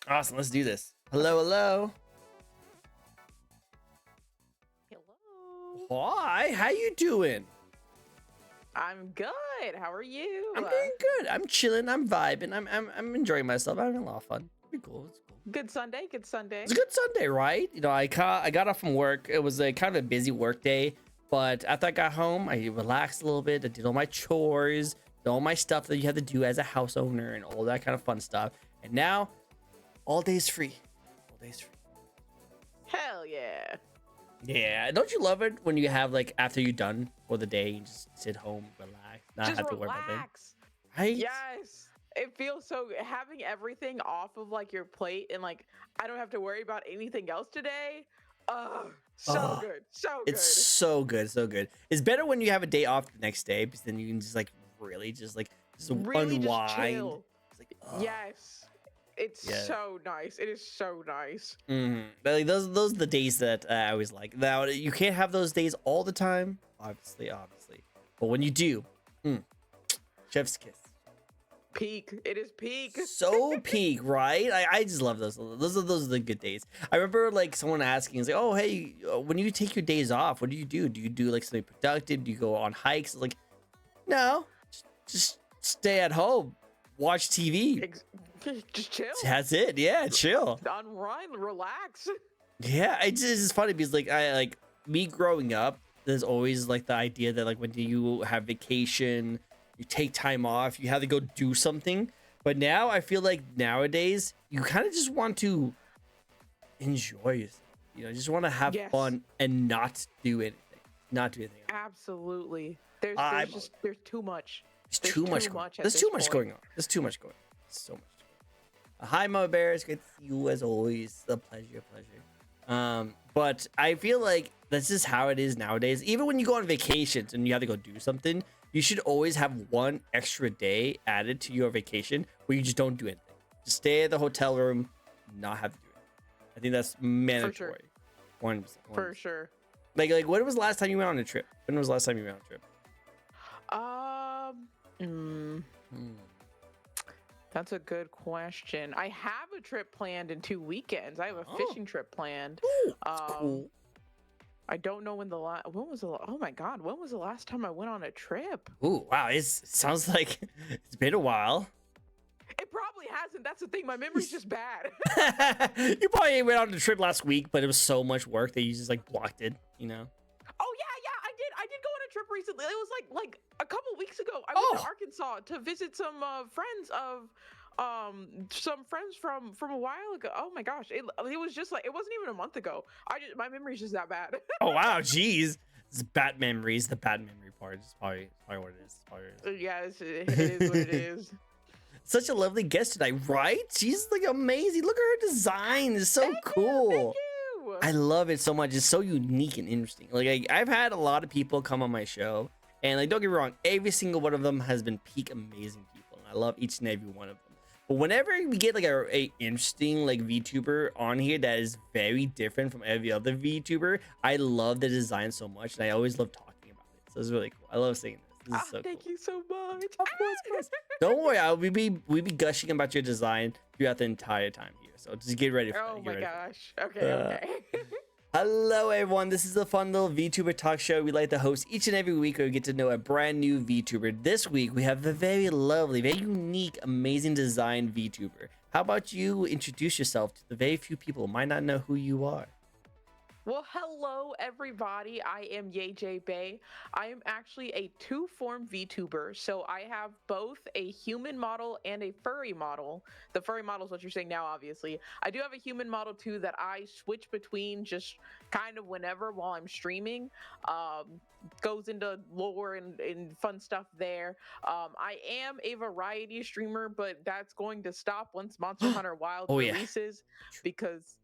Awesome. Let's do this. Hello, hello. Hello. Hi. How you doing? I'm good. How are you? I'm doing good. I'm chilling. I'm vibing. I'm enjoying myself. I'm having a lot of fun. Pretty cool. It's cool. Good Sunday. Good Sunday. It's a good Sunday, right? You know, I got off from work. It was a kind of a busy work day, but after I got home, I relaxed a little bit. I did all my chores, did all my stuff that you have to do as a house owner, and all that kind of fun stuff. And now, all day's free. All day's free. Hell yeah. Yeah, don't you love it when you have like after you're done for the day, you just sit home, relax, not Just have to worry about it, relax. right? Yes. It feels so having everything off of like your plate and like I don't have to worry about anything else today. So Oh, good. So it's good. so good, so good. It's better when you have a day off the next day because then you can just like really just Really just unwind. chill. It's like, oh, Yes. It's yeah. so nice. It is so nice. Like those are the days that I always like. Now you can't have those days all the time, obviously, but when you do, chef's kiss. Peak. It is peak. So peak, right? I just love those. Those are the good days. I remember like someone asking, like, "Oh, hey, when you take your days off, what do you do? Do you do like something productive? Do you go on hikes?" Like, no, just stay at home, watch TV. Just chill. That's it. Yeah, chill. Unwind, relax. Yeah, it's just funny because like I like me growing up. There's always like the idea that like when you have vacation, you take time off, you have to go do something. But now I feel like nowadays you kind of just want to enjoy yourself. You know, just want to have Yes. fun and not do anything. Not do anything. Absolutely. There's too much. There's There's too much. too much at There's this too much point. going on. There's too much going on. So much. Hi, Mama Bear. It's great to see you as always. A pleasure, but I feel like that's just how it is nowadays. Even when you go on vacations and you have to go do something, you should always have one extra day added to your vacation where you just don't do anything. Just stay at the hotel room, not have to do it. I think that's mandatory. 100%. For sure. Like when was the last time you went on a trip? When was the last time you went on a trip? That's a good question. I have a trip planned in 2 weekends. I have a fishing trip planned. Ooh, that's cool. I don't know when oh my god, when was the last time I went on a trip? Ooh, wow. It sounds like it's been a while. It probably hasn't. That's the thing. My memory's just bad. You probably went on a trip last week, but it was so much work that you just like blocked it, you know? Oh yeah, I did go on a trip recently. It was like a couple weeks ago. I went to Arkansas to visit some friends from a while ago. Oh my gosh, it was just like it wasn't even a month ago. My memory's just that bad. Oh wow, jeez. It's bad memories. The bad memory part is probably what it is. Yes, it is what it is. Such a lovely guest tonight, right? She's like amazing. Look at her design. It's so cool. Thank you. I love it so much. It's so unique and interesting. Like I've had a lot of people come on my show, and like don't get me wrong, every single one of them has been peak amazing people, and I love each and every one of them. But whenever we get like a interesting like VTuber on here that is very different from every other VTuber, I love the design so much, and I always love talking about it. So it's really cool. I love saying this. This is so Thank cool. you so much. Of course. Don't worry, we be gushing about your design throughout the entire time here. So just get ready for that. Oh my gosh. Okay. Hello everyone, this is a fun little VTuber talk show we like to host each and every week where we get to know a brand new VTuber. This week we have a very lovely, very unique, amazing design VTuber. How about you introduce yourself to the very few people who might not know who you are? Well, hello everybody. I am YJ Bay. I am actually a two-form VTuber. So I have both a human model and a furry model. The furry model is what you're saying now, obviously. I do have a human model too that I switch between just kind of whenever while I'm streaming. Goes into lore and fun stuff there. I am a variety streamer, but that's going to stop once Monster Hunter Wilds releases because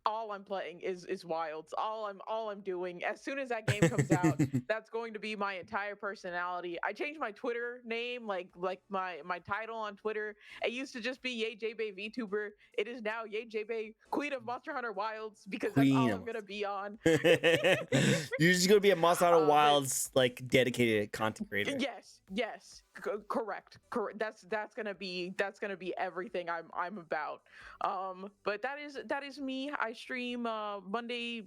all I'm playing is Wilds. All I'm doing. As soon as that game comes out, that's going to be my entire personality. I changed my Twitter name, like my title on Twitter. It used to just be YayJBay VTuber. It is now YayJBay Queen of Monster Hunter Wilds because that's Queen all of I'm gonna be on. You're just gonna be a Monster Hunter But Wilds like dedicated content creator. yes, correct. That's gonna be everything I'm about. But that is me. I stream Monday.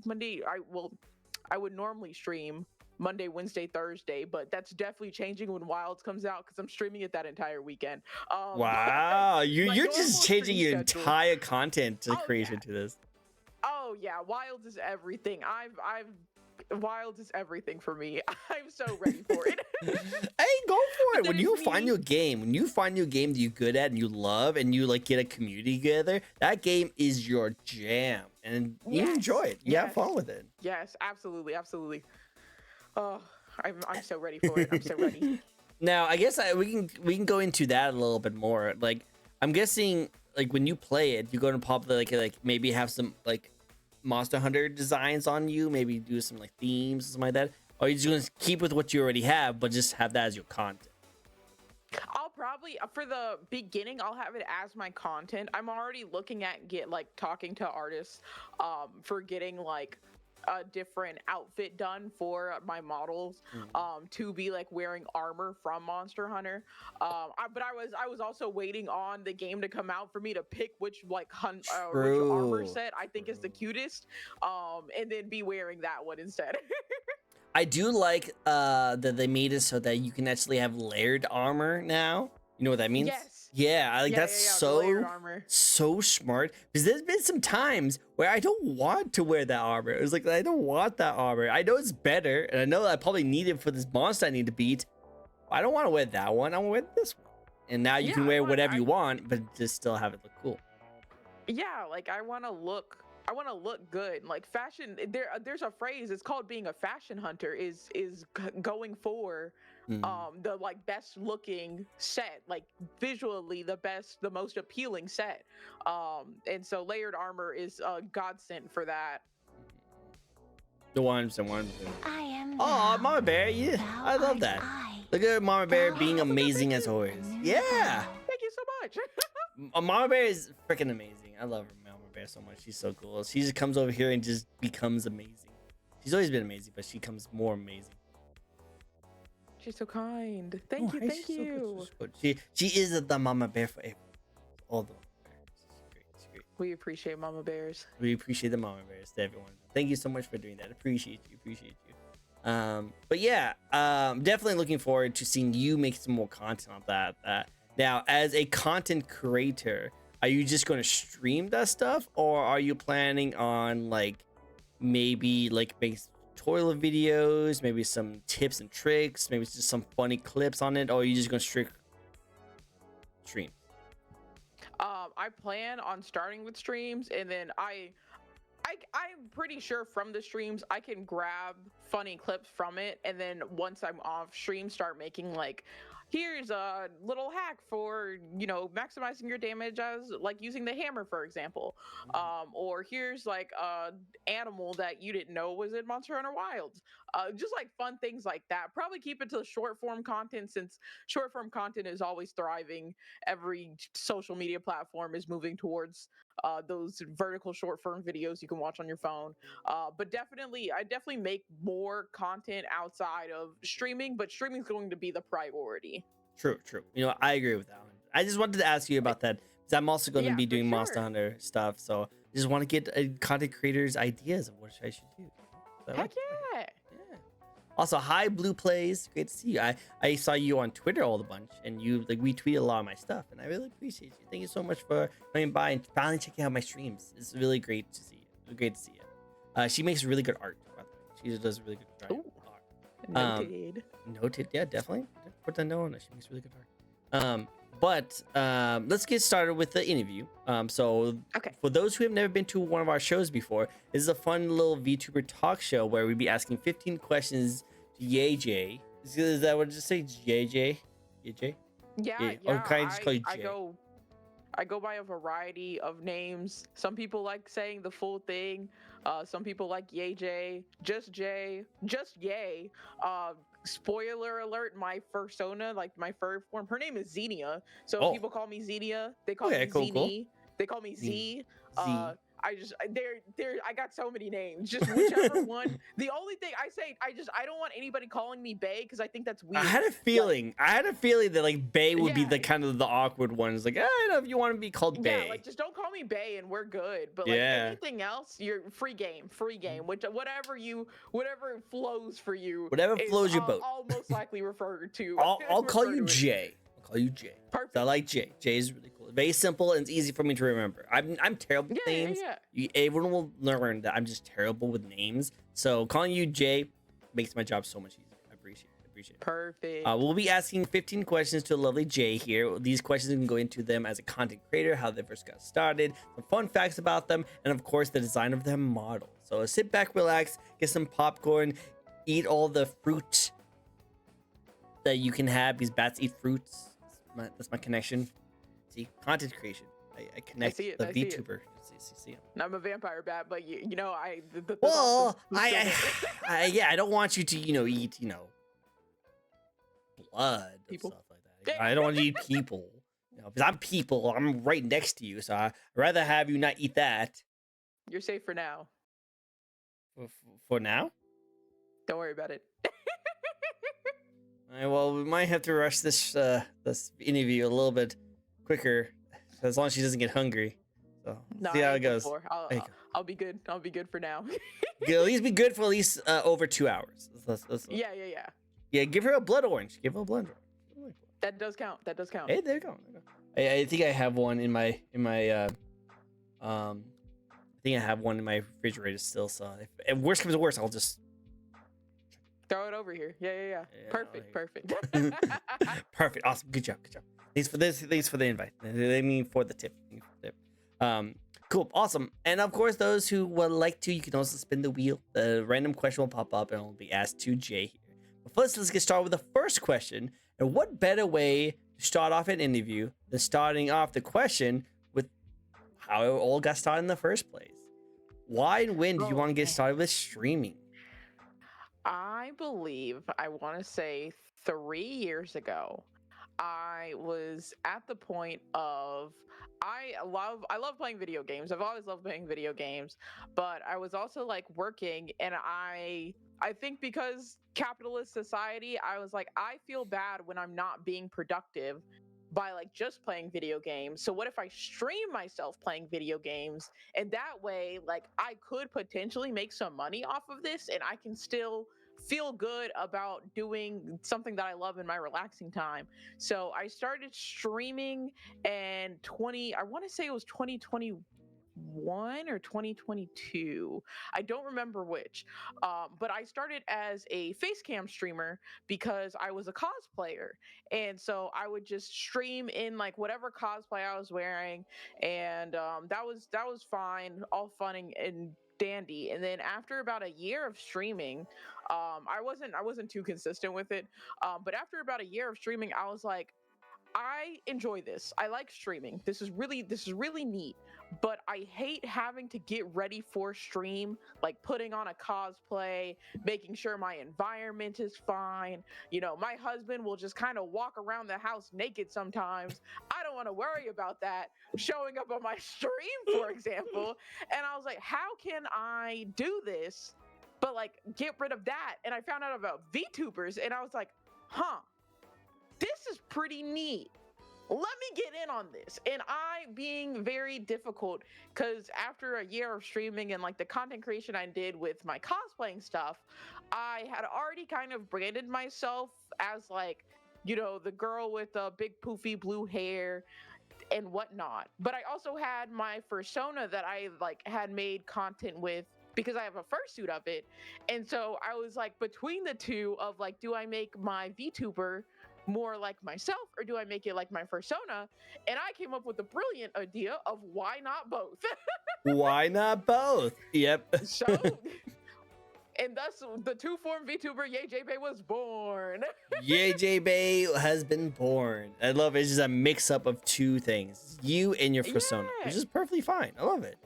I would normally stream Monday, Wednesday, Thursday, but that's definitely changing when Wilds comes out because I'm streaming it that entire weekend. But Wow, my you're normal just changing stream your schedule. entire content Oh creation yeah. to this. Oh yeah. Wilds is everything. Wilds is everything for me. I'm so ready for it. Hey, go for it. That When is you find me. your game, when you find your game that you're good at and you love, and you like get a community together, that game is your jam, and you enjoy Yes. it. You have Yes. fun with it. Yes. Absolutely. Absolutely. Oh, I'm so ready for it. I'm so ready. Now, I guess we can go into that a little bit more. Like, I'm guessing, like when you play it, you're going to probably like maybe have some like Monster Hunter designs on you, maybe do some like themes, something like that. Or you're just going to keep with what you already have, but just have that as your content. I'll probably for the beginning I'll have it as my content. I'm already looking at talking to artists for getting like a different outfit done for my models to be like wearing armor from Monster Hunter. But I was also waiting on the game to come out for me to pick which which armor True. set I think is the cutest and then be wearing that one instead. I do like that they made it so that you can actually have layered armor now. You know what that means? Yes. Yeah, I like Yeah, that's the layered so armor. so smart. Because there's been some times where I don't want to wear that armor. It was like I don't want that armor. I know it's better, and I know I probably need it for this monster I need to beat. I don't want to wear that one. I want to wear this one. And now you Yeah, can I wear want- whatever I- you want, but just still have it look cool. Yeah, like I want to look good. Like fashion there's a phrase, it's called being a fashion hunter is going for the like best looking set, like visually the most appealing set. And so layered armor is a godsend for that. The ones. I am. Oh, thou, Mama Bear, yeah, thou I love art that. I. Look at Mama Bear Thou being art amazing thank as you. always. new Yeah. thou. Thank you so much. Mama Bear is freaking amazing. I love Mama Bear so much. She's so cool. She just comes over here and just becomes amazing. She's always been amazing, but she becomes more amazing. She's so kind. Thank you. right? Thank She's so good, you. she's so good. She is the Mama Bear for everyone. All the Mama Bears. She's great. She's great. We appreciate Mama Bears. We appreciate the Mama Bears to everyone. Thank you so much for doing that. Appreciate you. Appreciate you. But yeah, definitely looking forward to seeing you make some more content on that. Now, as a content creator, are you just going to stream that stuff, or are you planning on like maybe like make tutorial videos, maybe some tips and tricks, maybe just some funny clips on it, or are you just going to stream? I plan on starting with streams, and then I'm pretty sure from the streams I can grab funny clips from it, and then once I'm off stream, start making like, here's a little hack for maximizing your damage as like using the hammer, for example, or here's like a animal that you didn't know was in Monster Hunter Wilds, just like fun things like that. Probably keep it to short form content, since short form content is always thriving. Every social media platform is moving towards those vertical short form videos you can watch on your phone. But I definitely make more content outside of streaming, but streaming is going to be the priority. True. I agree with that one. I just wanted to ask you about that because I'm also going to Yeah, be for doing Monster sure. Hunter stuff, so I just want to get content creators' ideas of what I should do. So I Heck like it. yeah. Yeah. Also, hi Blue Plays. Great to see you. I saw you on Twitter all the bunch, and you like retweet a lot of my stuff, and I really appreciate you. Thank you so much for coming by and finally checking out my streams. It's really great to see you. It's great to see you. She makes really good art, by the way. She does really good art. Ooh. Noted. Noted. Yeah, definitely. Put that note on her. She makes really good art. But let's get started with the interview. So Okay. for those who have never been to one of our shows before, this is a fun little VTuber talk show where we'd be asking 15 questions to YayJ. Is that what it just say? YayJ? YayJ? Yeah, Yeah, yeah. or can I just call you I Jay? go I go by a variety of names. Some people like saying the full thing. Some people like Yay J, just Yay. Uh, Spoiler alert: my fursona, like my fur form, her name is Xenia. So Oh, people call me Xenia. They call okay, me cool, cool. Zini. They call me Z. Z. Z. They're I got so many names. Just whichever one. The only thing I say, I don't want anybody calling me Bay because I think that's I weird. had a feeling. I had a feeling that like Bay would be Yeah, the kind of the awkward ones. Like, I don't know if you want to be called yeah, Bay. like just don't call me Bay and we're good. But like Yeah. anything else, you're free game, which whatever flows for you Whatever is flows your boat. I'll most likely refer to. I'll call refer you to it. Jay. I'll call you Jay. Perfect. I like Jay. Jay is really cool. Very simple and it's easy for me to remember. I'm terrible with names. Everyone will learn that I'm just terrible with names. So calling you Jay makes my job so much easier. I appreciate it. Perfect. We'll be asking 15 questions to a lovely Jay here. These questions can go into them as a content creator, how they first got started, some fun facts about them, and of course the design of their model. So sit back, relax, get some popcorn, eat all the fruit that you can have, because bats eat fruits. That's my connection. See, content creation. I connect the VTuber. See him. I'm a vampire bat, but you know well, I don't want you to eat blood and stuff like that. I don't want you to eat people. Because I'm people. I'm right next to you, so I'd rather have you not eat that. You're safe for now. For now? Don't worry about it. All right, well, we might have to rush this interview a little bit quicker, as long as she doesn't get hungry. So see how it goes. I'll be good. I'll be good for now. At least be good for at least over 2 hours. Yeah, give her a blood orange. Give her a blood orange. That does count. Hey, there you go. I think I have one in my I think I have one in my refrigerator still. So if worst comes to worst, I'll just throw it over here. Yeah. Perfect. Perfect. Awesome. Good job. Thanks for this. Thanks for the invite. I mean for the tip. Cool. Awesome. And of course, those who would like to, you can also spin the wheel. The random question will pop up and it will be asked to Jay here. But first, let's get started with the first question. And what better way to start off an interview than starting off the question with how it all got started in the first place? Why and when did you want to get started with streaming? I believe I want to say 3 years ago. I was at the point of I love playing video games. I've always loved playing video games, but I was also like working, and I think because capitalist society, I was like, I feel bad when I'm not being productive by like just playing video games. So what if I stream myself playing video games, and that way like I could potentially make some money off of this, and I can still feel good about doing something that I love in my relaxing time. So I started streaming and I want to say it was 2021 or 2022. I don't remember which. But I started as a face cam streamer because I was a cosplayer. And so I would just stream in like whatever cosplay I was wearing. And that was fine, all fun and dandy. And then after about a year of streaming, I wasn't too consistent with it. But after about a year of streaming, I was like, I enjoy this. I like streaming. This is really neat. But I hate having to get ready for stream, like putting on a cosplay, making sure my environment is fine. You know, my husband will just kind of walk around the house naked sometimes. I don't want to worry about that showing up on my stream, for example. And I was like, how can I do this, but like get rid of that? And I found out about VTubers, and I was like, this is pretty neat. Let me get in on this. And I being very difficult, because after a year of streaming and like the content creation I did with my cosplaying stuff, I had already kind of branded myself as like, you know, the girl with the big poofy blue hair and whatnot. But I also had my persona that I like had made content with, because I have a fursuit of it. And so I was like between the two of like, do I make my VTuber more like myself, or do I make it like my persona? And I came up with the brilliant idea of why not both? Why not both? Yep. So And thus the two-form VTuber YayJBay was born. YayJBay has been born. I love it. It's just a mix up of two things. You and your persona, which Yeah. is perfectly fine. I love it.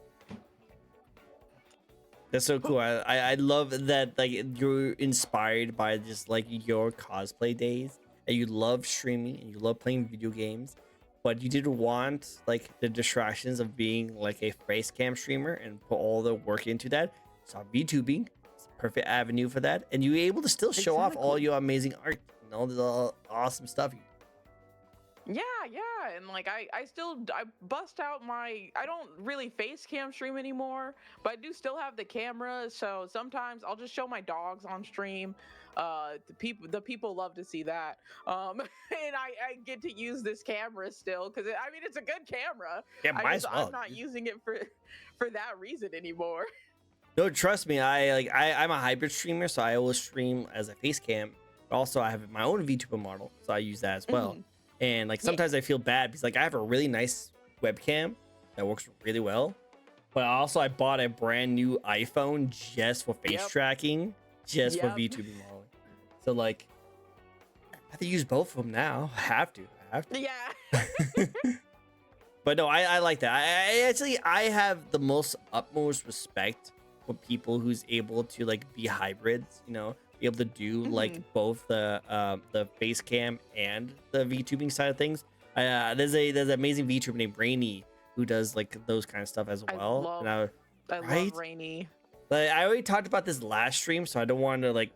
That's so cool. I love that like you're inspired by just like your cosplay days, and you love streaming and you love playing video games, but you didn't want like the distractions of being like a face cam streamer and put all the work into that. So VTubing is the perfect avenue for that, and you were able to still show off all Exactly. your amazing art and all the awesome stuff. Yeah, and like I bust out I don't really face cam stream anymore, but I do still have the camera, so sometimes I'll just show my dogs on stream. The people love to see that. And I get to use this camera still because I mean it's a good camera. Yeah, I might just as I'm well. not using it for that reason anymore. No, trust me. I'm a hybrid streamer, so I always stream as a face cam. But also, I have my own VTuber model, so I use that as well. Mhm. And like Yeah. sometimes I feel bad because like I have a really nice webcam that works really well, but also I bought a brand new iPhone just for face Yep. tracking, just for Yep. VTuber modeling. So like I have to use both of them now. I have to. Yeah. But no, I like that. I have the most utmost respect for people who's able to like be hybrids, you know, be able to do like Mhm. both the face cam and the VTubing side of things. There's an amazing VTuber named Rainy who does like those kind of stuff as I well. love And I right? love Rainy. Like, I already talked about this last stream, so I don't want to like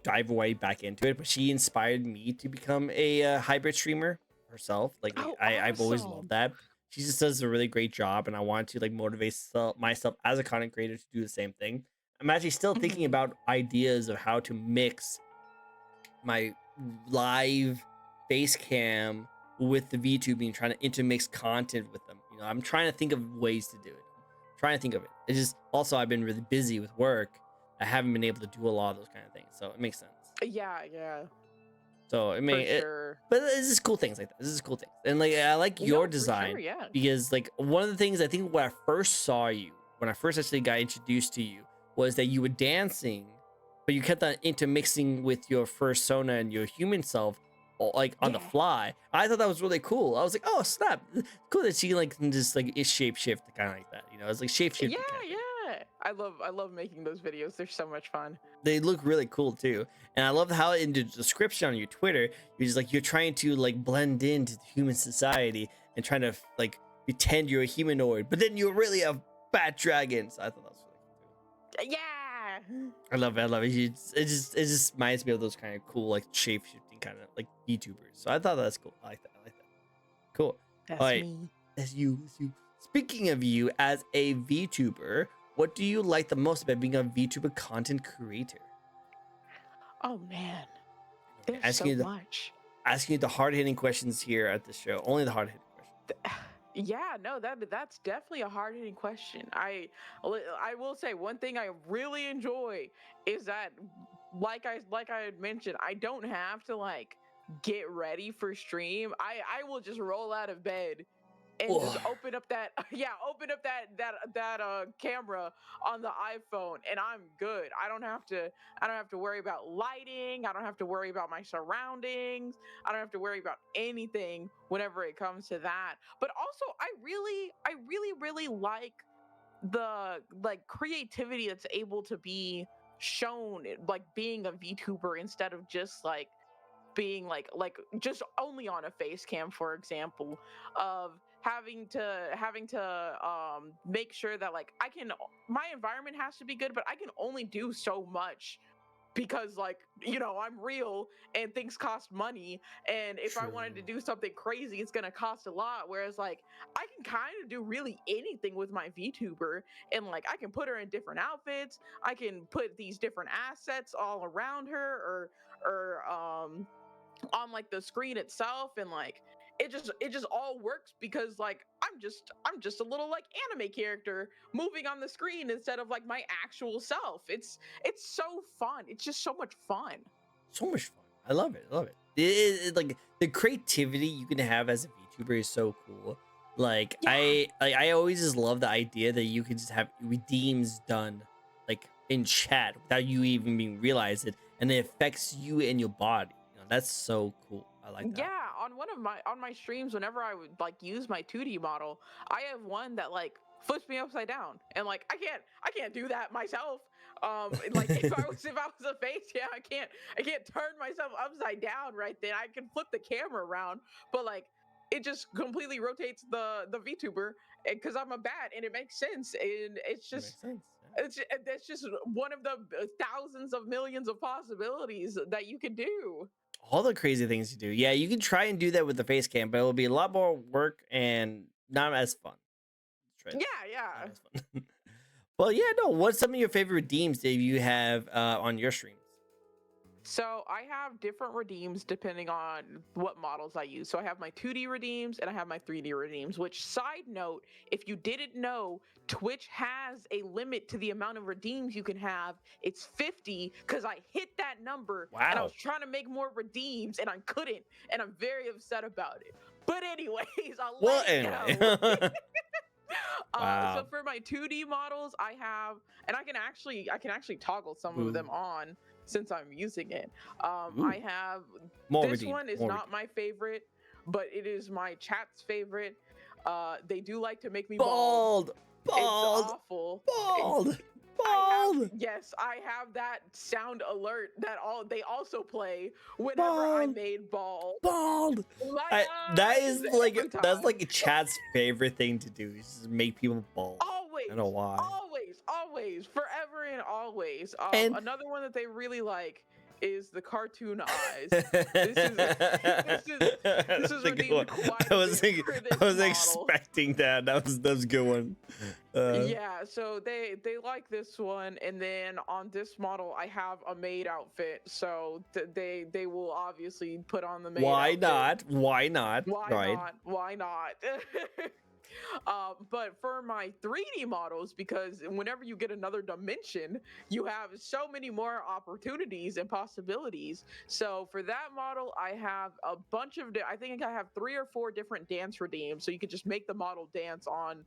dive away back into it. But she inspired me to become a hybrid streamer herself. Like Oh, I've always awesome. loved that. She just does a really great job, and I want to like motivate myself as a content creator to do the same thing. I'm actually still thinking Mhm. about ideas of how to mix my live face cam with the VTubing, trying to intermix content with them. You know, I'm trying to think of ways to do it. I'm trying to think of it. It's just also I've been really busy with work. I haven't been able to do a lot of those kind of things, so it makes sense. Yeah, So it for may, sure. but this is cool things like that. This is cool things, and like I like No, your for design sure, yeah. because like one of the things I think when I first saw you, when I first actually got introduced to you, was that you were dancing, but you kept on intermixing with your persona and your human self, like on the Yeah. fly. I thought that was really cool. I was like, oh snap, cool that she like can just like shape shift kind of like that. You know, it's like shape shift. Yeah. I love making those videos. They're so much fun. They look really cool too, and I love how in the description on your Twitter you're just like you're trying to like blend into human society and trying to like pretend you're a humanoid, but then you're really a fat dragon. So I thought that was really cool. Yeah. I love it. I love it. It just reminds me of those kind of cool like shape shifting kind of like VTubers. So I thought that's cool. I like that. I like that. Cool. That's All right, me. that's you. That's you. Speaking of you as a VTuber, what do you like the most about being a VTuber content creator? Oh man. There's Asking so you much. asking you the hard hitting questions here at the show. Only the hard hitting questions. Yeah, no, that's definitely a hard hitting question. I will say one thing I really enjoy is that like I had mentioned, I don't have to like get ready for stream. I will just roll out of bed and just Oh, open up that open up that camera on the iPhone and I'm good. I don't have to worry about lighting. I don't have to worry about my surroundings. I don't have to worry about anything whenever it comes to that. But also I really like the like creativity that's able to be shown like being a VTuber instead of just like being like just only on a face cam, for example, of having to make sure that like my environment has to be good, but I can only do so much because like I'm real and things cost money, and if I wanted to true. do something crazy it's going to cost a lot, whereas like I can kind of do really anything with my VTuber, and like I can put her in different outfits, I can put these different assets all around her or on like the screen itself, and like it just all works because like I'm just a little like anime character moving on the screen instead of like my actual self. It's so fun. It's just so much fun. So much fun. I love it. I love it. Like the creativity you can have as a VTuber is so cool. Yeah. I always just love the idea that you can just have redeems done like in chat without you even being realize it, and it affects you and your body. That's so cool. I like that. Yeah, on my streams, whenever I would like use my 2D model, I have one that like flips me upside down, and like I can't do that myself. Like if I was a face, yeah, I can't turn myself upside down right then. I can flip the camera around, but like it just completely rotates the VTuber because I'm a bat, and it makes sense, and it's That just makes sense. that's just one of the thousands of millions of possibilities that you can do. All the crazy things you do. Yeah, you can try and do that with the face cam, but it'll be a lot more work and not as fun. Let's try Yeah, that. yeah. Not as fun. Well, yeah, no. What's some of your favorite redeems that you have on your streams? So I have different redeems depending on what models I use. So I have my 2D redeems and I have my 3D redeems, which, side note, if you didn't know, Twitch has a limit to the amount of redeems you can have. It's 50 because I hit that number and I Wow. was trying to make more redeems and I couldn't. And I'm very upset about it. But anyways, I'll Well, let it anyway. go. Wow. So for my 2D models, I have, and I can actually toggle some of them Ooh. on since I'm using it. Ooh. I have More this redeemed, one is more not my favorite, but it is my chat's favorite. They do like to make me bald. It's awful. Bald. Yes, I have that sound alert that they also play whenever I'm made bald. Bald. That is like that's like a chat's favorite thing to do. Is just make people bald. Always. I don't know why. Always, forever and always. And another one that they really like is the cartoon eyes. This is redeemed quite a bit for this I was model. expecting that. That was a good one. Yeah, so they like this one, and then on this model I have a maid outfit, so they will obviously put on the maid outfit. Why not? Why not? But for my 3D models, because whenever you get another dimension, you have so many more opportunities and possibilities. So for that model, I have a bunch of, I think I have 3 or 4 different dance redeems. So you could just make the model dance on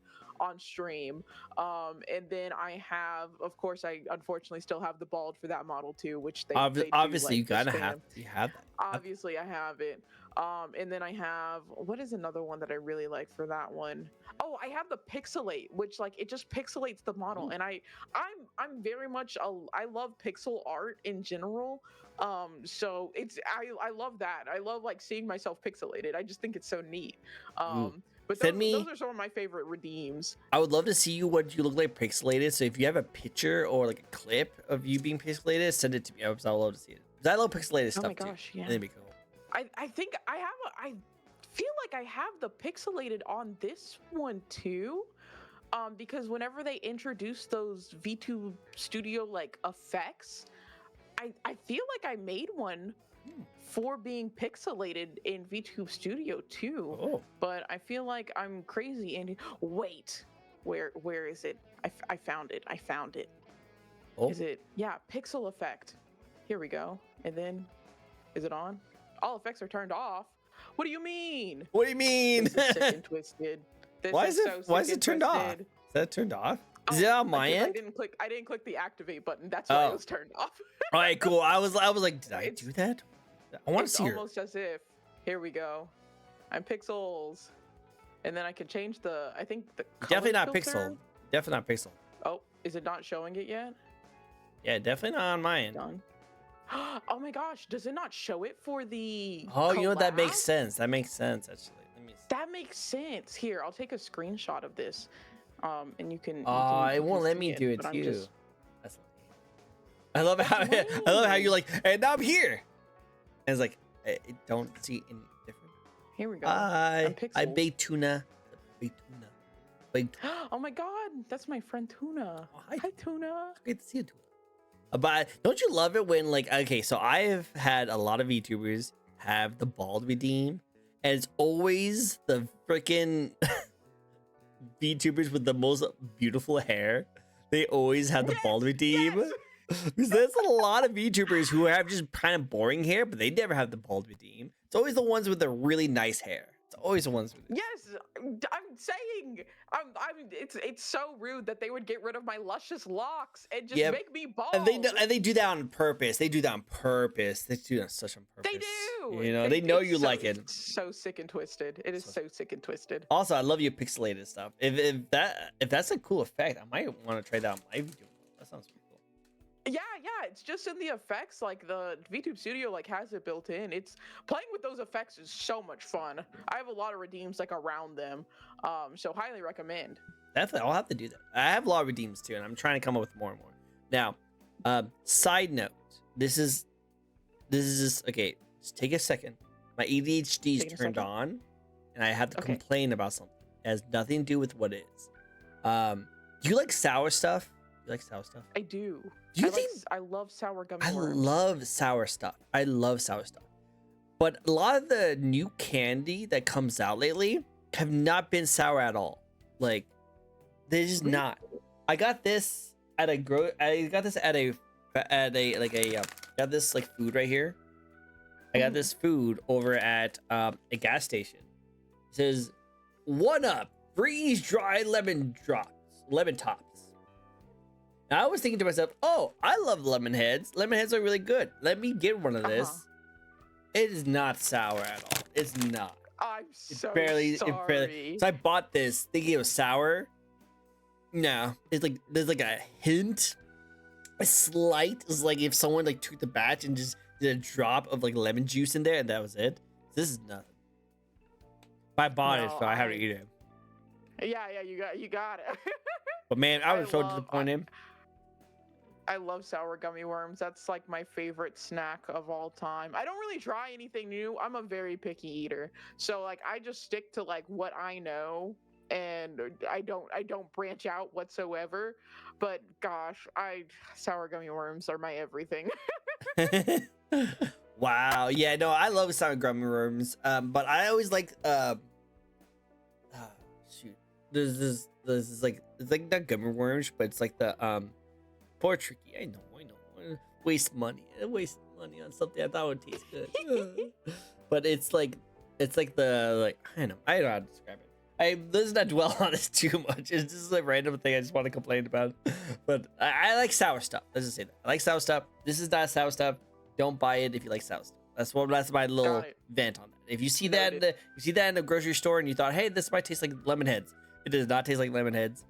stream. And then I have, of course, I unfortunately still have the bald for that model too, which they obviously do like you have that. Obviously I have it. And then I have, what is another one that I really like for that one? Oh, I have the pixelate, which like it just pixelates the model. And I'm very much I love pixel art in general. So I love that. I love like seeing myself pixelated. I just think it's so neat. But those are some of my favorite redeems. I would love to see what you look like pixelated. So if you have a picture or like a clip of you being pixelated, send it to me. I would love to see it. I love pixelated stuff. Oh my gosh, too. yeah. That'd be cool. I think I feel like I have the pixelated on this one too. Because whenever they introduce those VTube Studio like effects, I feel like I made one for being pixelated in VTube Studio too. Oh. But I feel like I'm crazy and wait, where is it? I found it. Oh. Is it? Yeah, pixel effect. Here we go. And then is it on? All effects are turned off. What do you mean? What do you mean? This is sick and twisted. Why is it turned off? Is that turned off? Is it on my end? I didn't click the activate button. That's why it was turned off. All right, cool. I was like, did I do that? I want to see her. It's almost as if. Here we go. I'm pixels, and then I can change the. I think the definitely not filter. pixel. Definitely not pixel. Oh, is it not showing it yet? Yeah, definitely not on my end. Done. Oh my gosh, does it not show it for the Oh, collab? you know what? That makes sense. That makes sense, actually. Let me see. That makes sense. Here, I'll take a screenshot of this. And you can. It won't let me do it too. That's I love how you're like, and now I'm here. And it's like, I don't see any different. Here we go. I baked tuna. Oh my god, that's my friend Tuna. Oh, hi Tuna. Great to see you, Tuna. But don't you love it when like, okay, so I've had a lot of VTubers have the bald redeem, and it's always the freaking VTubers with the most beautiful hair. They always have the bald redeem. Yes. Because there's a lot of VTubers who have just kind of boring hair, but they never have the bald redeem. It's always the ones with the really nice hair. It's Always the ones with it. Yes, I'm saying, it's so rude that they would get rid of my luscious locks and just Yep. make me bald. And they do that on purpose. They do that on purpose. They do that such on purpose. They do. You know, they know it's you so, like it. it's so sick and twisted. It is so sick and twisted. Also, I love your pixelated stuff. If that's a cool effect, I might want to try that on my video. That sounds pretty cool. Yeah, it's just in the effects. Like the VTube Studio like has it built in. It's playing with those effects is so much fun. I have a lot of redeems like around them, so highly recommend. Definitely, I'll have to do that. I have a lot of redeems too, and I'm trying to come up with more and more. Now, side note, this is just okay. Just take a second. My ADHD is turned on, and I have to complain about something. It has nothing to do with what it is. Do you like sour stuff? You like sour stuff? I do. Do you think I love sour gummy I worms. love sour stuff. I love sour stuff. But a lot of the new candy that comes out lately have not been sour at all. Like, they're just not. I got this at a got this like food right here. I got this food over at a gas station. It says 1-Up freeze dried lemon tops. Now, I was thinking to myself, oh, I love lemon heads. Lemon heads are really good. Let me get one of this. It is not sour at all. It's not. I'm so sorry. So I bought this thinking it was sour. No, there's like a hint, a slight. It's like if someone like took the batch and just did a drop of like lemon juice in there, and that was it. This is nothing. But I bought it, so I have to eat it. Yeah, you got it. But man, I was so disappointed. I love sour gummy worms. That's like my favorite snack of all time. I don't really try anything new. I'm a very picky eater. So like I just stick to like what I know, and I don't branch out whatsoever. But gosh, sour gummy worms are my everything. Wow. Yeah, no, I love sour gummy worms. But I always like shoot. There's this like, it's like not gummy worms, but it's like the poor tricky. I know. Waste money on something I thought would taste good. But it's like I don't know how to describe it. Let's not dwell on this too much. It's just a random thing I just want to complain about. But I like sour stuff. Let's just say that. I like sour stuff. This is not sour stuff. Don't buy it if you like sour stuff. That's my little vent on that. If you see that in the grocery store and you thought, hey, this might taste like lemon heads. It does not taste like lemon heads.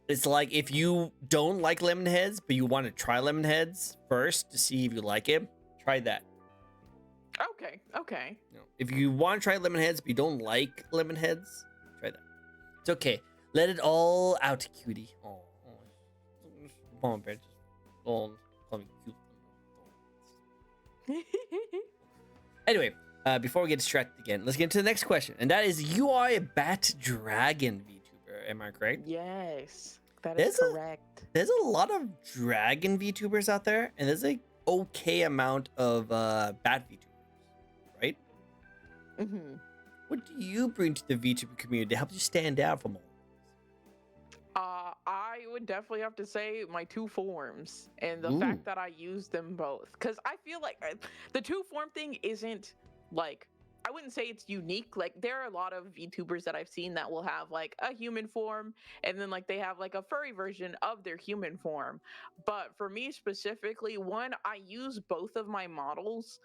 It's like if you don't like lemon heads, but you want to try lemon heads first to see if you like it, try that. Okay. You know, if you want to try lemon heads, but you don't like lemon heads, try that. It's okay. Let it all out, cutie. Oh. Come on, bitch. Don't call me cute. Anyway, before we get distracted again, let's get into the next question. And that is, you are a Bat Dragon VTuber, am I correct? Yes, that is correct. There's a lot of Dragon VTubers out there, and there's a okay amount of Bat VTubers, right? Mm-hmm. What do you bring to the VTuber community to help you stand out from all? I would definitely have to say my two forms and the fact that I use them both. Because I feel like the two form thing isn't like, I wouldn't say it's unique. Like there are a lot of VTubers that I've seen that will have like a human form and then like they have like a furry version of their human form. But for me specifically, I use both of my models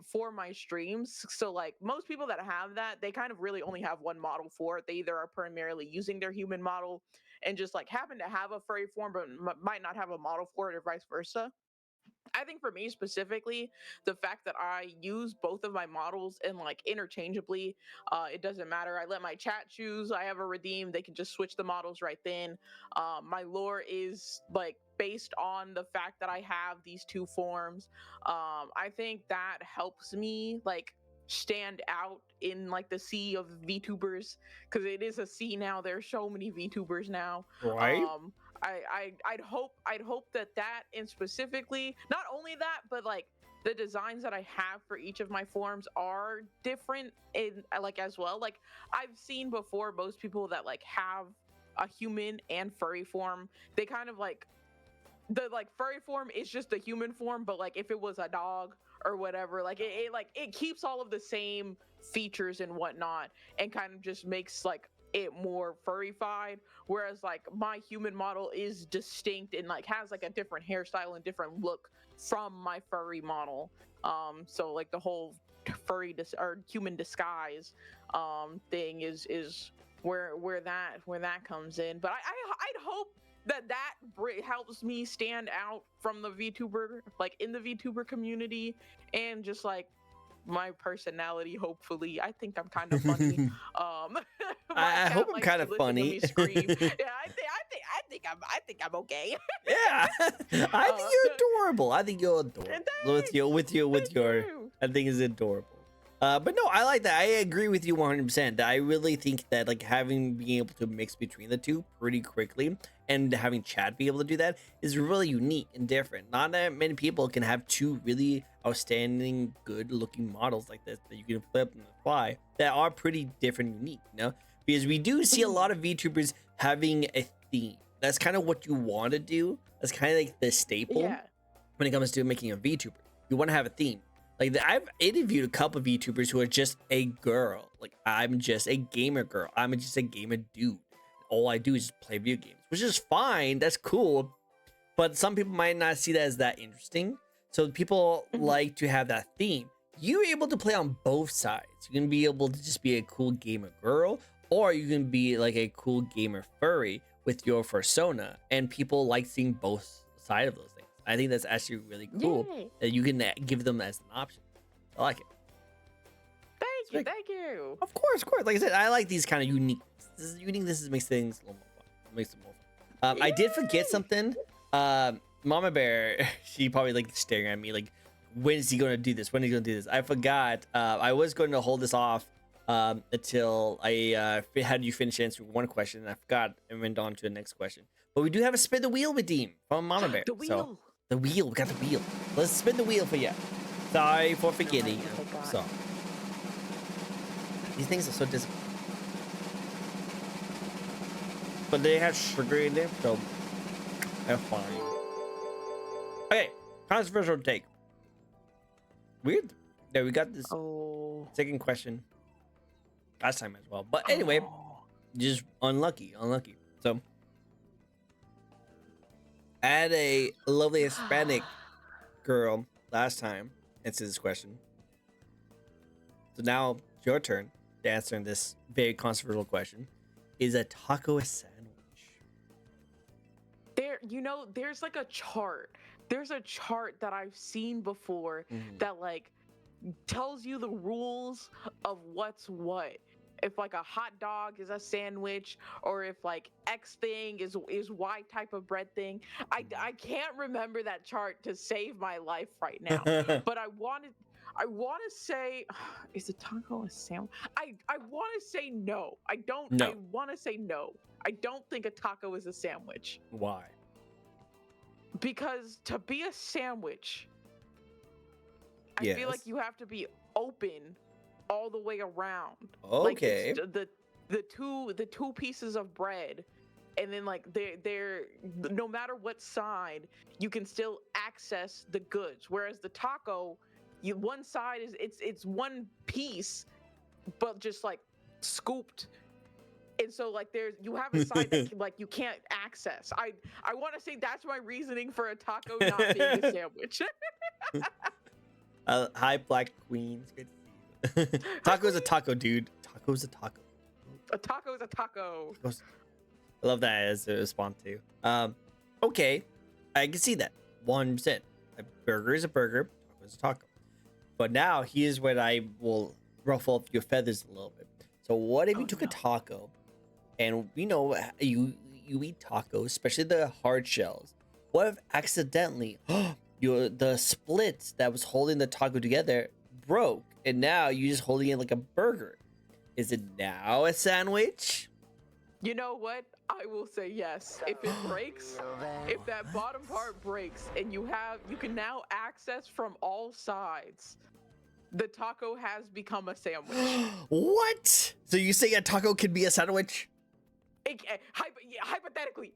for my streams. So like most people that have that, they kind of really only have one model for it. They either are primarily using their human model and just like happen to have a furry form but might not have a model for it, or vice versa. I think for me specifically, the fact that I use both of my models and like interchangeably, it doesn't matter. I let my chat choose. I have a redeem. They can just switch the models right then. My lore is like based on the fact that I have these two forms. I think that helps me like stand out in like the sea of VTubers, because it is a sea now. There's so many VTubers now. Right. I'd hope that and specifically not only that, but like the designs that I have for each of my forms are different in like as well. Like I've seen before, most people that like have a human and furry form, they kind of like the like furry form is just the human form, but like if it was a dog or whatever, like it keeps all of the same features and whatnot, and kind of just makes like it more furryfied. Whereas like my human model is distinct and like has like a different hairstyle and different look from my furry model. So like the whole or human disguise thing is where that comes in. But I'd hope that helps me stand out from the VTuber, like in the VTuber community, and just like my personality. Hopefully, I think I'm kind of funny. My I cat hope I'm likes kind to of listen to funny. me scream. Yeah, I think I'm okay. Yeah, I think uh, you're adorable. I think you're adorable. With thank your, you. I think is adorable. But no, I like that. I agree with you 100%. I really think that like being able to mix between the two pretty quickly and having Chad be able to do that is really unique and different. Not that many people can have two really outstanding, good-looking models like this that you can flip and fly that are pretty different and unique, you know? Because we do see a lot of VTubers having a theme. That's kind of what you want to do. That's kind of like the staple Yeah. when it comes to making a VTuber. You want to have a theme. Like I've interviewed a couple of VTubers who are just a girl. Like I'm just a gamer girl. I'm just a gamer dude. All I do is play video games, which is fine. That's cool. But some people might not see that as that interesting. So people like to have that theme. You're able to play on both sides. You can be able to just be a cool gamer girl, or you can be like a cool gamer furry with your persona. And people like seeing both sides of those things. I think that's actually really cool that you can give them as an option. I like it. Thank you. Of course. Like I said, I like these kind of unique. This makes things a little more fun. Makes it more fun. I did forget something. Mama Bear, she probably like staring at me like, when is he going to do this? When is he going to do this? I forgot. I was going to hold this off until I had you finish answering one question, and I forgot and went on to the next question. But we do have a spin the wheel redeem from Mama Bear. The wheel. So, the wheel. We got the wheel. Let's spin the wheel for you. Sorry for forgetting. So these things are so disappointing. But they have sugar in them, so they're fine. Okay, controversial take. Weird. Yeah, we got this second question last time as well. But anyway, just unlucky. So, I had a lovely Hispanic girl last time answer this question. So now it's your turn to answer this very controversial question. Is a taco a sandwich? There's like a chart. There's a chart that I've seen before that like tells you the rules of what's what. If like a hot dog is a sandwich, or if like X thing is Y type of bread thing. I can't remember that chart to save my life right now. But I want to say, is a taco a sandwich? I want to say no. I don't. No. I want to say no. I don't think a taco is a sandwich. Why? Because to be a sandwich, I feel like you have to be open all the way around. Okay. Like the two pieces of bread, and then like they're no matter what side, you can still access the goods. Whereas the taco, one side is it's one piece, but just like scooped. And so like you have a side that like you can't access. I want to say that's my reasoning for a taco not being a sandwich. Hi, Black Queen. It's good to see you. Taco is a taco, dude. Taco is a taco. A taco is a taco. I love that as a response too. Okay, I can see that 100%. A burger is a burger. Taco is a taco. But now here's what I will ruffle up your feathers a little bit. So what if you took a taco, and you eat tacos, especially the hard shells. What if accidentally the split that was holding the taco together broke, and now you're just holding it like a burger? Is it now a sandwich? You know what? I will say yes. If it breaks, if that bottom part breaks, and you can now access from all sides, the taco has become a sandwich. What? So you say a taco can be a sandwich? hypothetically,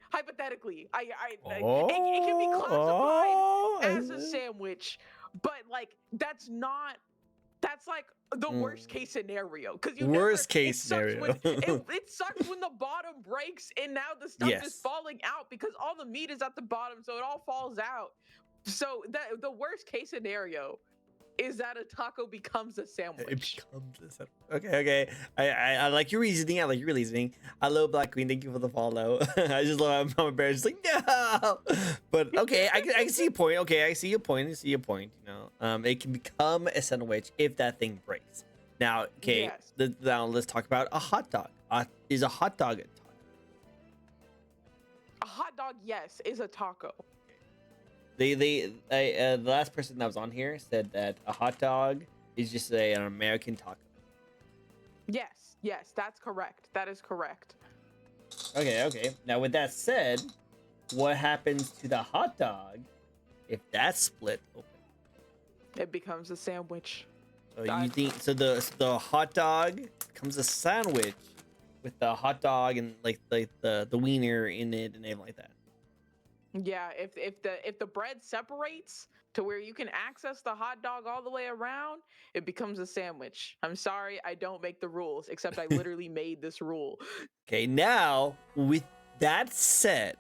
it can be Oh, classified as a sandwich, but like that's like the worst case scenario because you worst never, case it sucks scenario. when it sucks when the bottom breaks and now the stuff is Yes. falling out because all the meat is at the bottom, so it all falls out. So the worst case scenario is that a taco becomes a It sandwich. becomes a set. Okay. I like your reasoning. I like your reasoning. Hello, Black Queen. Thank you for the follow. I just love how Mama Bear is just like, no. But okay, I can see your point. Okay, I see your point. You know, it can become a sandwich if that thing breaks. Now, okay, Yes. now let's talk about a hot dog. Is a hot dog a taco? A hot dog, yes, is a taco. The last person that was on here said that a hot dog is just an American taco. Yes, that's correct. That is correct. Okay. Now, with that said, what happens to the hot dog if that's split open? It becomes a sandwich. So you think the hot dog becomes a sandwich with the hot dog and like the wiener in it and everything like that? Yeah, if the bread separates to where you can access the hot dog all the way around, it becomes a sandwich. I'm sorry, I don't make the rules, except I literally made this rule. Okay, now with that said,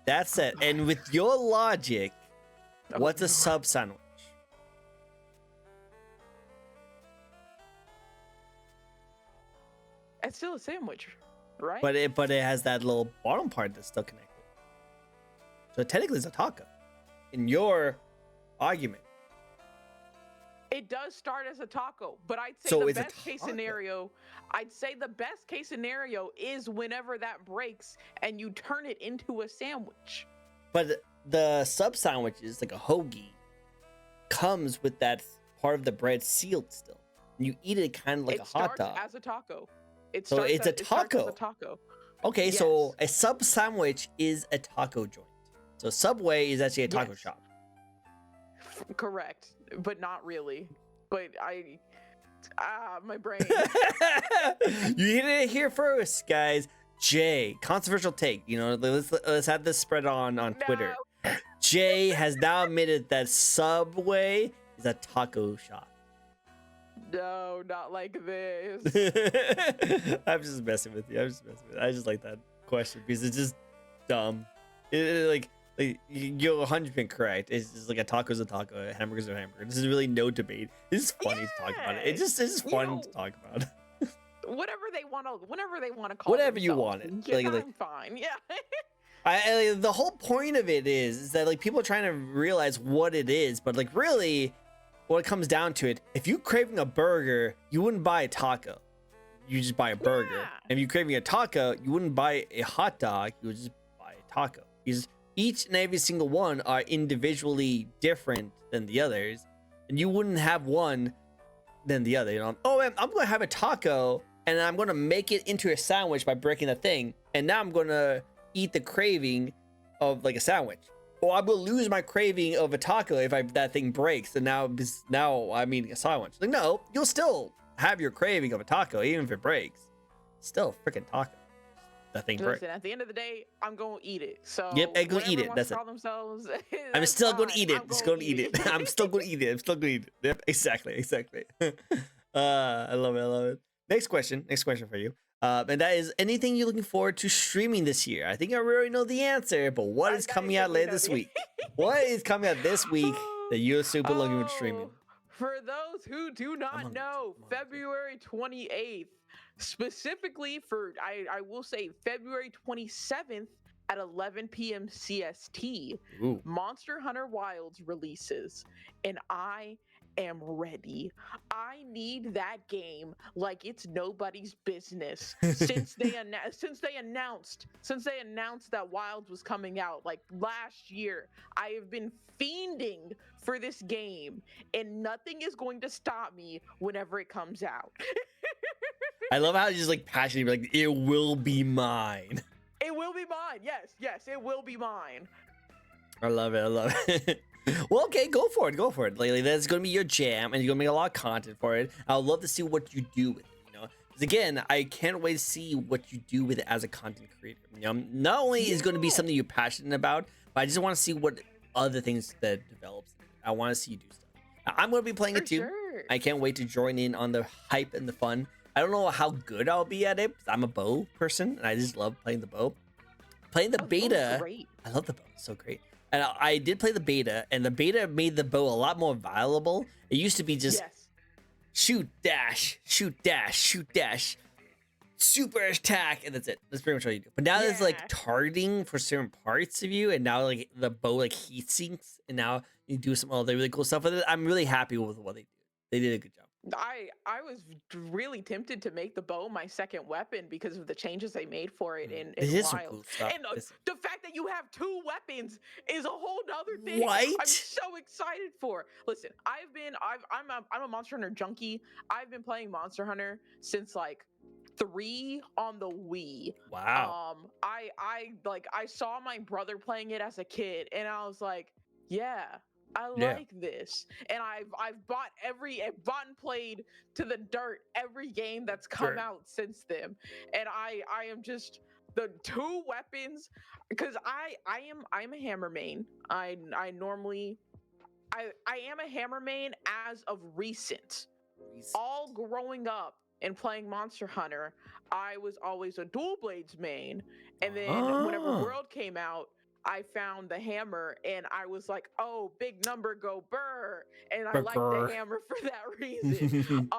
and with your logic, what's a sub sandwich? It's still a sandwich, right? But it has that little bottom part that's still connected. So technically it's a taco. In your argument. It does start as a taco, but I'd say So the it's a best case taco. scenario, is whenever that breaks and you turn it into a sandwich. But the sub sandwiches, like a hoagie, comes with that part of the bread sealed still. And you eat it kind of like a hot dog. It starts as a taco. So it's a It starts as taco. a taco. Okay, so Yes. a sub sandwich is a taco joint. So Subway is actually a taco Yes. shop. Correct, but not really. But my brain. You hit it here first, guys. Jay, controversial take. You know, let's have this spread on Twitter. Jay has now admitted that Subway is a taco shop. No, not like this. I'm just messing with you. I just like that question because it's just dumb. Like you're 100% correct. It's just like a taco is a taco, a hamburger is a hamburger. This is really no debate. This is funny to talk about it. It's just fun to talk about. Whenever they want to call Whatever you themselves. want it. Yeah, Like- I'm fine. Yeah. The whole point of it is that like people are trying to realize what it is, but like really, when it comes down to it, if you're craving a burger, you wouldn't buy a taco. You just buy a burger. Yeah. If you're craving a taco, you wouldn't buy a hot dog. You would just buy a taco. Because each and every single one are individually different than the others, and you wouldn't have one than the other. You know, oh man, I'm gonna have a taco and I'm gonna make it into a sandwich by breaking the thing, and now I'm gonna eat the craving of like a sandwich. Or I'm gonna lose my craving of a taco if that thing breaks, and now I'm eating a sandwich. Like no, you'll still have your craving of a taco even if it breaks. Still a freaking taco. That thing breaks. Listen, at the end of the day, I'm gonna eat it. So Yep, I'm gonna eat whatever it. wants That's to it. call themselves, I'm that's still gonna fine. eat it. I'm Just gonna eat it. I'm still gonna eat it. I'm still gonna eat it. Yep, exactly. I love it. Next question for you. And that is anything you're looking forward to streaming this year. I think I already know the answer, but what is coming out later this week? What is coming out this week that you're super looking forward to streaming? For those who do not know, February 28th, specifically for, I will say February 27th at 11 p.m. CST, Ooh. Monster Hunter Wilds releases, and I am ready. I need that game like it's nobody's business since they announced that Wilds was coming out like last year. I have been fiending for this game, and nothing is going to stop me whenever it comes out. I love how you just like passionately like it will be mine. It will be mine. Yes, it will be mine. I love it. Well, okay, go for it. Like that's gonna be your jam, and you're gonna make a lot of content for it. I would love to see what you do with it. You know, 'Cause again, I can't wait to see what you do with it as a content creator. Not only is going to be Yeah, something you're passionate about, but I just want to see what other things that develops. I want to see you do stuff. Now, I'm going to be playing for it too. sure. I can't wait to join in on the hype and the fun. I don't know how good I'll be at it, 'cause I'm a bow person and I just love playing the bow. Playing the Oh, the bow is beta, great. I love the bow. It's so great. And I did play the beta, and the beta made the bow a lot more viable. It used to be just Yes. shoot, dash, shoot, dash, shoot, dash, super attack, and that's it. That's pretty much all you do. But now there's like Yeah. targeting for certain parts of you, and now like the bow like heat sinks, and now you do some other really cool stuff with it. I'm really happy with what they did. They did a good job. I was really tempted to make the bow my second weapon because of the changes they made for it This in is some cool Wild. stuff. And the fact that you have two weapons is a whole nother thing. I'm What? so excited for. Listen, I'm a Monster Hunter junkie. I've been playing Monster Hunter since like 3 on the Wii. Wow. I saw my brother playing it as a kid and I was like, yeah, I Yeah. like this. And I've bought and played to the dirt every game that's come Sure. out since then. And I am just the two weapons because I'm a hammer main. I normally I am a hammer main as of recent. All growing up and playing Monster Hunter, I was always a dual blades main. And then whenever Oh. World came out, I found the hammer and I was like, oh, big number go burr. And I like the Burger. hammer for that reason. And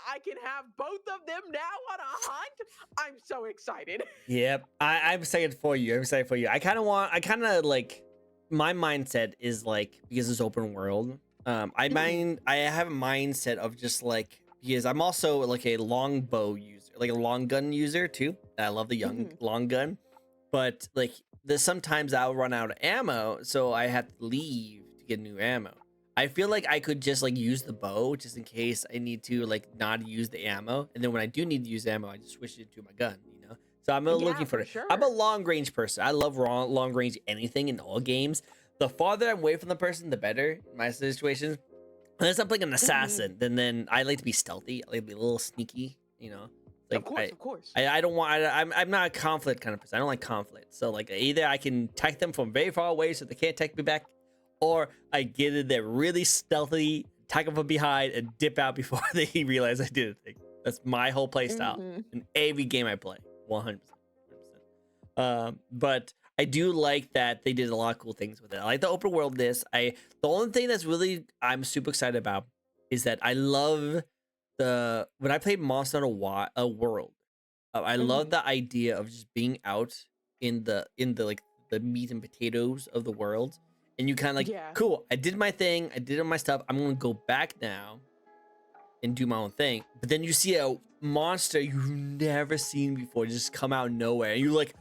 I can have both of them now on a hunt. I'm so excited. Yep, I'm excited for you. I'm excited for you. I kind of like my mindset is like because it's open world. I have a mindset of just like because I'm also like a long bow user, like a long gun user too. I love the long gun, but like there's sometimes I'll run out of ammo, so I have to leave to get new ammo. I feel like I could just like use the bow just in case I need to like not use the ammo, and then when I do need to use ammo, I just switch it to my gun. So I'm looking for it. Sure. I'm a long range person. I love long range anything in all games. The farther I'm away from the person, the better in my situations. Unless I'm playing an assassin, then I like to be stealthy. I like to be a little sneaky. Like Of course. I don't want. I'm not a conflict kind of person. I don't like conflict. So like either I can attack them from very far away so they can't attack me back, or I get in there really stealthy, attack them from behind, and dip out before they realize I did a thing. That's my whole play style in every game I play. 100%. But I do like that they did a lot of cool things with it. I like the open worldness. The only thing that's really I'm super excited about is that I love when I played Monster Hunter World. I love the idea of just being out in the like the meat and potatoes of the world, and you kind of like, cool. I did my thing. I did all my stuff. I'm gonna go back now and do my own thing. But then you see a monster you've never seen before just come out of nowhere, and you're like,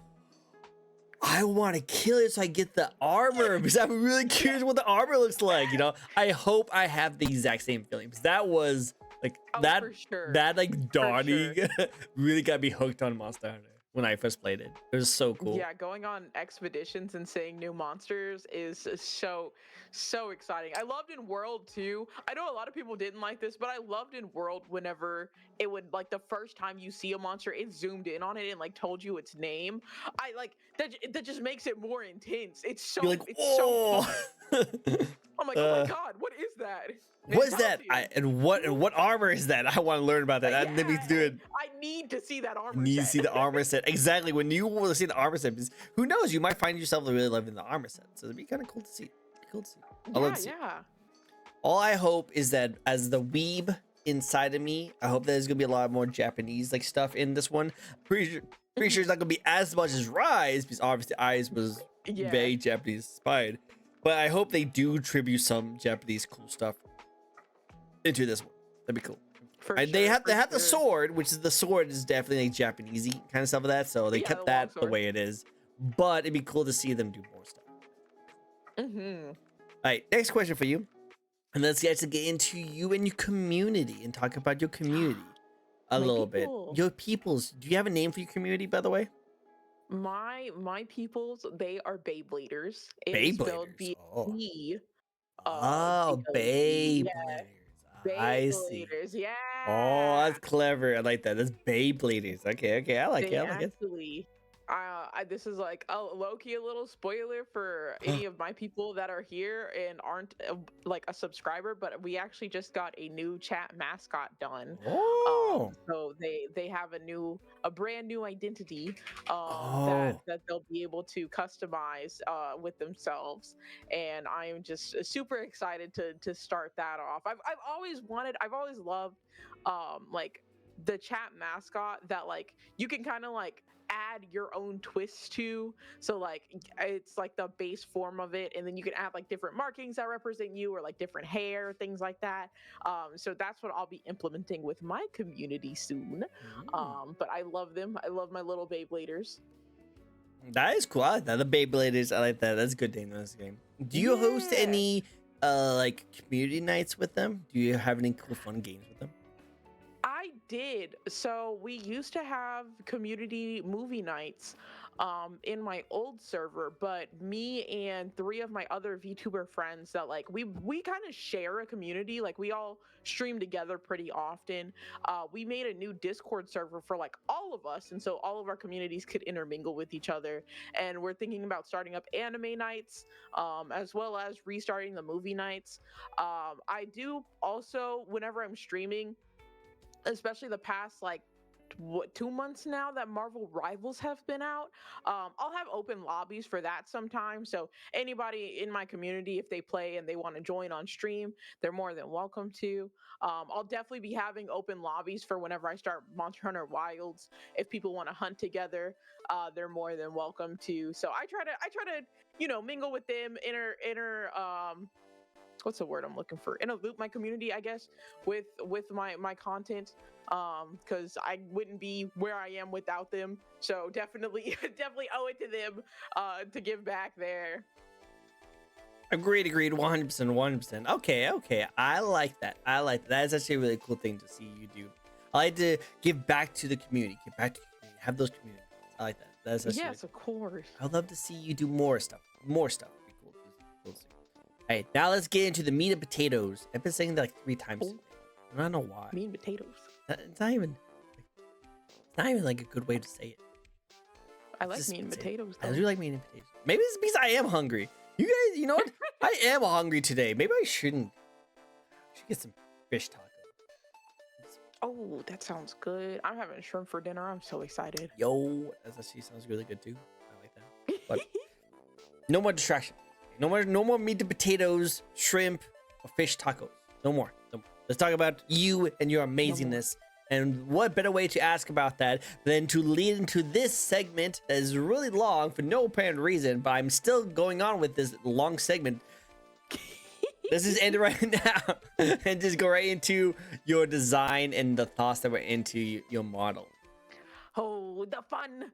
I want to kill it so I get the armor because I'm really curious what the armor looks like. I hope I have the exact same feeling because that was like For sure. that like dawning sure. really got me hooked on Monster Hunter when I first played it. It was so cool. Yeah, going on expeditions and seeing new monsters is so exciting. I loved in World too. I know a lot of people didn't like this, but I loved in World whenever it would like the first time you see a monster, it zoomed in on it and like told you its name. I like that just makes it more intense. It's so You're like, it's so oh. fun. I'm like, oh my god, what is that? What is that? And what armor is that? I want to learn about that. Yeah, I need to do it. I need to see that armor. You need set. to see the armor set. Exactly. When you will see the armor set, because who knows? You might find yourself really loving the armor set. So it'd be kind of cool to see. I love to see. Yeah. All I hope is that as the weeb inside of me, I hope there's gonna be a lot more Japanese like stuff in this one. Pretty sure it's not gonna be as much as Rise, because obviously Rise was very Japanese inspired. But I hope they do tribute some Japanese cool stuff into this one. That'd be cool. They have the sword, which is definitely like Japanesey kind of stuff of that. So they kept that the way it is. But it'd be cool to see them do more stuff. All right, next question for you. And let's get into you and your community and talk about your community a little bit. Your peoples. Do you have a name for your community, by the way? My peoples, they are Beybladers. Beybladers. B-E. Beybladers. I see. Beybladers, Oh, yeah. that's clever. I like that. That's Beybladers. Okay, okay. I like it. They I like it. actually, this is like a low key a little spoiler for any of my people that are here and aren't like a subscriber, but we actually just got a new chat mascot done. Oh. So they have a brand new identity Oh. that they'll be able to customize with themselves, and I am just super excited to start that off. I've always loved like the chat mascot that like you can kind of like add your own twist to. So like it's like the base form of it, and then you can add like different markings that represent you, or like different hair, things like that. So that's what I'll be implementing with my community soon. Mm. But I love them. I love my little Beybladers. That is cool. I like that. The Beybladers. I like that. That's a good thing in this game. Do you host Yeah. any like community nights with them? Do you have any cool fun games with them? I did. So we used to have community movie nights in my old server, but me and three of my other VTuber friends that like we kind of share a community, like we all stream together pretty often. We made a new Discord server for like all of us, and so all of our communities could intermingle with each other. And we're thinking about starting up anime nights, as well as restarting the movie nights. I do also, whenever I'm streaming, especially the past like 2 months now that Marvel Rivals have been out. I'll have open lobbies for that sometime. So anybody in my community, if they play and they want to join on stream, they're more than welcome to. I'll definitely be having open lobbies for whenever I start Monster Hunter Wilds. If people want to hunt together, they're more than welcome to. So I try to mingle with them, what's the word I'm looking for? Loop my community, I guess, with my content, because I wouldn't be where I am without them. So definitely definitely owe it to them to give back there. Agreed, agreed, 100%, 100%. Okay, okay. I like that. I like that. That is actually a really cool thing to see you do. I like to give back to the community. Give back to the community. Have those communities. I like that. That's actually Yes, of course. I'd love to see you do more stuff. More stuff would be cool. Cool to see. All right, now let's get into the meat and potatoes. I've been saying that like 3 times Oh, today. I don't know why. mean potatoes. It's not even. It's not even like a good way to say it. I like Just meat and potato. potatoes. I Though. do like meat and potatoes. Maybe it's because I am hungry. You guys, you know what? I am hungry today. Maybe I shouldn't. I should get some fish tacos. Oh, that sounds good. I'm having shrimp for dinner. I'm so excited. Yo, that actually sounds really good too. I like that. But no more distraction. No more meat and potatoes, shrimp, or fish tacos. No more. No more. Let's talk about you and your amazingness. And what better way to ask about that than to lead into this segment that is really long for no apparent reason, but I'm still going on with this long segment. Let's just end it right now and just go right into your design and the thoughts that were into your model. Oh, the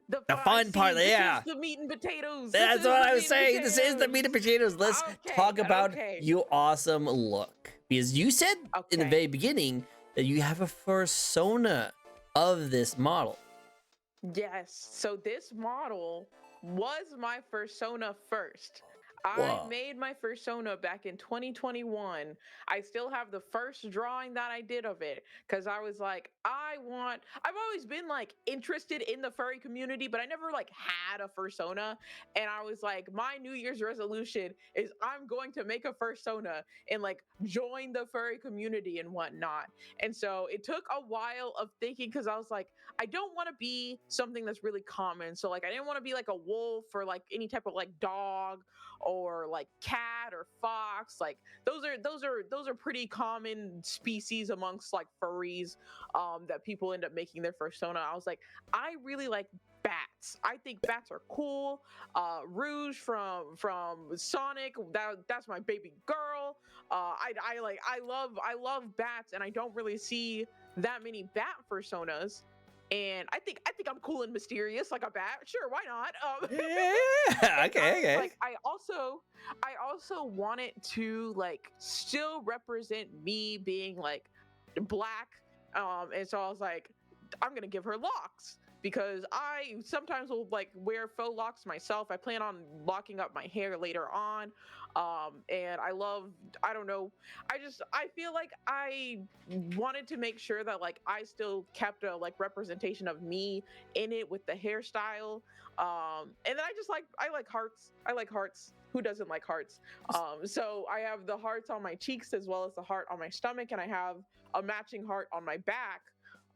The fun part, this yeah. is the meat and potatoes. That's This is what the I was meat and saying. This is the meat and potatoes. Let's Okay, talk about okay. your awesome look. Because you said in the Okay. very beginning that you have a persona of this model. Yes. So this model was my persona first. I Whoa. made my persona back in 2021. I still have the first drawing that I did of it because I was like, I've always been like interested in the furry community, but I never like had a persona. And I was like, my New Year's resolution is I'm going to make a persona and like join the furry community and whatnot. And so it took a while of thinking because I was like, I don't want to be something that's really common. So like I didn't want to be like a wolf or like any type of like dog or like cat or fox. Like those are pretty common species amongst like furries that people end up making their persona. I was like, I really like bats. I think bats are cool. Rouge from Sonic, that's my baby girl. I love bats, and I don't really see that many bat personas. And I think I'm cool and mysterious like a bat. Sure, why not? Yeah, okay, okay. Like I also want it to like still represent me being like black. And so I was like, I'm gonna give her locks. because I sometimes will like wear faux locks myself. I plan on locking up my hair later on. And I don't know, I feel like I wanted to make sure that like I still kept a like representation of me in it with the hairstyle. And then I like hearts. I like hearts. Who doesn't like hearts? So I have the hearts on my cheeks as well as the heart on my stomach, and I have a matching heart on my back.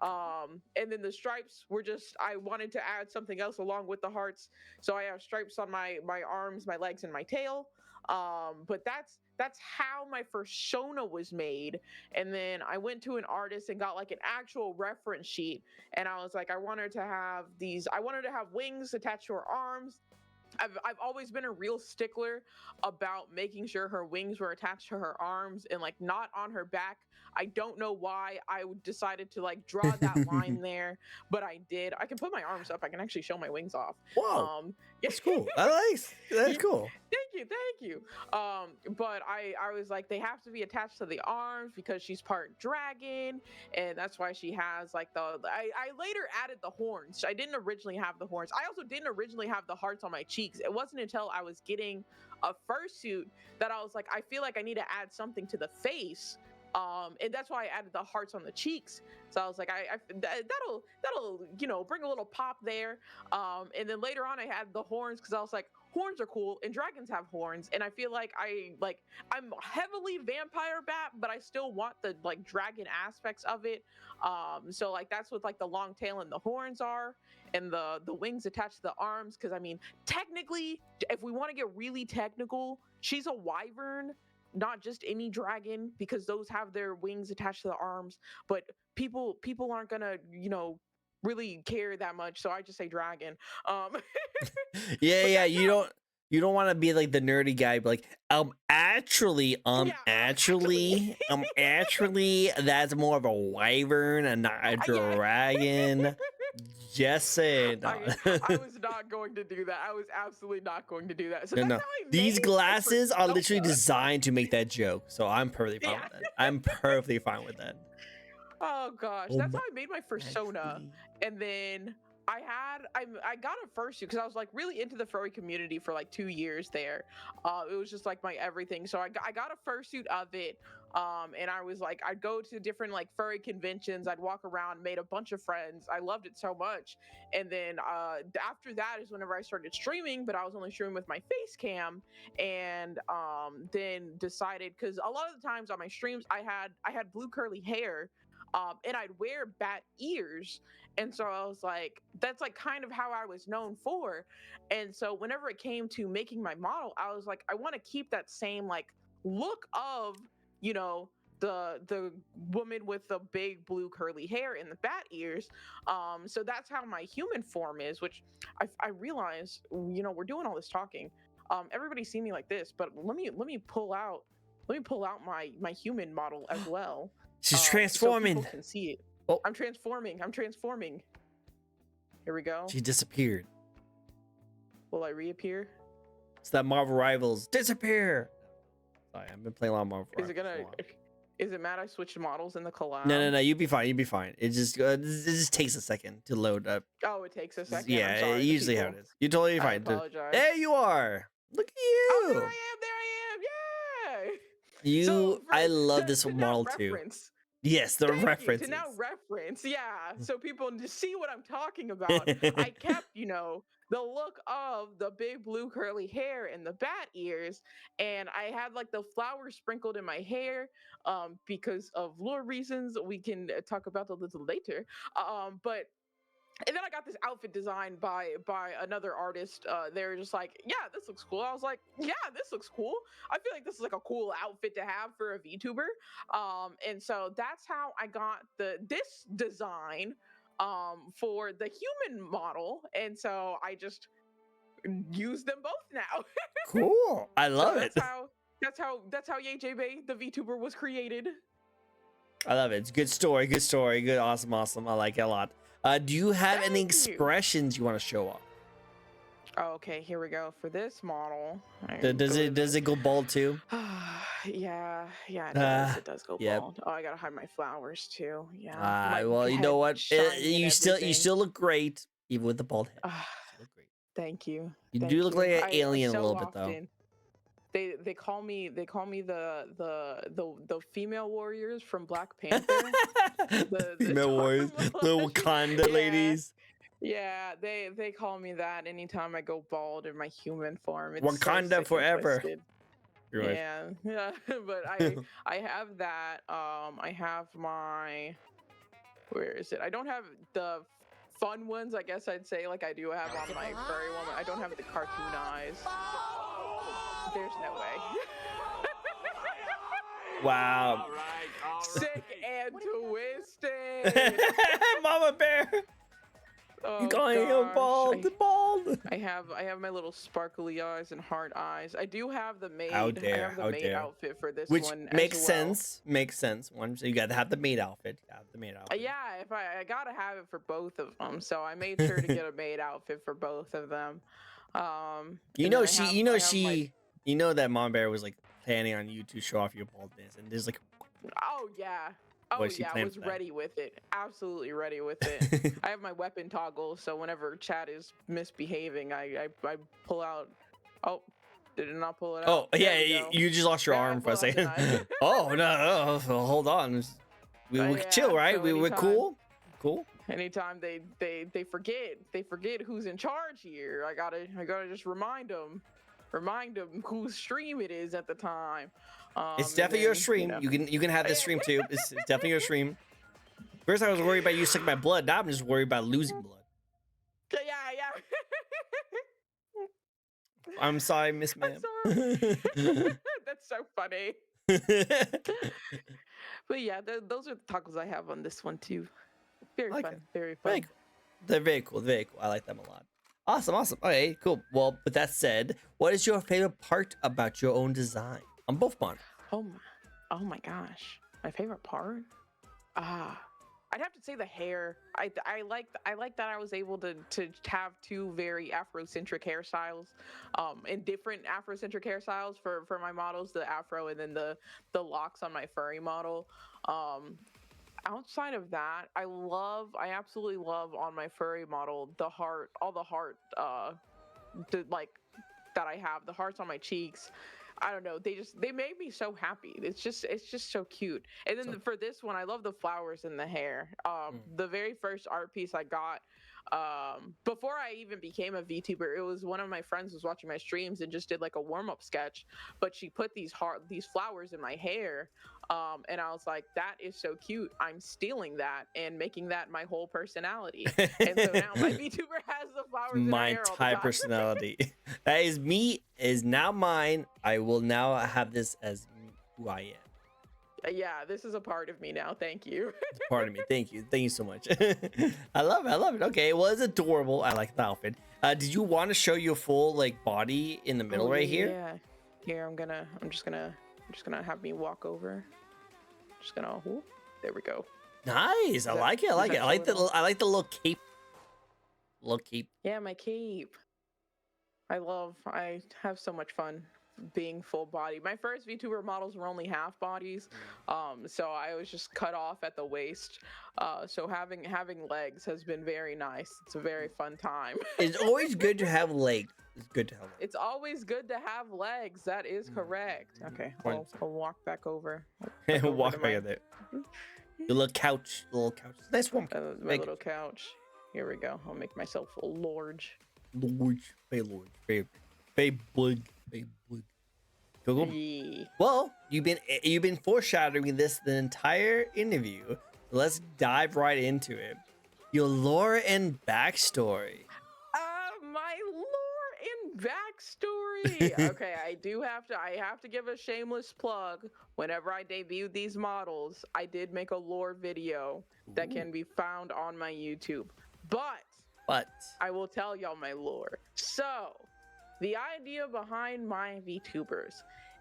And then the stripes were just, I wanted to add something else along with the hearts, so I have stripes on my arms, my legs, and my tail. But that's how my persona was made. And then I went to an artist and got like an actual reference sheet, and I was like, I wanted to have wings attached to her arms. I've always been a real stickler about making sure her wings were attached to her arms and like not on her back. I don't know why I decided to like draw that line there, but I did. I can put my arms up. I can actually show my wings off. Whoa, Yeah. that's cool. That's cool. Thank you. But I was like, they have to be attached to the arms because she's part dragon, and that's why she has like I later added the horns. I didn't originally have the horns. I also didn't originally have the hearts on my cheeks. It wasn't until I was getting a fursuit that I was like, I feel like I need to add something to the face. And that's why I added the hearts on the cheeks. So I was like, that'll bring a little pop there. And then later on I had the horns because I was like, horns are cool and dragons have horns, and I feel like I'm heavily vampire bat, but I still want the like dragon aspects of it. So like that's what like the long tail and the horns are, and the wings attached to the arms, because I mean technically, if we want to get really technical, she's a wyvern, not just any dragon, because those have their wings attached to the arms. But people aren't gonna really care that much, so I just say dragon. But Yeah. that's how. You don't want to be like the nerdy guy, but like Yeah, actually, that's more of a wyvern and not a yeah. dragon. Just saying. No. I was not going to do that. I was absolutely not going to do that. So No, that's no. how I These made my glasses are literally persona. designed to make that joke, so I'm perfectly fine Yeah. with that. I'm perfectly fine with that. Oh gosh, Oh that's my, how I made my persona. actually. And then I got a fursuit because I was like really into the furry community for like 2 years there. It was just like my everything. So I got a fursuit of it. And I was like, I'd go to different like furry conventions. I'd walk around, made a bunch of friends. I loved it so much. And then after that is whenever I started streaming, but I was only streaming with my face cam. And then decided, because a lot of the times on my streams I had blue curly hair. And I'd wear bat ears. And so I was like, that's like kind of how I was known for. And so whenever it came to making my model, I was like, I want to keep that same like look of, you know, the woman with the big blue curly hair and the bat ears. So that's how my human form is, which I realize, we're doing all this talking. Everybody see me like this, but let me pull out my human model as well. She's So transforming. people can see it. Oh. I'm transforming. Here we go. She disappeared. Will I reappear? It's that Marvel Rivals disappear. Sorry, I've been playing a lot of Marvel Is it Rivals. gonna? Is it mad I switched models in the collab? No. You'll be fine. It just takes a second to load up. Oh, it takes a second. Yeah, I'm sorry, usually how it is. You're totally I fine. apologize. There you are. Look at Oh, you. there I am. Yay! You. So, I love to this now model too. reference, Yes, the Thank you, references. to now reference, yeah, so people just see what I'm talking about. I kept, the look of the big blue curly hair and the bat ears, and I had like the flowers sprinkled in my hair, because of lore reasons. We can talk about that a little later. But and then I got this outfit designed by another artist. They're just like, yeah, this looks cool. I was like, yeah, this looks cool. I feel like this is like a cool outfit to have for a VTuber. And so that's how I got this design for the human model. And so I just use them both now. Cool. I love So it. that's how YJ Bay, the VTuber, was created. I love it. It's a good story. Good, awesome. I like it a lot. Do you have any Thank you. expressions you want to show off? Oh, okay, here we go for this model. Does it go bald too? Yeah, it does. It does go yep. bald. Oh, I gotta hide my flowers too. Yeah. Well, you know what? shiny and You everything. still look great. even with the bald head. Ah, You look great. thank you. You do Thank look you. like an I alien a so little bit, though. often they call me the female warriors from Black Panther. The Female warriors, the Wakanda yeah. ladies. Yeah, they call me that anytime I go bald in my human form. It's so Wakanda sick and forever. twisted. You're right. Yeah, yeah, but I have that. I have my, where is it? I don't have the fun ones, I guess I'd say, like I do have on my furry one. I don't have the cartoon eyes. There's no way. Wow. Sick and twisted. Mama Bear. Oh, You calling him bald? Bald. I have my little sparkly eyes and heart eyes. I do have the maid. How dare, I have the how maid dare. outfit for this Which one. makes as well. sense. Makes sense. One, so you got to have the maid outfit. You have the maid outfit. Yeah, if I gotta have it for both of them, so I made sure to get a maid outfit for both of them. You know you know that Mom Bear was like planning on you to show off your baldness, and there's like, Oh yeah. Oh Was she yeah, I planning was for that? ready with it. Absolutely ready with it. I have my weapon toggle, so whenever Chad is misbehaving, I pull out. Oh, did it not pull it out? oh There yeah, we go. you just lost your Yeah, I arm for a pulled out the second. knife. Oh no, hold on. We Yeah, chill, right? so We're anytime- cool. Cool. Anytime they forget who's in charge here. I gotta just remind them whose stream it is at the time. It's and definitely your then, stream. You can have this stream too. It's definitely your stream. First, I was worried about you sucking my blood. Now I'm just worried about losing blood. Yeah. I'm sorry, Miss Ma'am. That's so funny. But yeah, those are the tacos I have on this one too. Very Like fun, it. very Very fun. cool. They're very cool. Very cool. I like them a lot. Awesome. Okay, cool. Well, with that said, what is your favorite part about your own design on both monitors? Oh my gosh, my favorite part. I'd have to say the hair. I like that I was able to have two very Afrocentric hairstyles, and different Afrocentric hairstyles for my models, the Afro and then the locks on my furry model. Outside of that, I absolutely love on my furry model all the heart, like that I have, the hearts on my cheeks. I don't know. They made me so happy. It's just so cute. And then for this one, I love the flowers in the hair. The very first art piece I got, before I even became a VTuber, it was one of my friends was watching my streams and just did like a warm up sketch, but she put these flowers in my hair. And I was like, that is so cute. I'm stealing that and making that my whole personality. And so now my VTuber has the flowers in My her hair all the entire time. personality. That is me. Is now mine. I will now have this as who I am. Yeah, this is a part of me now. Thank you. It's part of me. Thank you so much. I love it. Okay, well, it's adorable. I like the outfit. Did you want to show your full like body in the middle right here? Yeah. Here, I'm just gonna have me walk over. Just gonna, there we go. Nice. I like it. I like the little cape. Little cape. Yeah, my cape. I have so much fun being full body. My first VTuber models were only half bodies, so I was just cut off at the waist. So having legs has been very nice. It's a very fun time. It's always good to have legs. It's good to have legs. It's always good to have legs. That is correct. Okay, I'll walk back over. Walk back there. The little couch. Nice warm. My little couch. Here we go. I'll make myself a large. Large. Very big. Go. Yeah. Well, you've been foreshadowing this the entire interview. Let's dive right into it. Your lore and backstory. My lore and backstory. Okay, I have to give a shameless plug. Whenever I debuted these models, I did make a lore video that can be found on my YouTube. But I will tell y'all my lore. So, the idea behind my VTubers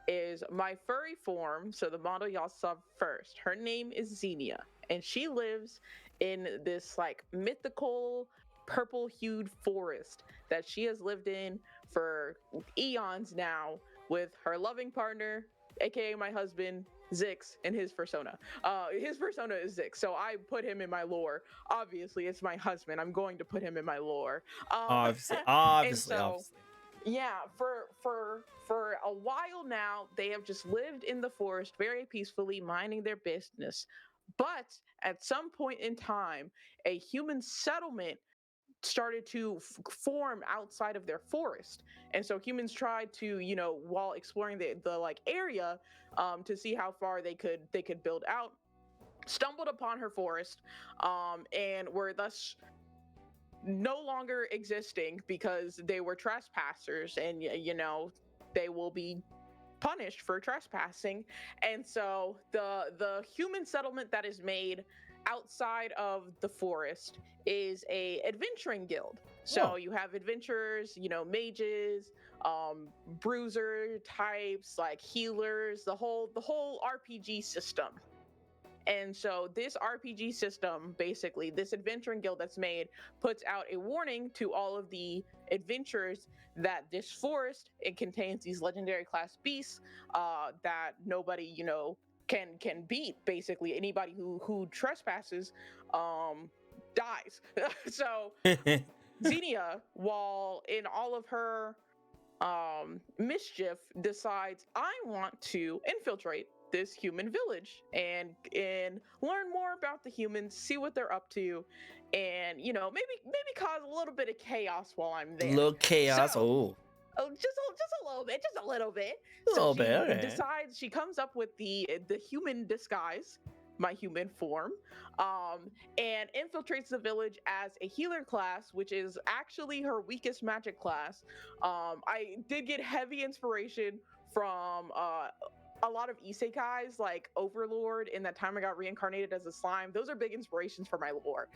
is my furry form. So the model y'all saw first, her name is Xenia, and she lives in this like mythical purple-hued forest that she has lived in for eons now with her loving partner, aka my husband, Zix in his persona. His persona is Zix, so I put him in my lore. Obviously, it's my husband. I'm going to put him in my lore. Obviously, And obviously, so obviously. yeah, for a while now, they have just lived in the forest very peacefully, minding their business. But at some point in time, a human settlement started to form outside of their forest, and so humans tried to, while exploring the like area, to see how far they could build out, stumbled upon her forest, and were thus no longer existing because they were trespassers, and they will be punished for trespassing. And so the human settlement that is made outside of the forest is a adventuring guild. So Oh. you have adventurers, mages, bruiser types, like healers, the whole RPG system. And so this RPG system, basically, this adventuring guild that's made, puts out a warning to all of the adventurers that this forest, it contains these legendary class beasts that nobody, can beat. Basically, anybody who trespasses dies. So Xenia, while in all of her mischief, decides, I want to infiltrate this human village and learn more about the humans, see what they're up to, and maybe cause a little bit of chaos while I'm there. Little chaos. So, just a little bit, just a little bit. A So little she bit, okay. decides, she comes up with the human disguise, my human form, and infiltrates the village as a healer class, which is actually her weakest magic class. I did get heavy inspiration from a lot of isekais, like Overlord. In that time I got reincarnated as a slime. Those are big inspirations for my lore.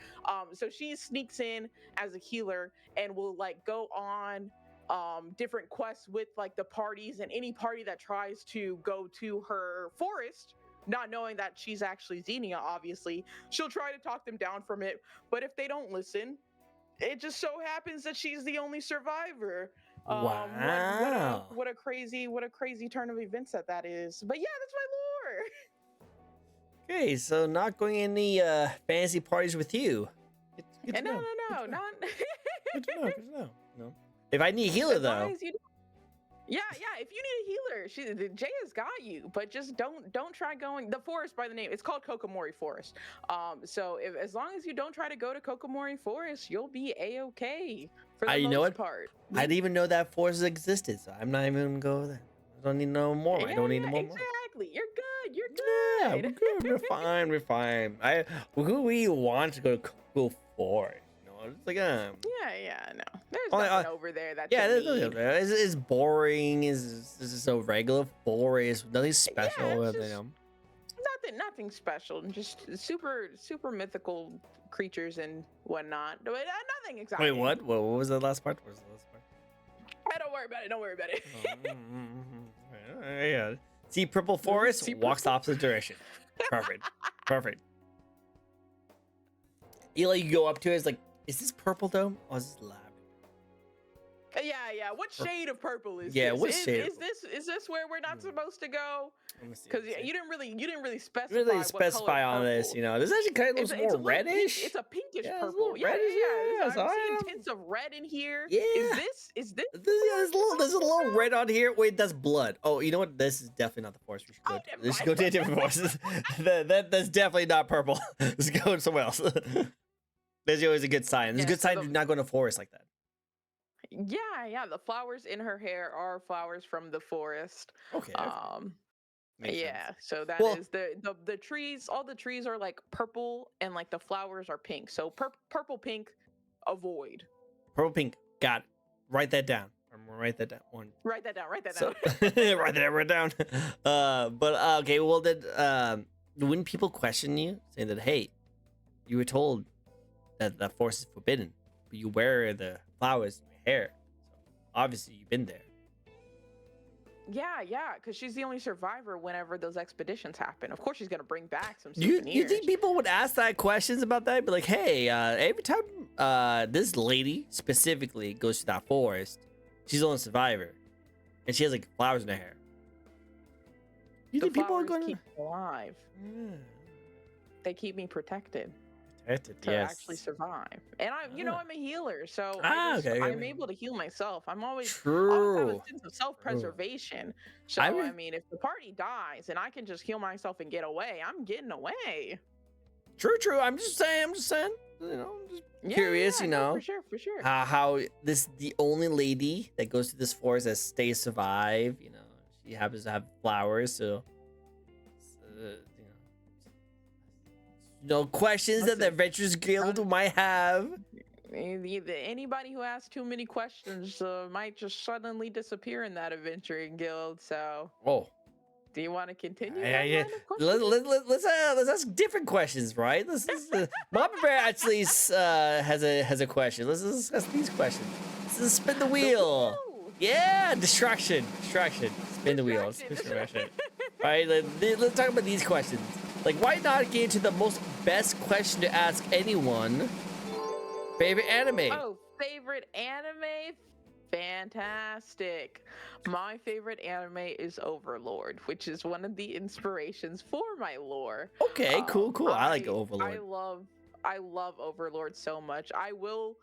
So she sneaks in as a healer and will like go on different quests with like the parties, and any party that tries to go to her forest, not knowing that she's actually Xenia, obviously, she'll try to talk them down from it. But if they don't listen, it just so happens that she's the only survivor. Wow. What a crazy turn of events that is. But yeah, that's my lore. Okay, so not going any fancy parties with you. Good to No, know. no, not. Good to know. Good to know. No. If I need a healer As long though, as you Yeah, if you need a healer, Jay has got you. But just don't try going the forest by the name. It's called Kokomori Forest. So as long as you don't try to go to Kokomori Forest, you'll be a-okay for the you know most what? part. I didn't even know that forest existed, so I'm not even gonna go there. I don't need to know more. I don't need to know more. Exactly. You're good. You're Yeah, good. we're good. We're fine. We're fine. Who we want to go to Coco Forest? You know, it's like No. There's Only- nothing over there that yeah, you there's need. nothing there. It's boring. It's just a regular forest. Nothing special. it's you just- know. Nothing special. Just super mythical creatures and whatnot. But nothing exciting. Wait, what? What was the last part? What was the last part? Don't worry about it. Don't worry about it. Yeah. See purple forest, See walks the opposite direction. Perfect. Perfect. You go up to it, it's like, is this purple though? Oh, is this lab? Yeah. What shade of purple is Yeah, this? what shade Is this where we're not supposed to go? Let me see. Because you didn't really specify. Really what specify color on this, purple. you know. This actually kind of looks It's a more little reddish. It's a pinkish Yeah, it's a purple. little reddish, yeah, I'm so seeing I- tints of red in here. Yeah. Is this? There's a little red on here. Wait, that's blood. Oh, you know what? This is definitely not the forest. We should go. never We should mind. go to a different forest. That's definitely not purple. Let's go somewhere else. That's always a good sign. It's Yeah, a good so sign to not go in a forest like that. Yeah. The flowers in her hair are flowers from the forest. Okay. Makes Yeah. sense. So that Well- is the trees. All the trees are like purple, and like the flowers are pink. So purple, pink, avoid. Purple, pink. Got it. Write that down. Write that down. One. Write that down. Write that So, down. write that down. But okay. Well, then, when people question you, saying that, hey, you were told that the forest is forbidden, but you wear the flowers in your hair, so obviously you've been there. Yeah, because she's the only survivor whenever those expeditions happen. Of course, she's gonna bring back some You souvenirs. think people would ask that questions about that? Be like, hey, every time this lady specifically goes to that forest, she's the only survivor, and she has like flowers in her hair. You The think people are flowers going keep me alive. to They keep me protected protect it? to actually Yes. survive. And Ah. I'm a healer, so Okay, okay. I'm able to heal myself. I'm always have a True. sense of True. self-preservation. I So I re- mean, if the party dies and I can just heal myself and get away, I'm getting away. true. I'm just saying. I'm just saying. You know, I'm just Yeah, curious. yeah, You no, for know, sure, for sure. how this the only lady that goes through this forest that stays survive. You know, she happens to have flowers, so no questions that the Listen, Adventurers Guild none, might have. anybody who asks too many questions might just suddenly disappear in that adventuring guild. So, Oh, do you want to continue yeah, that yeah. line of questioning? Let's ask different questions, right? This is Mama Bear actually has a question. Let's discuss these questions. Let's just spin the The wheel. wheel. Yeah, distraction. Spin the wheel. Distraction. All right, let's talk about these questions. Like, why not get into the most best question to ask anyone? Favorite anime? Oh, favorite anime? Fantastic. My favorite anime is Overlord, which is one of the inspirations for my lore. Okay, cool. I like I Overlord. love Overlord so much. I will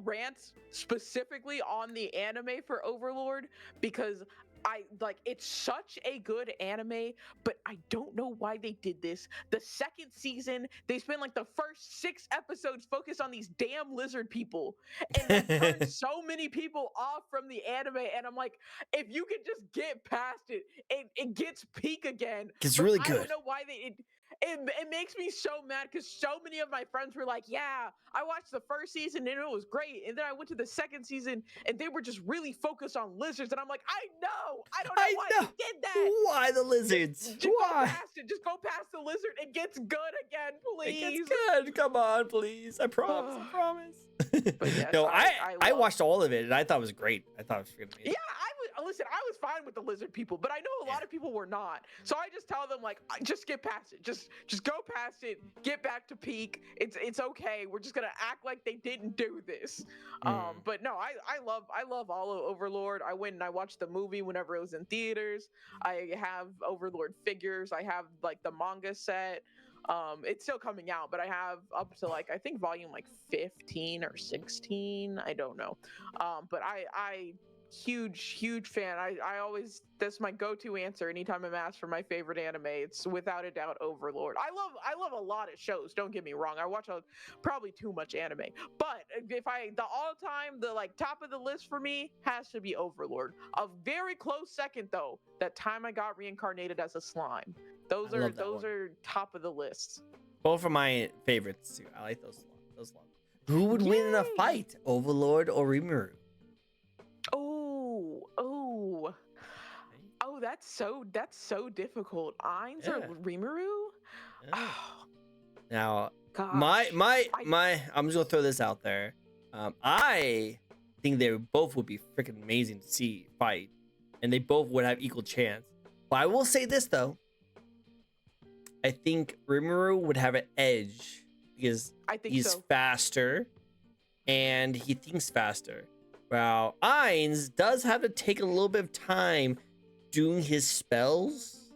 rant specifically on the anime for Overlord because I like it's such a good anime, but I don't know why they did this. The second season, they spent like the first 6 episodes focused on these damn lizard people and like turned so many people off from the anime. And I'm like, if you could just get past it, it gets peak again. It's But really I don't good. know why it makes me so mad because so many of my friends were like, yeah, I watched the first season and it was great. And then I went to the second season and they were just really focused on lizards. And I'm like, I know. I don't know I why know. they did that. Why the lizards? Just go Why? past it. Just go past the lizard. It gets good again, It gets please. good. Come on, please. I promise. I Ugh. promise. But yes, No, I love. watched all of it and I thought it was great. I thought it was freaking amazing. Yeah, I was fine with the lizard people, but I know a lot of people were not. So I just tell them like, just get past it. Just go past it. Get back to peak. It's okay. We're just gonna act like they didn't do this. But no, I love all of Overlord. I went and I watched the movie whenever it was in theaters. I have Overlord figures. I have like the manga set. It's still coming out, but I have up to like I think volume like 15 or 16. I don't know. But I huge fan. I always that's my go-to answer anytime I'm asked for my favorite anime. It's without a doubt Overlord. I love a lot of shows, don't get me wrong. I watch probably too much anime. But if I the all-time the like top of the list for me has to be Overlord. A very close second though, that time I got reincarnated as a slime. I love that one. Are top of the list. Both of my favorites too. I like those ones. Who would win in a Yay! fight, Overlord or Rimuru? Oh, that's so difficult. Ainz or Yeah. Rimuru? Yeah. Oh, Now, gosh. I'm just gonna throw this out there. I think they both would be freaking amazing to see fight, and they both would have equal chance. But I will say this though, I think Rimuru would have an edge because I think he's so. faster and he thinks faster. While Ainz does have to take a little bit of time doing his spells.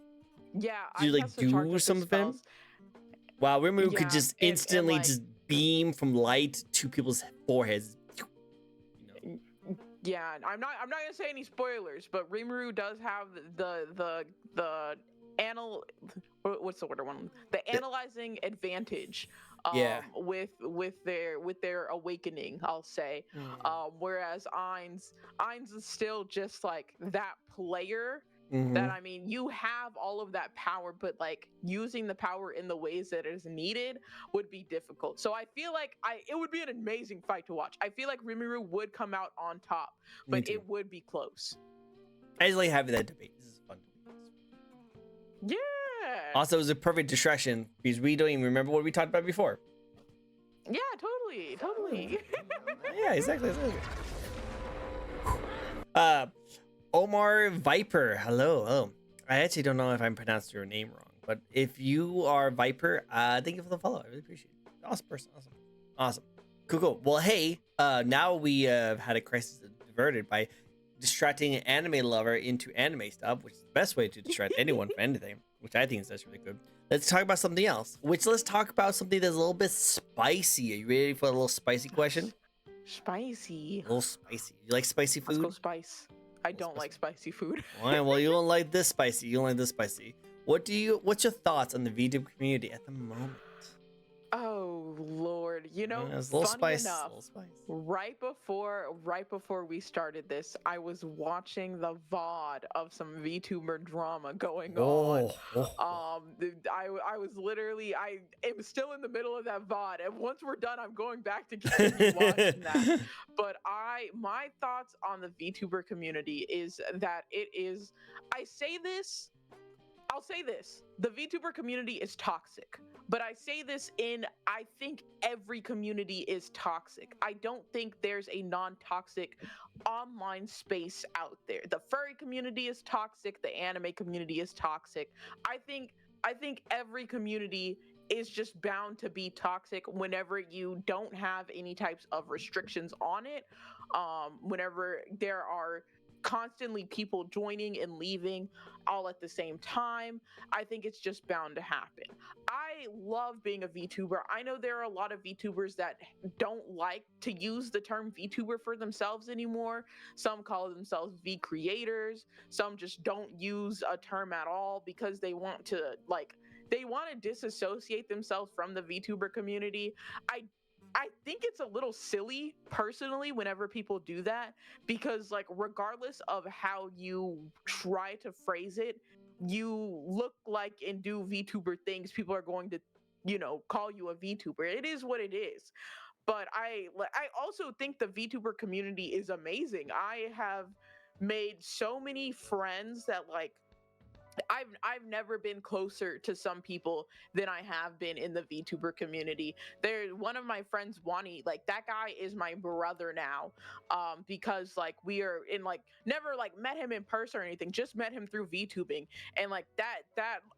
Yeah, Do you Ainz like has to charge do up some his of them? spells. While Rimuru Yeah, could just and instantly like, just beam from light to people's foreheads. You know. yeah, I'm not gonna say any spoilers, but Rimuru does have the anal what's the word one? The analyzing advantage. Yeah. With their awakening, I'll say. Whereas Ainz is still just like that player. That I mean, you have all of that power, but like using the power in the ways that is needed would be difficult. So I feel like it would be an amazing fight to watch. I feel like Rimuru would come out on top, but it would be close. I just like having that debate. This is fun. Yeah. Also, it was a perfect distraction because we don't even remember what we talked about before. Yeah, totally. Yeah, exactly. Omar Viper, hello. I actually don't know if I'm pronouncing your name wrong, but if you are Viper, thank you for the follow. I really appreciate it. Awesome person. Awesome. Cool. Well, hey, now we have had a crisis diverted by distracting an anime lover into anime stuff, which is the best way to distract anyone from anything, which I think is that's really good. Let's talk about something else. Let's talk about something that's a little bit spicy. Are you ready for a little spicy question? Spicy. A little spicy. You like spicy Let's go food? spice. I don't like spicy food. All right, well, you don't like this spicy. You don't like this spicy. What's your thoughts on the VTuber community at the moment? Oh Lord, It's a little funny spice. enough, right before we started this, I was watching the VOD of some VTuber drama going on. I was literally, I am still in the middle of that VOD, and once we're done, I'm going back to continue watching that. But my thoughts on the VTuber community is that it is, I'll say this. The VTuber community is toxic. But I say this I think every community is toxic. I don't think there's a non-toxic online space out there. The furry community is toxic. The anime community is toxic. I think every community is just bound to be toxic whenever you don't have any types of restrictions on it. Whenever there are constantly people joining and leaving all at the same time, I think it's just bound to happen. I love being a VTuber. I know there are a lot of VTubers that don't like to use the term VTuber for themselves anymore. Some call themselves V creators. Some just don't use a term at all because they want to disassociate themselves from the VTuber community. I think it's a little silly personally whenever people do that, because like regardless of how you try to phrase it, you look like and do VTuber things, people are going to call you a VTuber. It is what it is. But I also think the VTuber community is amazing. I have made so many friends that like I've never been closer to some people than I have been in the VTuber community. There's one of my friends, Wani, like that guy is my brother now, because like we are in like never like met him in person or anything, just met him through VTubing, and like that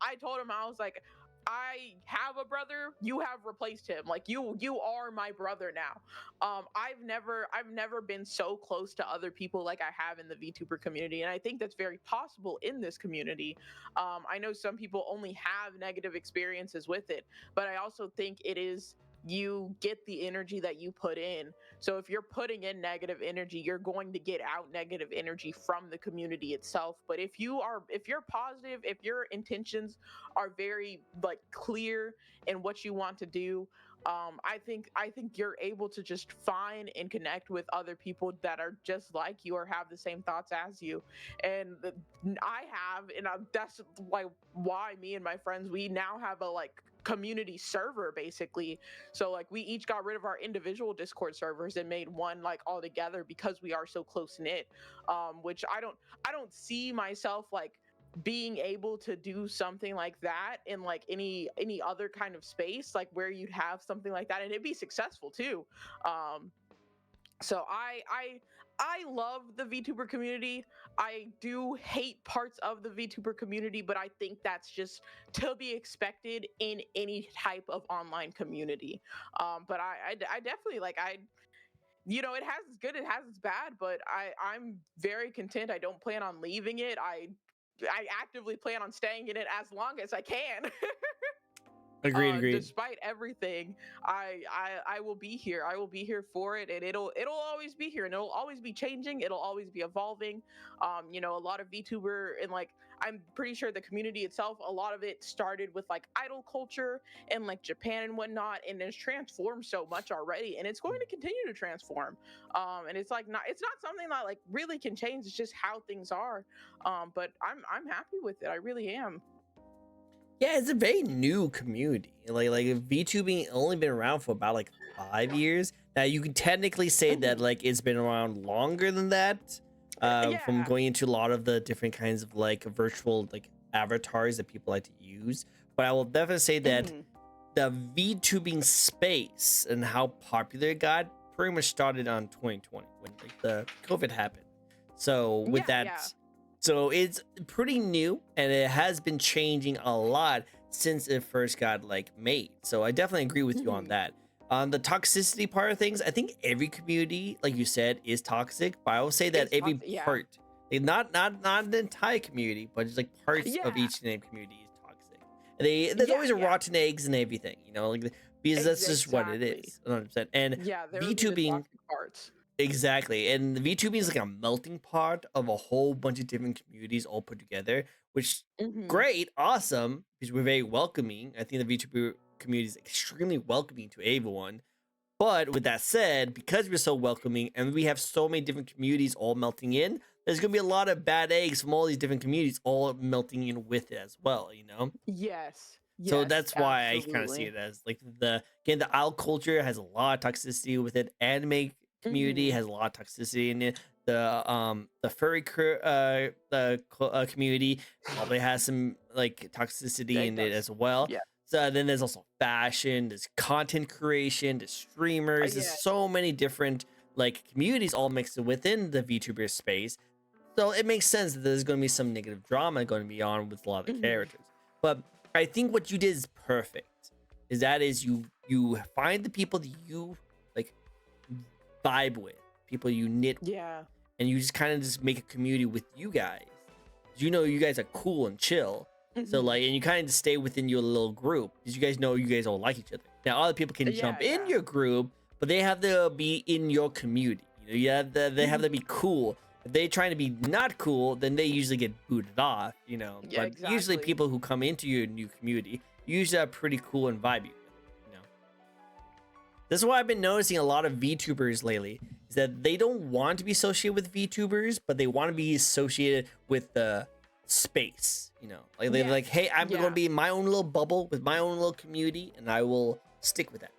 I told him, I was like, I have a brother. You have replaced him. Like you are my brother now. I've never been so close to other people like I have in the VTuber community, and I think that's very possible in this community. I know some people only have negative experiences with it, but I also think it is, you get the energy that you put in. So if you're putting in negative energy, you're going to get out negative energy from the community itself. But if you're positive, if your intentions are very like clear in what you want to do, I think you're able to just find and connect with other people that are just like you or have the same thoughts as you. And that's like why me and my friends, we now have a like community server basically. So like we each got rid of our individual Discord servers and made one like all together because we are so close knit. Which I don't see myself like being able to do something like that in like any other kind of space, like where you'd have something like that and it'd be successful too. So I love the VTuber community. I do hate parts of the VTuber community, but I think that's just to be expected in any type of online community. But I definitely like, it has its good, it has its bad, but I'm very content. I don't plan on leaving it. I actively plan on staying in it as long as I can. Agreed. Despite everything, I will be here. I will be here for it, and it'll always be here, and it'll always be changing. It'll always be evolving. A lot of VTuber, and like I'm pretty sure the community itself, a lot of it started with like idol culture and like Japan and whatnot, and it's transformed so much already, and it's going to continue to transform. And it's not something that like really can change. It's just how things are. But I'm happy with it. I really am. Yeah, it's a very new community. Like VTubing only been around for about like 5 years. Now you can technically say that like it's been around longer than that. From going into a lot of the different kinds of like virtual like avatars that people like to use. But I will definitely say that the VTubing space and how popular it got pretty much started on 2020 when like the COVID happened. So with that. So it's pretty new, and it has been changing a lot since it first got like made. So I definitely agree with you on that. On the toxicity part of things, I think every community, like you said, is toxic. But I will say that It's every toxic, yeah. part, like not the entire community, but just like parts Yeah. of each and every community is toxic. There's Yeah, always a yeah. rotten eggs and everything, you know, like because that's just what it Exactly. is, 100%. And Yeah, there will be the VTubing, toxic parts. exactly, and the VTubing is like a melting pot of a whole bunch of different communities all put together, which Hmm. great, awesome, because we're very welcoming. I think the VTuber community is extremely welcoming to everyone. But with that said, because we're so welcoming and we have so many different communities all melting in, there's gonna be a lot of bad eggs from all these different communities all melting in with it as well, you know? Yes. So Yes, that's why I kind of see absolutely. it as like the owl culture has a lot of toxicity with it. Anime community Hmm. has a lot of toxicity in it. The furry community probably has some like toxicity It in it does. as well. Yeah. So then there's also fashion, there's content creation, there's streamers, there's Yeah. so many different like communities all mixed within the VTuber space. So it makes sense that there's going to be some negative drama going to be on with a lot of the Hmm. characters. But I think what you did is perfect. Is you find the people that you like vibe with, people you knit with, Yeah. and you just kind of just make a community with you guys. You know you guys are cool and chill. So Hmm. like, and you kind of just stay within your little group because you guys know you guys all like each other. Now other people can Yeah, jump in yeah. your group, but they have to be in your community. You know, they have to Mhm. be cool. If they're trying to be not cool, then they usually get booted off. You know, Yeah, but usually exactly. people who come into your new community usually are pretty cool and vibey. You know, this is why I've been noticing a lot of VTubers lately is that they don't want to be associated with VTubers, but they want to be associated with the space. You know, like they're like, Yes. hey, I'm going to Yeah. be in my own little bubble with my own little community, and I will stick with that.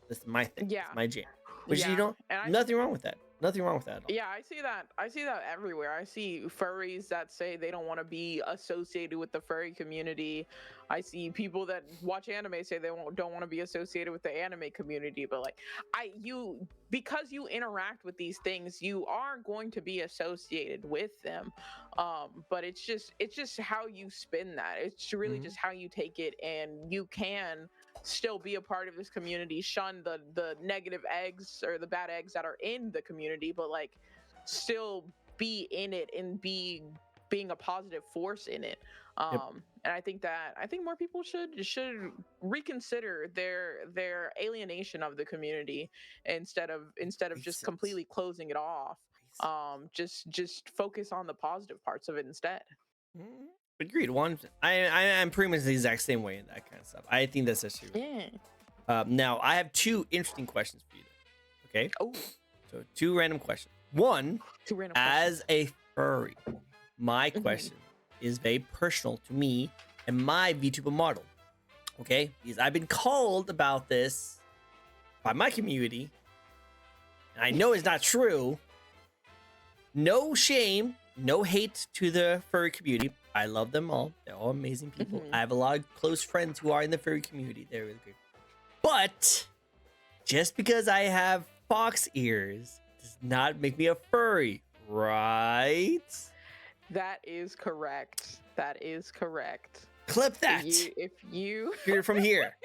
That's my thing. That's Yeah. my jam. Which you Yeah. know, And I nothing wrong with that. Nothing wrong with that at all. Yeah, I see that. I see that everywhere. I see furries that say they don't want to be associated with the furry community. I see people that watch anime say don't want to be associated with the anime community. But like, because you interact with these things, you are going to be associated with them. But it's just how you spin that. It's really Mhm. just how you take it, and you can still be a part of this community, shun the negative eggs or the bad eggs that are in the community, but like still be in it and being a positive force in it. Yep. And I think more people should reconsider their alienation of the community instead of Makes just sense. completely closing it off. Makes sense. Just focus on the positive parts of it instead. Mhm. Agreed. I'm pretty much the exact same way in that kind of stuff. I think that's actually really Yeah. now I have two interesting questions for you. Then. Okay, Oh, so two random questions. One, two random as questions. a furry, my Mhm. question is very personal to me and my VTuber model. Okay, because I've been called about this by my community, and I know it's not true. No shame, no hate to the furry community. I love them all. They're all amazing people. Mhm. I have a lot of close friends who are in the furry community. They're really great. But just because I have fox ears does not make me a furry, right? That is correct. That is correct. Clip that. If you Hear it from here.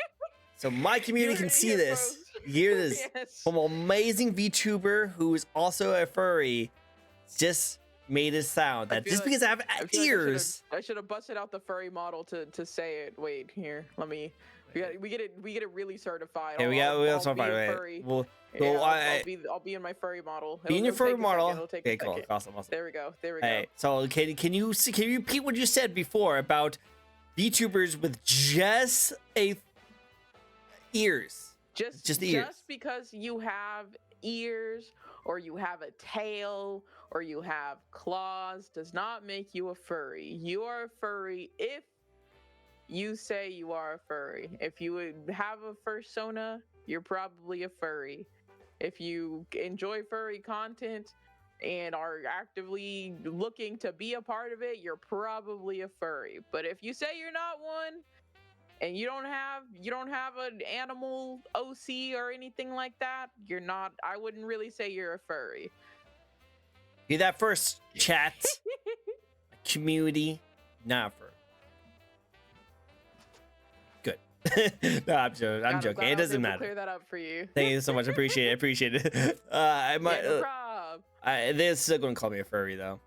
So my community you're can gonna see hear this. both. Hear this Yes. from an amazing VTuber who is also a furry. Just made it sound I that feel just like because I have I feel like ears. I should have busted out the furry model to say it. Wait, here. Let me. We get it really certified. Yeah, we got I'll some be fire, a right? furry. Well, Yeah, so I'll be in my furry model. be in your It'll furry take a second. model. It'll take Okay, a cool, second. awesome. There we go. There we All go. right, so can you repeat what you said before about VTubers with just a ears? Just the ears. Just because you have ears or you have a tail or you have claws does not make you a furry. You are a furry if you say you are a furry. If you would have a fursona, you're probably a furry. If you enjoy furry content and are actively looking to be a part of it, you're probably a furry. But if you say you're not one, and you don't have an animal OC or anything like that, you're not. I wouldn't really say you're a furry. Be that first chat community, not a furry. Good. No, I'm joking. I'm God, I'm joking. glad It I was doesn't able to matter. clear that up for you. Thank you so much. Appreciate it. Appreciate it. I Yeah, might. no problem. They're still gonna call me a furry though.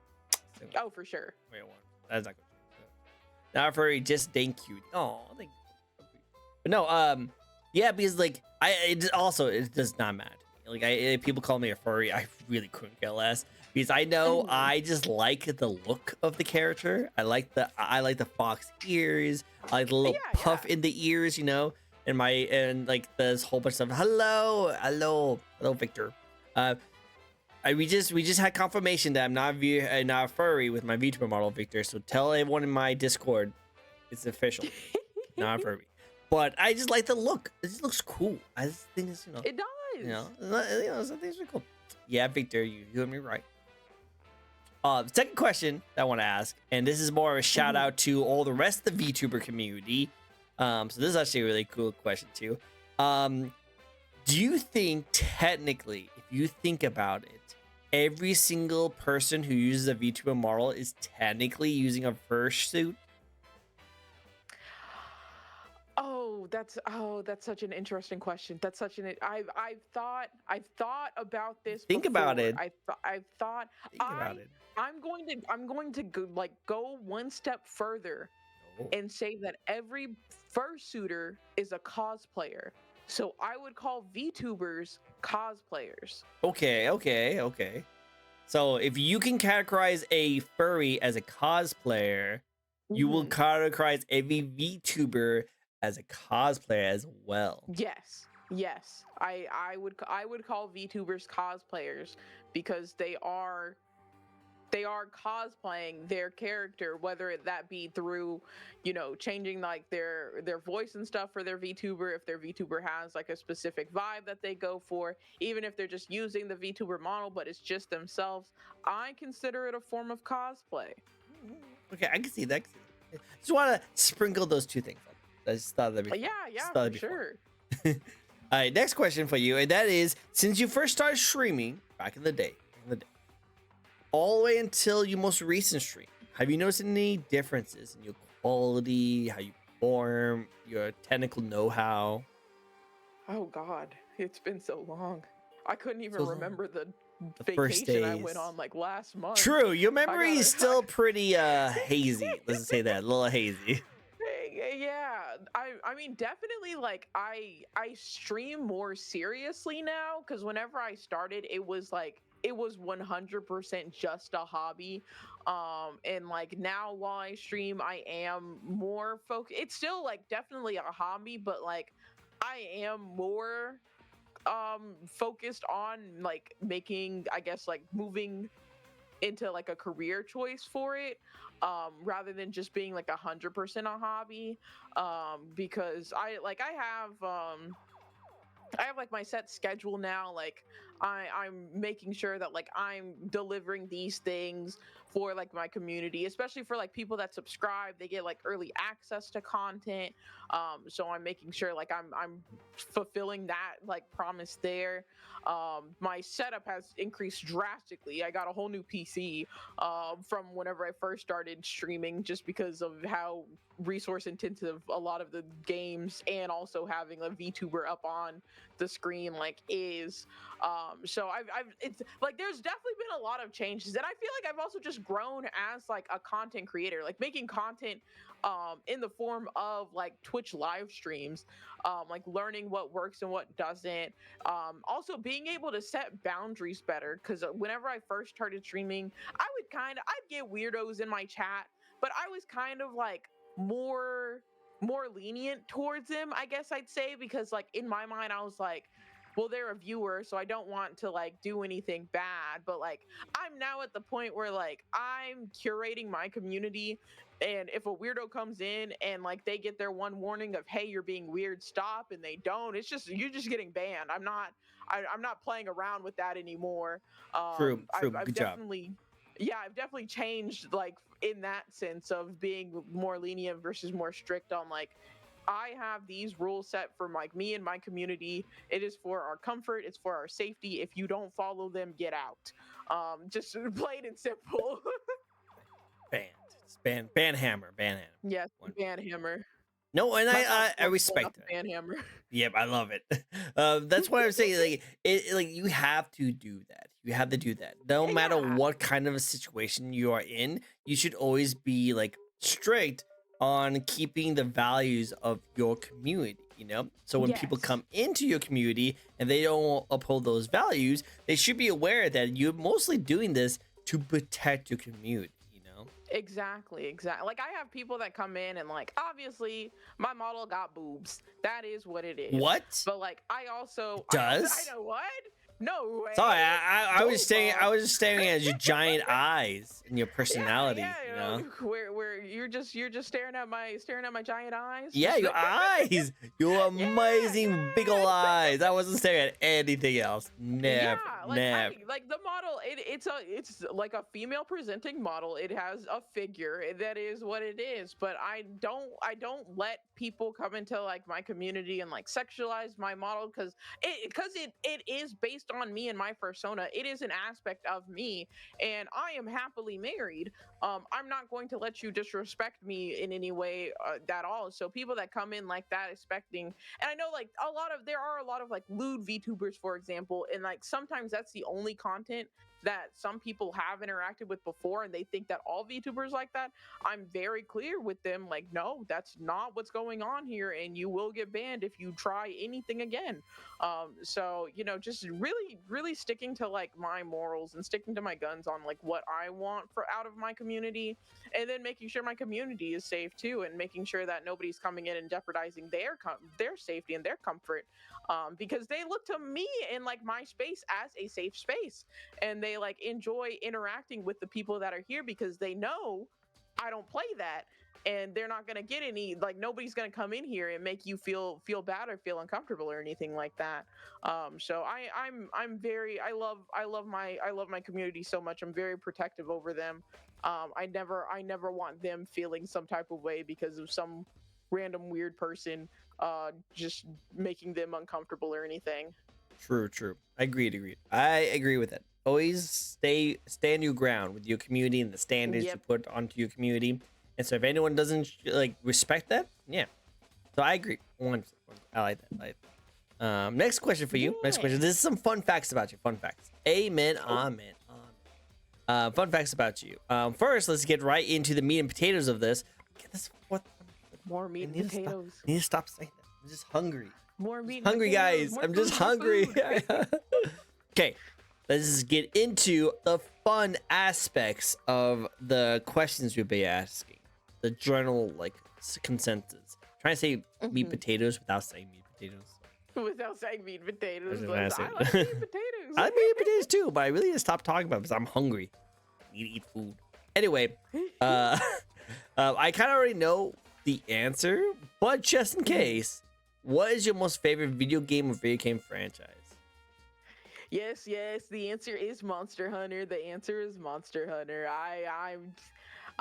Oh, for sure. Wait, one. That's not gonna change. Not a furry, just dang cute. Oh, thank you. But no, yeah, because like it does not matter. Like people call me a furry, I really couldn't care less because I know Mhm. I just like the look of the character. I like the fox ears. I like the little Yeah, puff yeah. in the ears, and like there's a whole bunch of stuff. Hello, hello, hello, Victor. Uh, we just had confirmation that I'm not a furry with my VTuber model, Victor. So tell everyone in my Discord, it's official, not a furry. But I just like the look. It just looks cool. I just think it's It does. something's really cool. Yeah, Victor, you heard me right. Second question that I want to ask, and this is more of a shout out to all the rest of the VTuber community. So this is actually a really cool question too. Do you think technically, if you think about it, every single person who uses a VTuber model is technically using a fursuit? That's such an interesting question. That's such an I've thought about this Think about before. it. I've thought Think about it. I'm going to go one step further Oh. and say that every fursuiter is a cosplayer. So I would call VTubers cosplayers. Okay. So if you can categorize a furry as a cosplayer, you will Mhm. categorize every VTuber as a cosplayer as well. Yes. Yes. I would call VTubers cosplayers because they are cosplaying their character, whether that be through changing like their voice and stuff for their VTuber, if their VTuber has like a specific vibe that they go for, even if they're just using the VTuber model but it's just themselves. I consider it a form of cosplay. Okay, I can see that. Just want to sprinkle those two things up. I just thought that'd be fun. Yeah, Just yeah, thought for it'd be sure. fun. All right, next question for you, and that is: since you first started streaming back in the day, all the way until your most recent stream, have you noticed any differences in your quality, how you perform, your technical know-how? Oh God, it's been so long. I couldn't even So long. remember the The first vacation I went days. on like last month. True, your I memory is gotta. still pretty hazy. Let's just say that, a little hazy. Yeah, I mean definitely like I stream more seriously now because whenever I started it was 100% just a hobby. And like now while I stream I am more focused. It's still like definitely a hobby, but like I am more focused on like making, I guess, like moving into like a career choice for it, rather than just being like 100% a hobby. Because I have like my set schedule now. Like I'm making sure that like I'm delivering these things for like my community, especially for like people that subscribe. They get like early access to content. So I'm making sure like I'm fulfilling that like promise there. My setup has increased drastically. I got a whole new PC from whenever I first started streaming, just because of how resource intensive a lot of the games and also having a VTuber up on the screen like is. So I've it's like there's definitely been a lot of changes, and I feel like I've also just grown as like a content creator, like making content in the form of like Twitch live streams, like learning what works and what doesn't. Also being able to set boundaries better, because whenever I first started streaming, I'd get weirdos in my chat, but I was kind of like more lenient towards them, I guess I'd say, because like in my mind I was like, well, they're a viewer, so I don't want to like do anything bad. But like I'm now at the point where like I'm curating my community, and if a weirdo comes in and like they get their one warning of, hey, you're being weird, stop, and they don't, it's just you're just getting banned. I'm not playing around with that anymore. True, true. I've Good job. definitely, yeah, I've definitely changed like in that sense of being more lenient versus more strict on like I have these rules set for like me and my community. It is for our comfort, it's for our safety. If you don't follow them, get out. Just plain and simple. Banned. It's ban hammer. Ban hammer. Yes, One. ban hammer. No, and My mom's I the one pulling out respect the that. ban hammer. Yep, I love it. That's why I'm saying like you have to do that. You have to do that. No matter Yeah. what kind of a situation you are in, you should always be like strict on keeping the values of your community, you know? So when people Yes. come into your community and they don't uphold those values, they should be aware that you're mostly doing this to protect your community, you know? Exactly, exactly. Like I have people that come in and like obviously my model got boobs. That is what it is. What? But like I also I Does? know what? No way. Sorry, I was Don't staring. I was just staring at your fuck. giant eyes and your personality. Yeah, You know. where you're just staring at my giant eyes. Yeah, Just your eyes. Your yeah, amazing big ol' yeah. eyes. I wasn't staring at anything else. Yeah, Never, like never. like the model, it's like a female presenting model. It has a figure. That is what it is. But I don't let people come into like my community and like sexualize my model because it is based on me and my persona. It is an aspect of me, and I am happily married. I'm not going to let you disrespect me in any way at all. So people that come in like that expecting, and I know like there are a lot of like lewd VTubers, for example, and like sometimes that's the only content that some people have interacted with before, and they think that all VTubers like that. I'm very clear with them, like, no, that's not what's going on here, and you will get banned if you try anything again. So just really, really sticking to like my morals and sticking to my guns on like what I want for out of my community, and then making sure my community is safe too, and making sure that nobody's coming in and jeopardizing their safety and their comfort, because they look to me in like my space as a safe space, and they like enjoy interacting with the people that are here because they know I don't play that, and they're not going to get any, like, nobody's going to come in here and make you feel bad or feel uncomfortable or anything like that. So I'm very, I love my community so much. I'm very protective over them. I never want them feeling some type of way because of some random weird person just making them uncomfortable or anything. True, true. Agreed. I agree with it. Always stand your ground with your community and the standards you Yep. put onto your community. And so if anyone doesn't like respect that, yeah. So I agree. 100%. I like that. I like that. Next question for you. Next question. Yeah. This is some fun facts about you. Fun facts. Amen. Oh, Amen. Amen. Fun facts about you. First, let's get right into the meat and potatoes of this. Get this. What? more I meat and need to stop. potatoes. I need to stop saying that. I'm just hungry. More meat and Hungry, potatoes. guys. More I'm just food, more hungry. food. Okay, let's just get into the fun aspects of the questions we'll be asking. The general like consensus. Trying to say meat Mhm. potatoes without saying meat potatoes. Without saying meat and I was potatoes. just I gonna like say. meat and potatoes. I like meat potatoes too, but I really need to stop talking about it because I'm hungry. I need to eat food. Anyway, uh, I kind of already know the answer, but just in case, what is your most favorite video game or video game franchise? Yes, yes. The answer is Monster Hunter. The answer is Monster Hunter.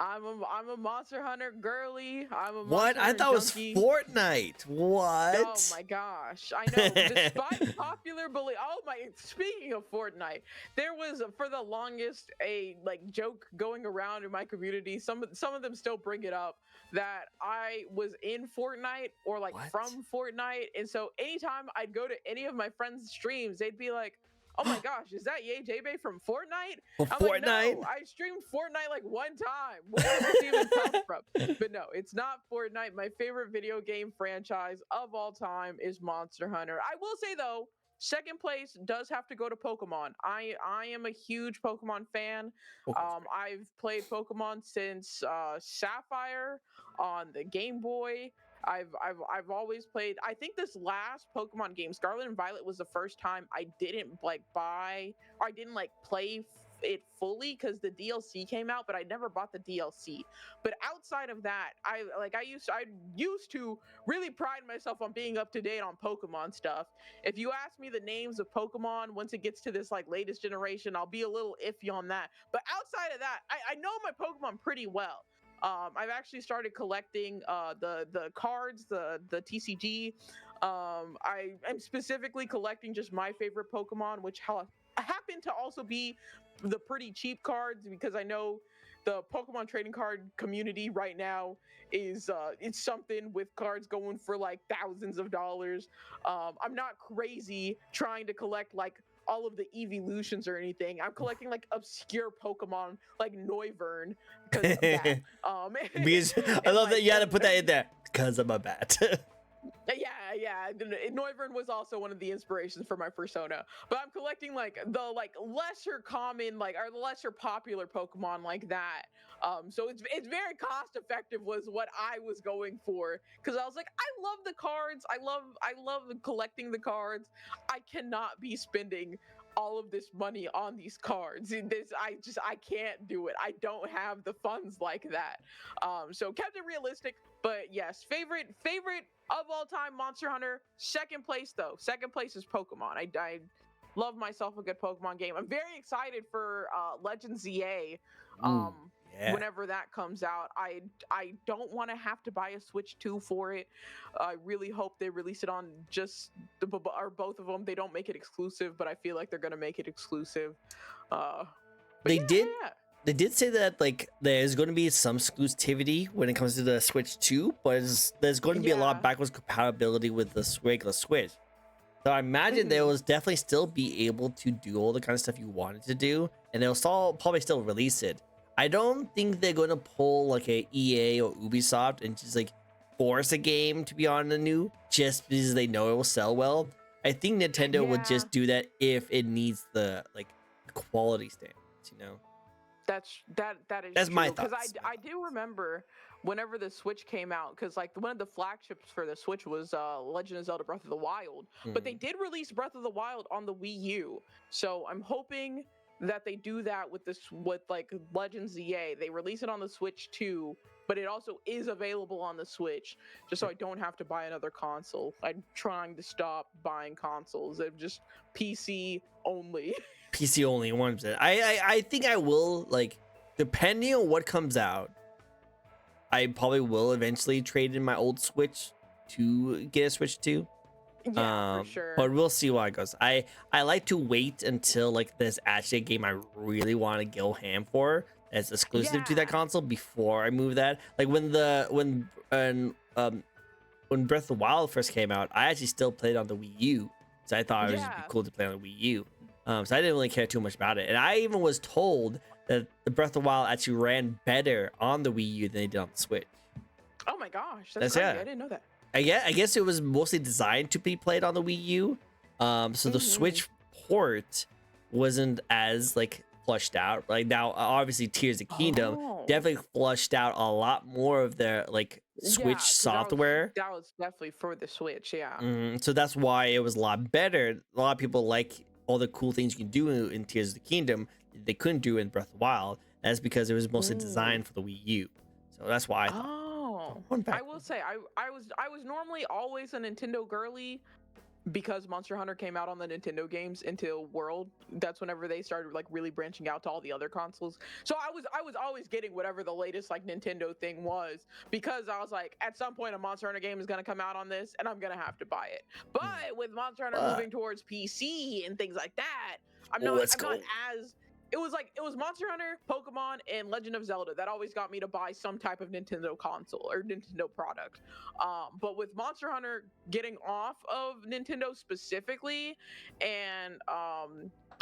I'm a Monster Hunter girly. I'm a What? Monster I Hunter thought it was junkie. Fortnite. Oh What? my gosh. I know. Despite popular belief. Oh my, speaking of Fortnite, there was for the longest a like joke going around in my community. Some of them still bring it up that I was in Fortnite or like What? from Fortnite. And so anytime I'd go to any of my friends' streams, they'd be like, "Oh my gosh, is that Yay JB from Fortnite?" For I'm like, Fortnite? "No, I streamed Fortnite like one time. Where did this even come from?" But no, it's not Fortnite. My favorite video game franchise of all time is Monster Hunter. I will say though, second place does have to go to Pokemon. I am a huge Pokemon fan. Pokemon's great. I've played Pokemon since Sapphire on the Game Boy. I've always played. I think this last Pokemon game, Scarlet and Violet, was the first time I didn't like buy or I didn't like play it fully because the DLC came out, but I never bought the DLC. But outside of that, I used to really pride myself on being up to date on Pokemon stuff. If you ask me the names of Pokemon once it gets to this like latest generation, I'll be a little iffy on that. But outside of that, I know my Pokemon pretty well. I've actually started collecting the cards, the TCG. I am specifically collecting just my favorite Pokemon, which happen to also be the pretty cheap cards because I know the Pokemon trading card community right now is it's something with cards going for like thousands of dollars. I'm not crazy trying to collect like all of the evolutions or anything. I'm collecting like obscure Pokemon like Noivern because of that. Because I and love that like you had to put that in there because I'm a bat. yeah. Noivern was also one of the inspirations for my persona. But I'm collecting like the like lesser common like or the lesser popular Pokemon like that. So it's very cost effective was what I was going for because I was like I love the cards. I love collecting the cards. I cannot be spending all of this money on these cards. I can't do it. I don't have the funds like that. So kept it realistic, but yes, favorite of all time Monster Hunter. Second place though. Second place is Pokemon. I love myself a good Pokemon game. I'm very excited for Legends ZA. Ooh, yeah. Whenever that comes out, I don't want to have to buy a Switch 2 for it. I really hope they release it on just or both of them. They don't make it exclusive, but I feel like they're gonna make it exclusive. But They yeah, did. yeah. They did say that like there's going to be some exclusivity when it comes to the Switch 2, but there's going to be a lot of Yeah. backwards compatibility with the regular Switch. So I imagine they will definitely still be able to do all the kind of stuff you wanted to do, and they'll probably still release it. I don't think they're going to pull like a EA or Ubisoft and just like force a game to be on the new just because they know it will sell well. I think Nintendo would Yeah. just do that if it needs the like quality standards, you know. That is That's true. my Because thoughts. I do remember whenever the Switch came out, because like one of the flagships for the Switch was Legend of Zelda Breath of the Wild, but they did release Breath of the Wild on the Wii U. So I'm hoping that they do that with this with like Legends ZA. They release it on the Switch too, but it also is available on the Switch, just so I don't have to buy another console. I'm trying to stop buying consoles. They're just PC only. PC only 1%. I think I will, like, depending on what comes out, I probably will eventually trade in my old Switch to get a Switch 2. Yeah, for sure. But we'll see how it goes. I like to wait until like there's actually a game I really want to go ham for that's exclusive to that Yeah. console before I move that. Like when Breath of the Wild first came out, I actually still played on the Wii U, so I thought it would just be Yeah. cool to play on the Wii U. So I didn't really care too much about it, and I even was told that the Breath of the Wild actually ran better on the Wii U than they did on the Switch. Oh my gosh, That's- that's crazy. yeah. I didn't know that. I guess it was mostly designed to be played on the Wii U. So the Switch port wasn't as like flushed out. Like now, obviously, Tears of the Kingdom Oh. definitely flushed out a lot more of their like Yeah, Switch 'cause software. That was definitely for the Switch, yeah. So that's why it was a lot better. A lot of people like all the cool things you can do in Tears of the Kingdom they couldn't do in Breath of the Wild. That's because it was mostly designed for the Wii U. So that's why I thought. Oh, Fun fact. I will say I was normally always a Nintendo girly because Monster Hunter came out on the Nintendo games until World. That's whenever they started like really branching out to all the other consoles. So I was always getting whatever the latest like Nintendo thing was because I was like at some point a Monster Hunter game is going to come out on this and I'm going to have to buy it. But with Monster Hunter moving towards PC and things like that, I'm not as it was Monster Hunter, Pokemon, and Legend of Zelda that always got me to buy some type of Nintendo console or Nintendo product. But with Monster Hunter getting off of Nintendo specifically, and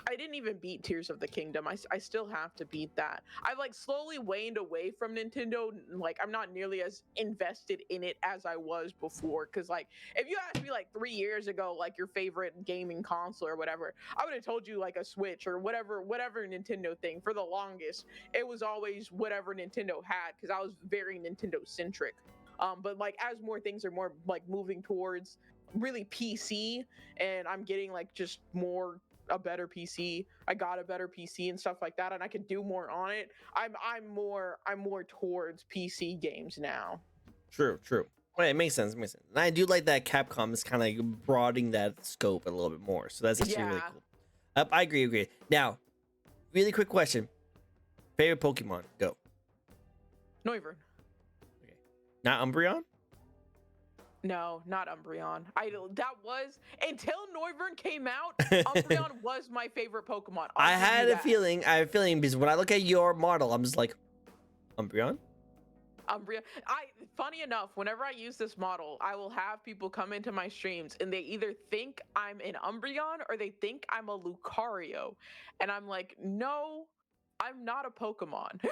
I didn't even beat Tears of the Kingdom. I still have to beat that. I've like slowly waned away from Nintendo. Like I'm not nearly as invested in it as I was before. Cause like if you asked me like 3 years ago, like your favorite gaming console or whatever, I would have told you like a Switch or whatever Nintendo thing. For the longest, it was always whatever Nintendo had because I was very Nintendo centric. But like as more things are more like moving towards really PC, and I'm getting like just more a better PC. I got a better PC and stuff like that, and I can do more on it. I'm more towards PC games now. True. Well, it makes sense. And I do like that Capcom is kind of broadening that scope a little bit more. So that's actually really cool. I agree. Now, really quick question. Favorite Pokemon? Go. Noivern. Okay. Not Umbreon? No, not Umbreon. That was until Noivern came out. Umbreon was my favorite Pokemon. I had a feeling because when I look at your model, I'm just like, Umbreon? Funny enough, whenever I use this model, I will have people come into my streams and they either think I'm an Umbreon or they think I'm a Lucario. And I'm like, no, I'm not a Pokemon.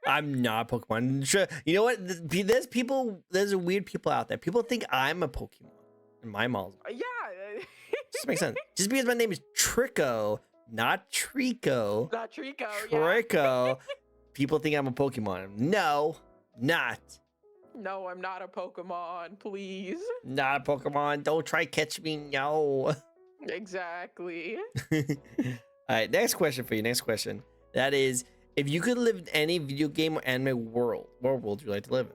I'm not a Pokemon. Sure. You know what? There's weird people out there. People think I'm a Pokemon in my models. Yeah. Just makes sense. Just because my name is Tricko, not Trico. Not Trico, Tricko. People think I'm a Pokemon. No, not. No, I'm not a Pokemon, please. Not a Pokemon. Don't try catch me. No. Exactly. All right, next question for you. Next question. That is, if you could live in any video game or anime world, what world would you like to live in?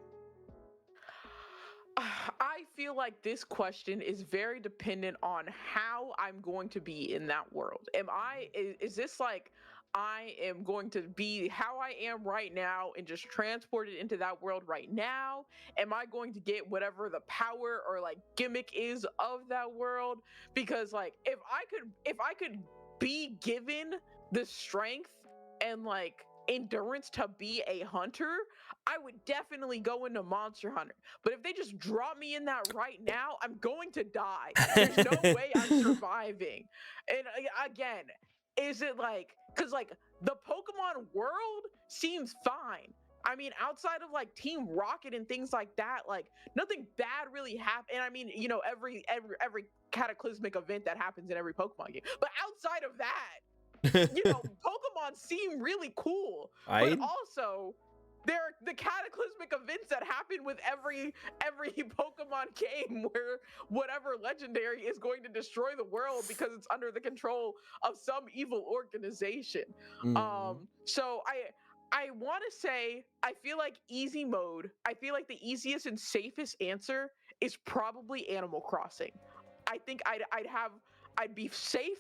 I feel like this question is very dependent on how I'm going to be in that world. Is this like I am going to be how I am right now and just transported into that world right now? Am I going to get whatever the power or like gimmick is of that world? Because like if I could be given the strength and like endurance to be a hunter, I would definitely go into Monster Hunter. But if they just drop me in that right now, I'm going to die. There's no way I'm surviving. And again, is it like, because like the Pokemon world seems fine. I mean, outside of like Team Rocket and things like that, like nothing bad really happened. And I mean, you know, every cataclysmic event that happens in every Pokemon game. But outside of that, you know, Pokemon seem really cool. Right? But also, there are the cataclysmic events that happen with every Pokemon game where whatever legendary is going to destroy the world because it's under the control of some evil organization. So I want to say I feel like easy mode. I feel like the easiest and safest answer is probably Animal Crossing. I think I'd be safe.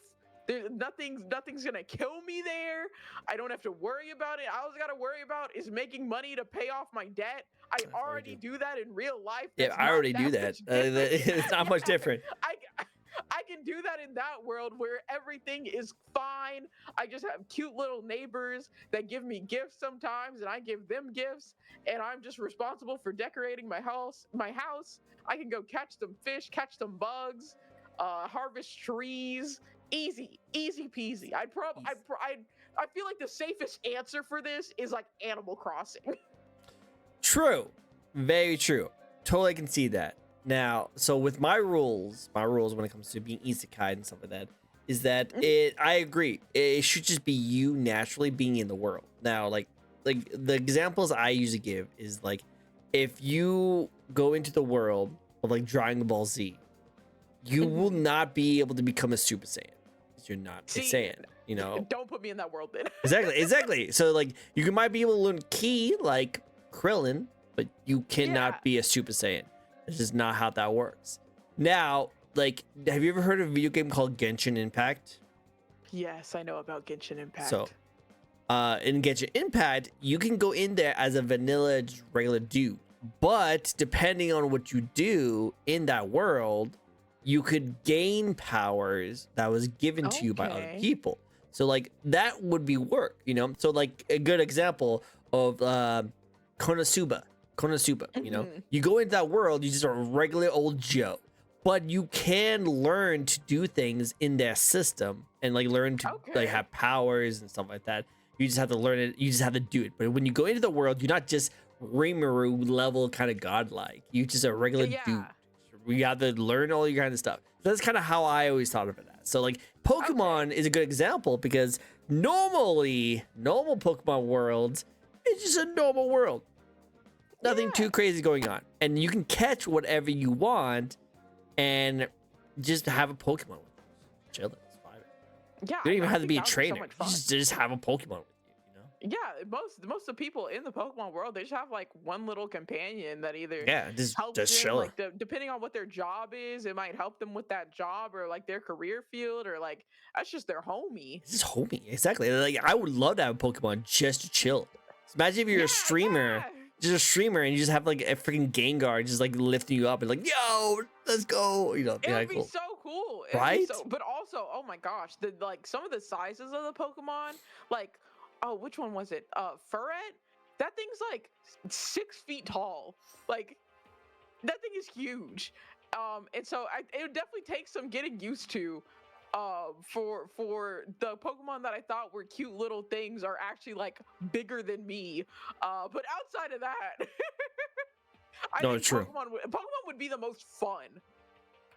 Nothing's gonna kill me there. I don't have to worry about it. All I gotta worry about is making money to pay off my debt. I already do that in real life. Yeah, I already do that. It's not much different. I can do that in that world where everything is fine. I just have cute little neighbors that give me gifts sometimes, and I give them gifts, and I'm just responsible for decorating my house. I can go catch some fish, catch some bugs, harvest trees. Easy peasy. I feel like the safest answer for this is like Animal Crossing. True. Very true. Totally can see that. Now, so with my rules when it comes to being isekai and stuff like that, is that I agree. It should just be you naturally being in the world. Now, like the examples I usually give is like if you go into the world of like Dragon Ball Z, you will not be able to become a Super Saiyan. You're not a Saiyan, you know. Don't put me in that world then. Exactly. So like you might be able to learn ki like Krillin, but you cannot be a Super Saiyan. It's just not how that works. Now, like, have you ever heard of a video game called Genshin Impact? Yes, I know about Genshin Impact. So, in Genshin Impact, you can go in there as a vanilla, just regular dude. But depending on what you do in that world, you could gain powers that was given to you by other people. So like that would be work, you know? So like a good example of Konosuba, you know? You go into that world, you just are a regular old Joe. But you can learn to do things in their system and like learn to like have powers and stuff like that. You just have to learn it, you just have to do it. But when you go into the world, you're not just Rimuru level kind of godlike. You're just a regular dude. We got to learn all your kind of stuff. That's kind of how I always thought of it as. So like Pokemon is a good example because normal Pokemon worlds, it's just a normal world. Nothing too crazy going on. And you can catch whatever you want and just have a Pokemon with you. Chill. It's fine. Yeah. You don't even have to be a trainer. Just have a Pokemon with you. Yeah, most of the people in the Pokemon world, they just have like one little companion that either helps just them, like depending on what their job is, it might help them with that job or like their career field or like that's just their homie. It's just homie, exactly. Like I would love to have a Pokemon just to chill. Imagine if you're a streamer, just a streamer, and you just have like a freaking Gengar just like lifting you up and like, yo, let's go. You know, it would be so cool, right? But also, oh my gosh, like some of the sizes of the Pokemon, like. Oh, which one was it? Furret? that thing's like 6 feet tall. Like that thing is huge. And so it would definitely take some getting used to. For the Pokemon that I thought were cute little things are actually like bigger than me. But outside of that, I No, think true. Pokemon would be the most fun.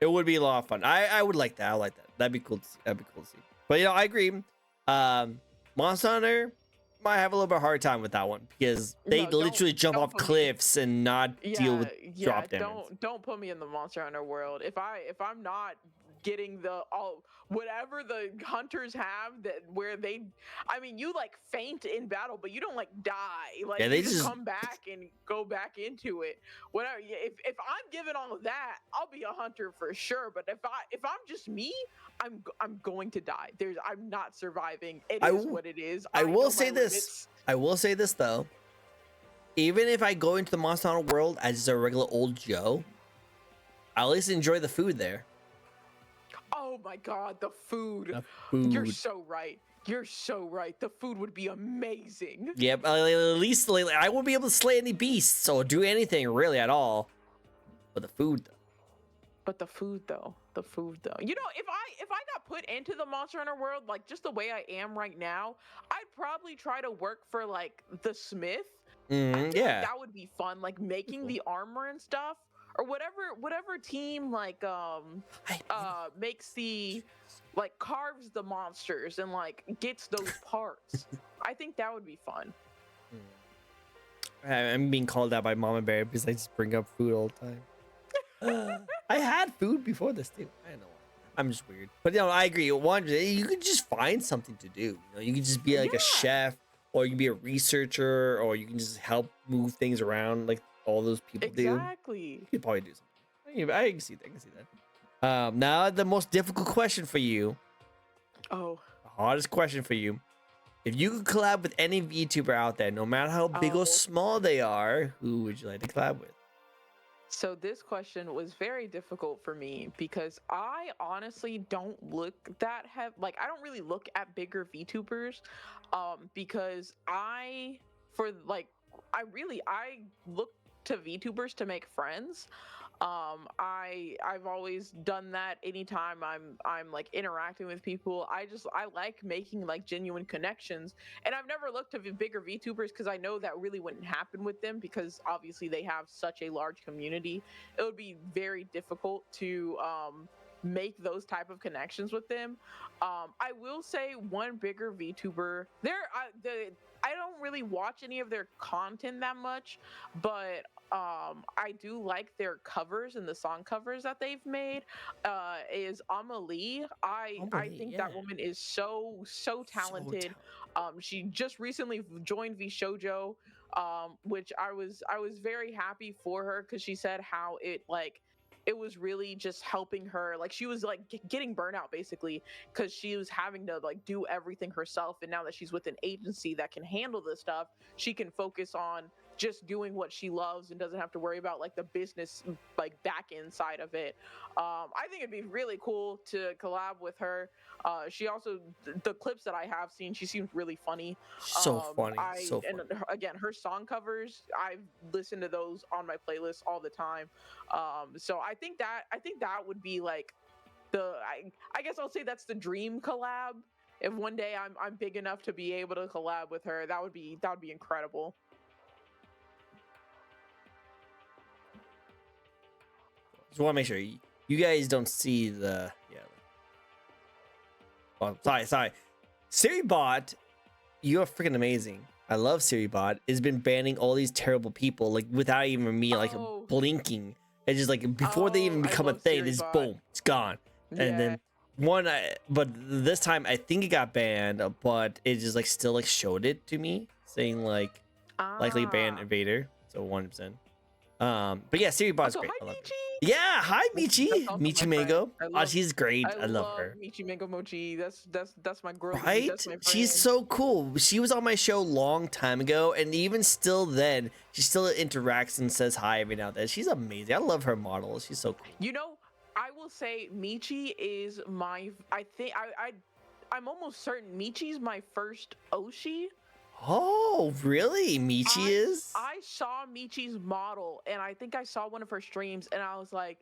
It would be a lot of fun. I would like that. I like that. That'd be cool. That'd be cool to see. But you know, I agree. Monster Hunter might have a little bit hard time with that one because they No, literally jump don't off put me. cliffs and not deal Yeah, with yeah. drop damage. Don't put me in the Monster Hunter world. If I'm not getting the all whatever the hunters have that where they, I mean, you like faint in battle, but you don't like die. Like Yeah, they you just just come back and go back into it. Whatever. If I'm given all of that, I'll be a hunter for sure. But if I'm just me, I'm going to die. I'm not surviving. It is what it is. I know will my say this. limits. I will say this though. Even if I go into the Monster Hunter world as just a regular old Joe, I at least enjoy the food there. Oh my god, the food. The food. You're so right. You're so right. The food would be amazing. Yep. At least like, I won't be able to slay any beasts or do anything really at all. But the food though. But the food though. The food though. You know, if I got put into the Monster Hunter world like just the way I am right now, I'd probably try to work for like the smith. I feel like that would be fun, like making the armor and stuff. Or whatever team like makes the like carves the monsters and like gets those parts. I think that would be fun. I'm being called out by Mama Bear because I just bring up food all the time. I had food before this too. I don't know. I'm just weird. But you know, I agree. One, you could just find something to do. You know, you could just be like a chef, or you can be a researcher, or you can just help move things around like all those people do. Exactly. You could probably do something. I can see that. I can see that. Now the most difficult question for you. Oh. The hardest question for you. If you could collab with any VTuber out there, no matter how big or small they are, who would you like to collab with? So this question was very difficult for me because I honestly don't look that like I don't really look at bigger VTubers because I look to VTubers to make friends. I've always done that anytime I'm like interacting with people. I like making like genuine connections, and I've never looked to bigger VTubers because I know that really wouldn't happen with them because obviously they have such a large community. It would be very difficult to make those type of connections with them. I will say one bigger VTuber. I don't really watch any of their content that much, but I do like their covers and the song covers that they've made. Is Amelie. I think that woman is so talented. She just recently joined VShojo, which I was very happy for her because she said how it was really just helping her. Like she was like getting burnout basically because she was having to like do everything herself, and now that she's with an agency that can handle this stuff, she can focus on just doing what she loves and doesn't have to worry about like the business like back end side of it. I think it'd be really cool to collab with her. She also the clips that I have seen, she seems really funny. So funny. And again, her song covers, I've listened to those on my playlist all the time. So I think that would be like I guess I'll say that's the dream collab. If one day I'm big enough to be able to collab with her, that would be incredible. Just want to make sure you guys don't see the Oh, sorry. SiriBot, you're freaking amazing. I love SiriBot. It's been banning all these terrible people like without even me like blinking. It's just like before they even become a thing, it's boom, it's gone. Yeah. And then but this time I think it got banned, but it just like still like showed it to me saying like likely ban Invader, so 100%. But yeah, SiriBot's great. Hi, Michi. Yeah, hi Michi. Michi Mango. She's great. I love her. Michi Mango Mochi. That's my girl. Right? That's my She's so cool. She was on my show long time ago, and even still then, she still interacts and says hi every now and then. She's amazing. I love her model. She's so cool. You know, I will say Michi is I'm almost certain Michi's my first Oshi. Oh, really? Michi is? I saw Michi's model, and I think I saw one of her streams, and I was like,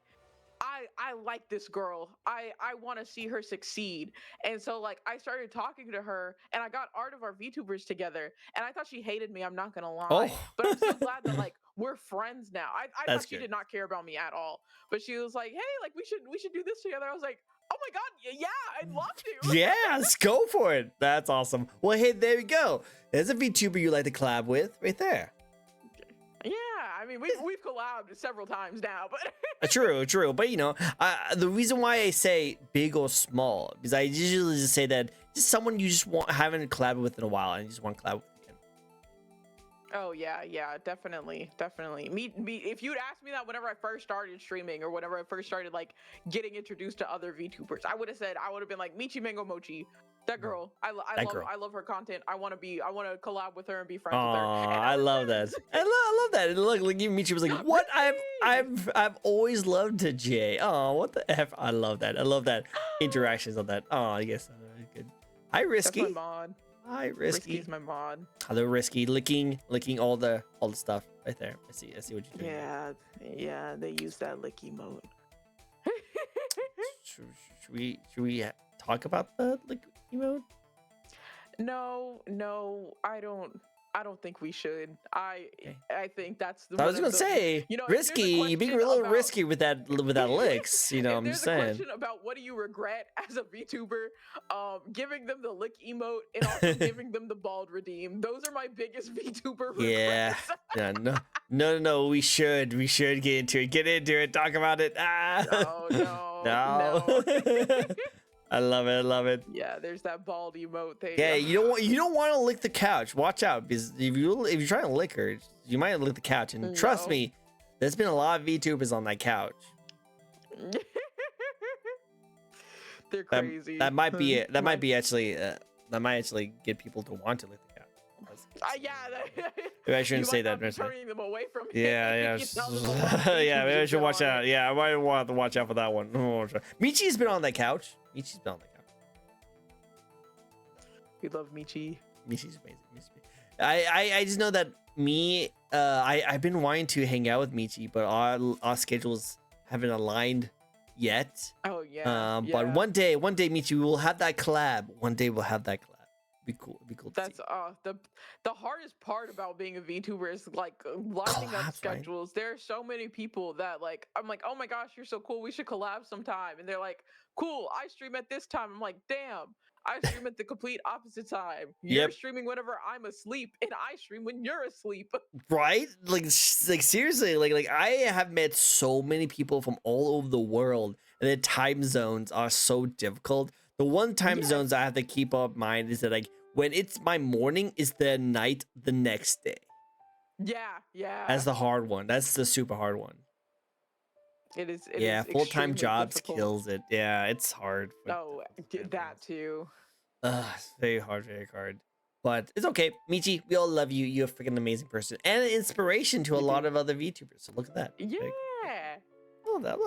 I like this girl. I want to see her succeed. And so like I started talking to her, and I got art of our VTubers together, and I thought she hated me, I'm not gonna lie. Oh, But I'm so glad that like we're friends now. I that's thought she good. did not care about me at all. But she was like, hey, like we should do this together. I was like, oh my god, yeah, I'd love to. Yes, go for it. That's awesome. Well, hey, there we go. There's a VTuber you like to collab with right there. Yeah, I mean we've collabed several times now, but True, true. But you know, the reason why I say big or small, because I usually just say that just someone you just haven't collabed with in a while, and you just want to collab with again. oh yeah, definitely. Me, if you'd asked me that whenever I first started streaming, or whenever I first started like getting introduced to other VTubers, I would have been like Michi Mango Mochi. That girl, I love her content. I want to collab with her and be friends with her. Oh, And now I we're love that. friends. I love that. And look, like even Michi was like, "What? Really? I've always loved to Jay. Oh, what the f? I love that. I love that interactions on that. Oh, I guess good. Hi, That's Risky. my mod. Hi, Risky. Risky's my mod. Hello, Risky. Licking all the stuff right there. I see what you're doing. Yeah, they use that lick emote. Should we talk about the lick emote? No, I don't think we should. I think that's the. I was gonna say, you know, risky. You're being a little risky with that licks. You know, I'm just saying. There's a question about what do you regret as a VTuber, giving them the lick emote and also giving them the bald redeem. Those are my biggest VTuber regrets. Yeah, no. We should get into it. Get into it. Talk about it. No. I love it. Yeah, there's that bald emote thing. Yeah, you don't want to lick the couch. Watch out, because if you're trying to lick her, you might lick the couch. And trust me, there's been a lot of VTubers on that couch. They're crazy. That might be it. That might actually get people to want to lick the couch. Maybe I shouldn't say that. Turning them away from it. Yeah. Yeah, maybe I should watch out. Yeah, I might want to watch out for that one. Michi's been on that couch. We love Michi. Michi's amazing. I just know that I've been wanting to hang out with Michi, but our schedules haven't aligned yet. Oh yeah. But one day, Michi, we will have that collab. One day we'll have that collab. Be cool. That's the hardest part about being a VTuber is like lining up schedules. Right? There are so many people that like I'm like, oh my gosh, you're so cool. We should collab sometime. And they're like, cool. I stream at this time. I'm like, damn. I stream at the complete opposite time. You're streaming whenever I'm asleep, and I stream when you're asleep. Right? Like seriously, like I have met so many people from all over the world, and the time zones are so difficult. The one time zones I have to keep up in mind is that like when it's my morning is the night the next day. Yeah. That's the hard one. That's the super hard one. It is. Full-time jobs kills it. Yeah, it's hard. Oh, that too. It's very hard. But it's okay. Michi, we all love you. You're a freaking amazing person. And an inspiration to a lot of other VTubers. So look at that. Yeah. I love that.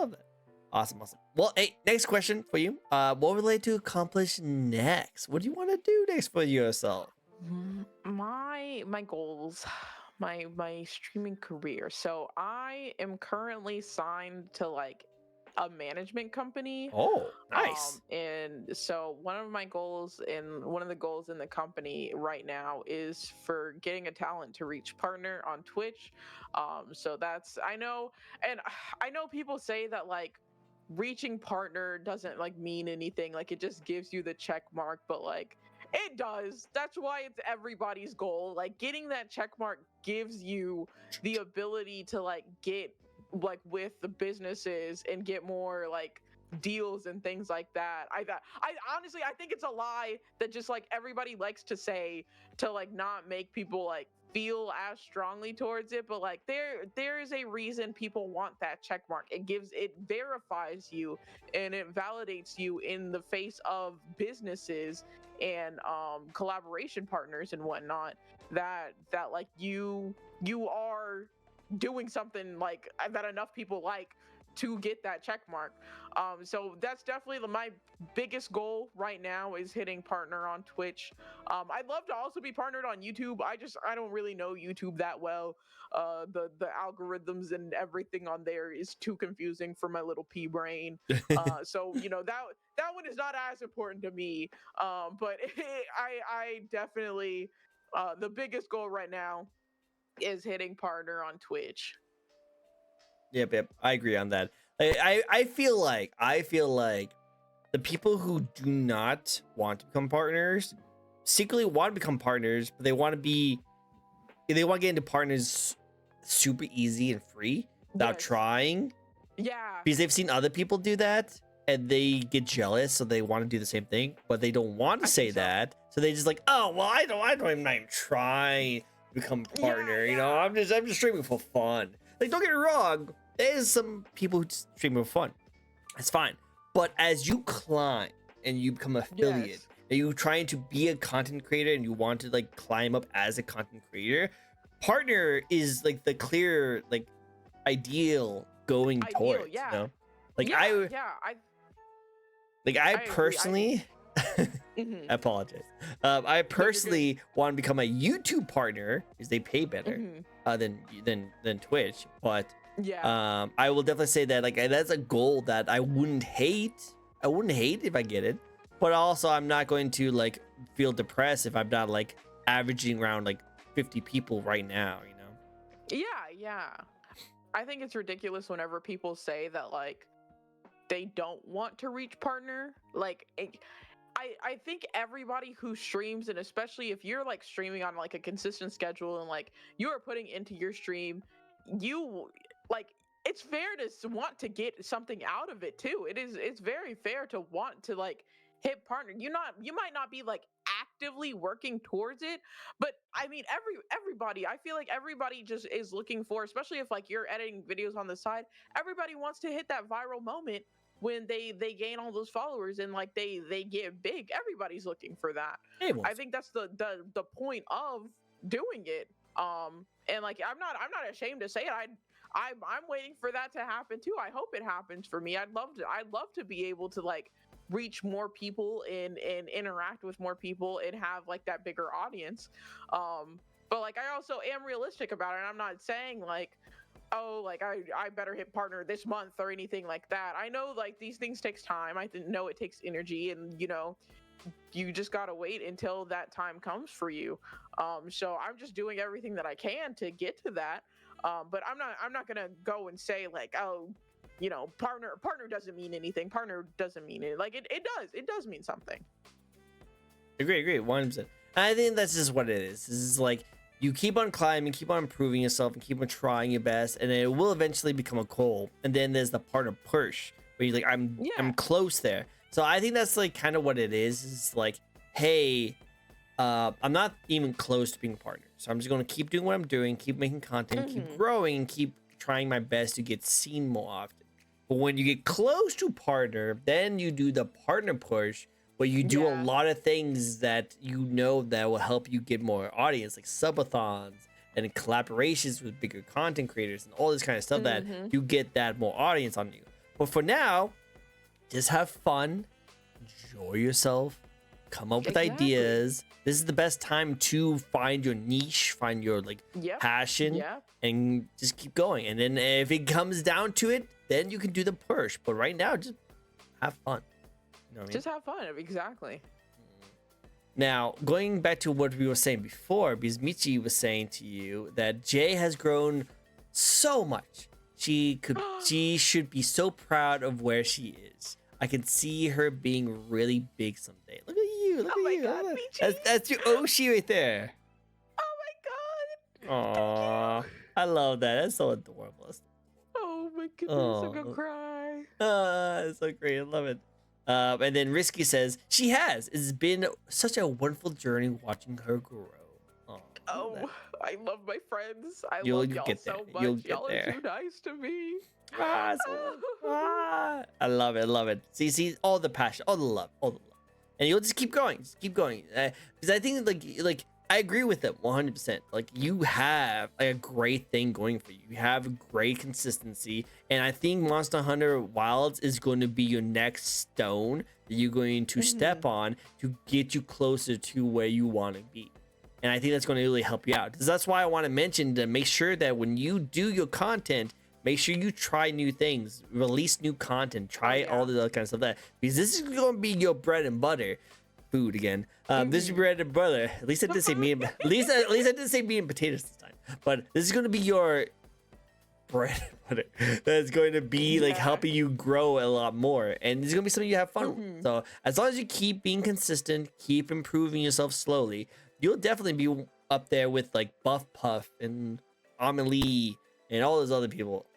Awesome. Well, hey, next question for you. What would you like to accomplish next? What do you want to do next for yourself? My goals. My streaming career. So I am currently signed to like a management company. Oh, nice. And so one of the goals in the company right now is for getting a talent to reach partner on Twitch. So that's I know people say that like reaching partner doesn't like mean anything, like it just gives you the check mark, but like it does. That's why it's everybody's goal. Like getting that check mark gives you the ability to like get like with the businesses and get more like deals and things like that. I honestly I think it's a lie that just like everybody likes to say to like not make people like feel as strongly towards it, but like there is a reason people want that check mark. It verifies you and it validates you in the face of businesses and collaboration partners and whatnot that like you are doing something like that enough people like to get that check mark. So that's definitely my biggest goal right now is hitting partner on Twitch. I'd love to also be partnered on YouTube. I don't really know YouTube that well. The algorithms and everything on there is too confusing for my little pea brain. So that one is not as important to me. But I definitely the biggest goal right now is hitting partner on Twitch. Yep. I agree on that. I feel like the people who do not want to become partners secretly want to become partners, but they want to get into partners super easy and free without Yes. trying, Yeah. because they've seen other people do that and they get jealous, so they want to do the same thing, but they don't want to I say think so. that, so they just like, oh well, I don't even try to become a partner. You know, Yeah. I'm just streaming for fun. Like, don't get me wrong, there's some people who just stream for fun. It's fine. But as you climb and you become affiliate, Yes. and you trying to be a content creator and you want to like climb up as a content creator, partner is like the clear like ideal going towards. Yeah. You know? Like yeah, I agree. personally Mhm. I apologize. I personally want to become a YouTube partner because they pay better than Twitch. But Yeah. I will definitely say that like that's a goal that I wouldn't hate. I wouldn't hate if I get it. But also I'm not going to like feel depressed if I'm not like averaging around like 50 people right now, you know? Yeah. I think it's ridiculous whenever people say that like they don't want to reach partner. Like I think everybody who streams, and especially if you're like streaming on like a consistent schedule and like you are putting into your stream, you like it's fair to want to get something out of it too. It's very fair to want to like hit partner. You might not be like actively working towards it, but I mean everybody, I feel like everybody just is looking for, especially if like you're editing videos on the side, everybody wants to hit that viral moment when they gain all those followers and like they get big. Everybody's looking for that. I think that's the point of doing it. And like I'm not ashamed to say it. I'm waiting for that to happen too. I hope it happens for me. I'd love to be able to like reach more people and interact with more people and have like that bigger audience. But like I also am realistic about it. I'm not saying like, oh, like I better hit partner this month or anything like that. I know like these things takes time. I know it takes energy, and you just gotta wait until that time comes for you. So I'm just doing everything that I can to get to that. But I'm not gonna go and say like, oh, partner doesn't mean anything. Partner doesn't mean it. Like it does mean something. Agree 100%. I think that's just what it is. This is like you keep on climbing, keep on improving yourself, and keep on trying your best, and it will eventually become a goal. And then there's the partner push where you're like, I'm close there. So I think that's like kind of what it is. It's like, hey, I'm not even close to being a partner, so I'm just going to keep doing what I'm doing, keep making content, keep growing, and keep trying my best to get seen more often. But when you get close to partner, then you do the partner push, where you do a lot of things that that will help you get more audience, like subathons and collaborations with bigger content creators and all this kind of stuff that you get that more audience on you. But for now, just have fun, enjoy yourself, come up with ideas. This is the best time to find your niche, find your like passion, and just keep going. And then if it comes down to it, then you can do the push. But right now, just have fun. You know what I mean? Just have fun. Exactly. Now, going back to what we were saying before, because Michi was saying to you that Jay has grown so much. She should be so proud of where she is. I can see her being really big someday. Look at you. Look at you. God, Michi. That's your Oshi right there. Oh my god. Aww. I love that. That's so adorable. Oh my goodness, I'm gonna cry. It's so great. I love it. And then Risky says, she has. It's been such a wonderful journey watching her grow. Oh, I love my friends. I You'll love y'all get so there. You'll much. get Y'all there. are too nice to me. I love it. I love it. See, all the passion, all the love. And you'll just keep going. Just keep going. Because I think like I agree with them 100%. Like you have like a great thing going for you. You have great consistency, and I think Monster Hunter Wilds is going to be your next stone that you're going to step on to get you closer to where you want to be. And I think that's going to really help you out. Because that's why I want to mention to make sure that when you do your content, make sure you try new things, release new content, try all the other kind of stuff because this is going to be your bread and butter. Food again. This is bread and butter. At least I didn't say meat. At least I didn't say meat and potatoes this time. But this is going to be your bread and butter. That's going to be like helping you grow a lot more, and this is going to be something you have fun with. So as long as you keep being consistent, keep improving yourself slowly, you'll definitely be up there with like Buff Puff and Amelie and all those other people.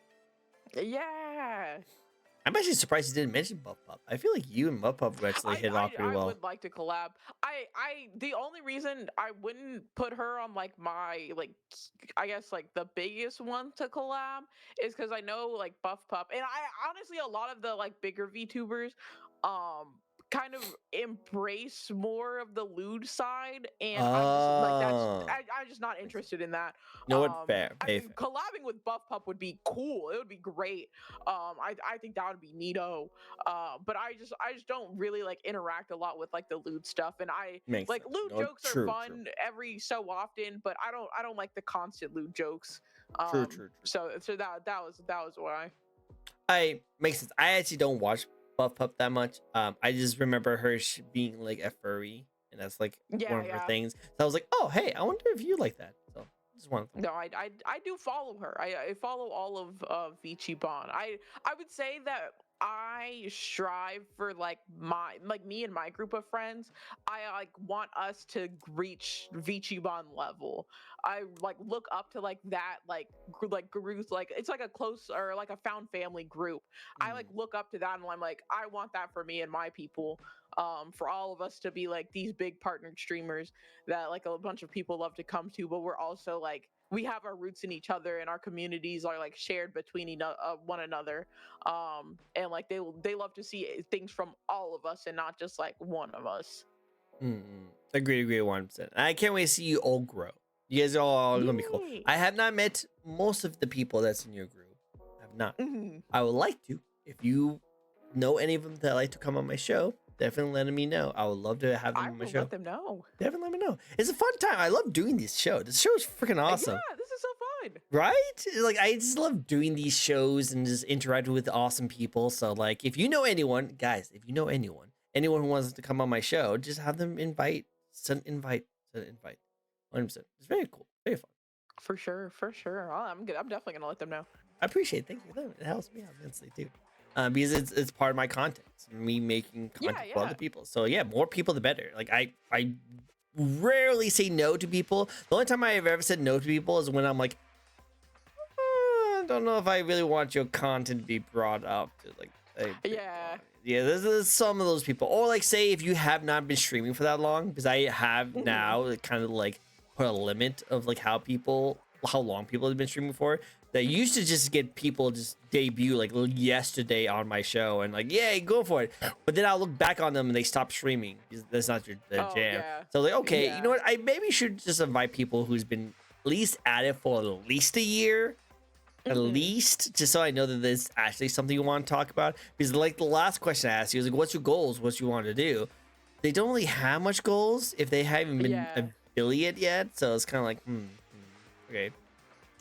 Yeah. I'm actually surprised you didn't mention Buff Puff. I feel like you and Buff Puff actually hit it off pretty well. I would like to collab. The only reason I wouldn't put her on like my like I guess like the biggest one to collab is because I know like Buff Puff, and I honestly a lot of the like bigger VTubers kind of embrace more of the lewd side, and I'm just like I'm just not interested in that. No, what fair. I mean, collabing with Buff Puff would be cool. It would be great. I think that would be neato. But I just don't really like interact a lot with like the lewd stuff, and Makes like sense. lewd jokes are fun every so often, but I don't like the constant lewd jokes. True. So that was why. Makes sense. I actually don't watch Buff Puff that much. I just remember her being like a furry, and that's like one of her things. So I was like, oh hey, I wonder if you like that. So just one thing. No, I do follow her. I follow all of Vichiban. I would say that I strive for like me and my group of friends. I like want us to reach Vichiban level. I like look up to like that like groups, like it's like a close or like a found family group. I like look up to that, and I'm like I want that for me and my people. For all of us to be like these big partnered streamers that like a bunch of people love to come to, but we're also like we have our roots in each other, and our communities are like shared between one another. And like they love to see things from all of us and not just like one of us. Agree 100%. I can't wait to see you all grow. You guys are all gonna be cool. I have not met most of the people that's in your group. I have not. I would like to. If you know any of them that like to come on my show, definitely letting me know. I would love to have them on my show. Let them know. Definitely let me know. It's a fun time. I love doing these shows. This show is freaking awesome. Yeah, this is so fun. Right? Like I just love doing these shows and just interacting with awesome people. So like if you know anyone, guys, if you know anyone who wants to come on my show, just have them send invite. 100%. It's very cool. Very fun. For sure. I'm definitely gonna let them know. I appreciate it. Thank you. It helps me out immensely too. Because it's part of my content. It's me making content for other people. So yeah, more people the better. Like I rarely say no to people. The only time I have ever said no to people is when I'm like, I don't know if I really want your content to be brought up. Like there's some of those people. Or like say if you have not been streaming for that long, because I have now kind of like put a limit of like how long people have been streaming for. That used to just get people just debut like yesterday on my show and like, yeah, go for it. But then I'll look back on them and they stop streaming because that's not their jam. Yeah. So like, okay, you know what? I maybe should just invite people who's been at least at it for at least a year, at least, just so I know that there's actually something you want to talk about. Because like the last question I asked you was like, what's your goals? What you want to do? They don't really have much goals if they haven't been affiliate yet. So it's kind of like, okay.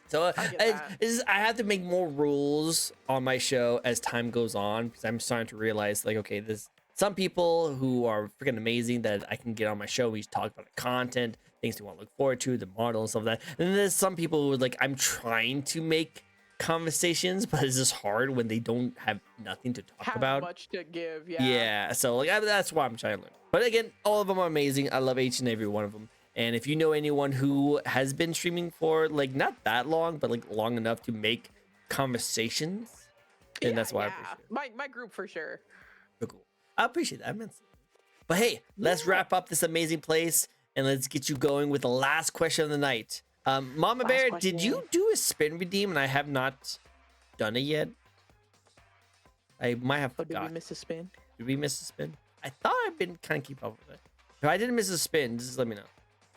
So I have to make more rules on my show as time goes on, because I'm starting to realize like, okay, there's some people who are freaking amazing that I can get on my show. We talk about the content, things we want to look forward to, the model and stuff like that. And then there's some people who like I'm trying to make conversations, but it's just hard when they don't have nothing to talk about. Much to give, yeah. So like that's why I'm trying to learn. But again, all of them are amazing. I love each and every one of them. And if you know anyone who has been streaming for like not that long, but like long enough to make conversations, then that's why I appreciate it. My group for sure. So cool. I appreciate that immensely. But hey, let's wrap up this amazing place and let's get you going with the last question of the night. Mama Bear, did you do a spin redeem? And I have not done it yet. I might have forgotten. Did we miss a spin? Did we miss a spin? I thought I've been kind of keep up with it. If I didn't miss a spin, just let me know.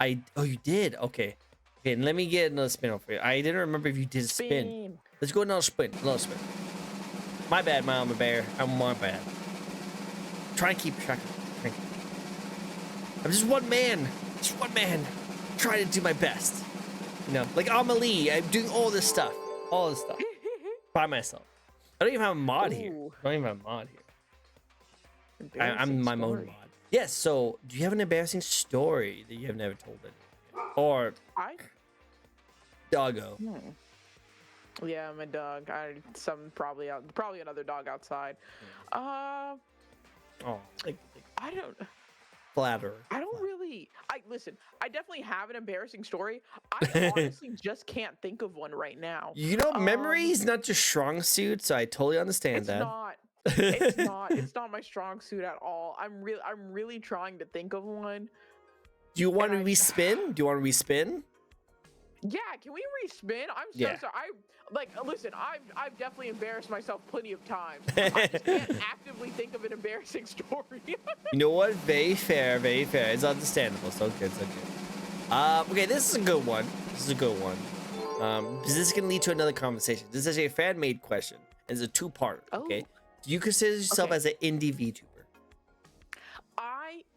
Oh, you did. Okay. Okay. Let me get another spin off for you. I didn't remember if you did a spin. Let's go another spin. Another spin. My bad, Mama Bear. I'm my bad. Try and keep track of it. I'm just one man. Just one man. Trying to do my best. You know, like Amelie. I'm doing all this stuff. All this stuff. By myself. I don't even have a mod here. I don't even have a mod here. I'm my own mod. Yes, so do you have an embarrassing story that you have never told it? Or doggo? Yeah, my dog. Probably another dog outside. Oh, I don't. Flatterer. I don't really. Listen. I definitely have an embarrassing story. I honestly just can't think of one right now. You know, memory is not your strong suit, so I totally understand that. It's not. It's not my strong suit at all. I'm really trying to think of one. Do you want to respin? Do you want to respin? Yeah, can we respin? I'm so sorry. Listen, I've definitely embarrassed myself plenty of times. I just can't actively think of an embarrassing story. You know what? Very fair, very fair. It's understandable. So good, so good. Okay, this is a good one. Because this can lead to another conversation. This is a fan-made question. It's a two-part. Okay. Do you consider yourself as an indie VTuber?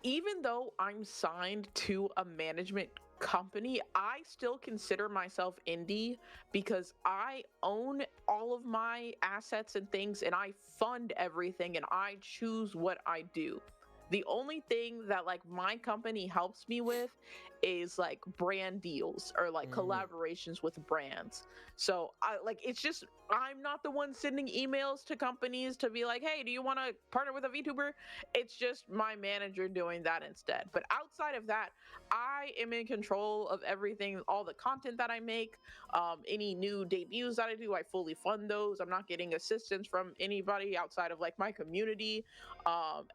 Even though I'm signed to a management company, I still consider myself indie because I own all of my assets and things, and I fund everything, and I choose what I do. The only thing that like my company helps me with is like brand deals or like collaborations with brands. So it's just I'm not the one sending emails to companies to be like, hey, do you want to partner with a VTuber? It's just my manager doing that instead. But outside of that, I am in control of everything, all the content that I make, any new debuts that I do, I fully fund those. I'm not getting assistance from anybody outside of like my community.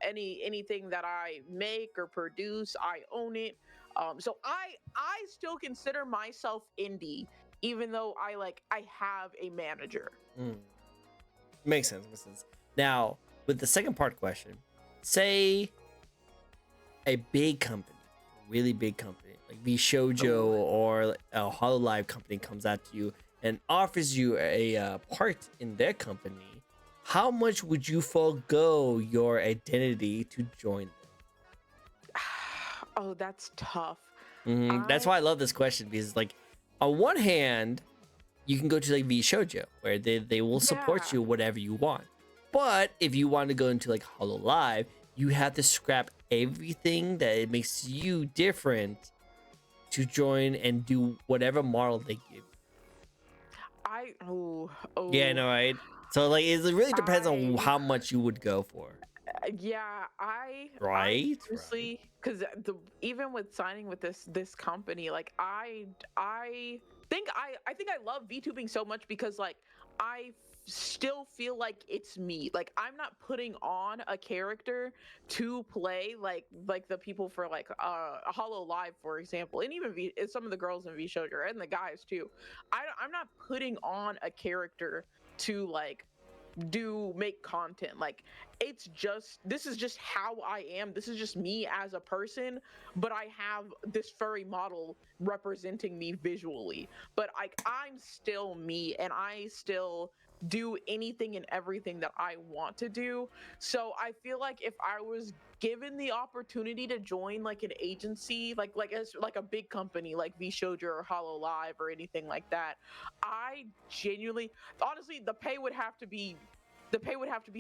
Anything that I make or produce, I own it. So I still consider myself indie, even though I have a manager. Makes sense. Now, with the second part question, say a big company, really big company, like VShojo or a HoloLive company comes out to you and offers you a part in their company. How much would you forego your identity to join them? Oh, that's tough. That's why I love this question, because like on one hand, you can go to like VShojo where they will support you whatever you want. But if you want to go into like HoloLive, you have to scrap everything that it makes you different to join and do whatever model they give you. Yeah, I know, right? So like it really depends on how much you would go for. I honestly, because even with signing with this company, like I think I love VTubing so much because like I still feel like it's me. Like I'm not putting on a character to play like the people for like HoloLive, for example, and even some of the girls in VShojo and the guys too. I'm not putting on a character to like make content. Like this is just how I am. This is just me as a person, but I have this furry model representing me visually. But I'm still me, and I still do anything and everything that I want to do. So I feel like if I was given the opportunity to join like an agency, like a big company like VShojo or HoloLive or anything like that, I genuinely, honestly, the pay would have to be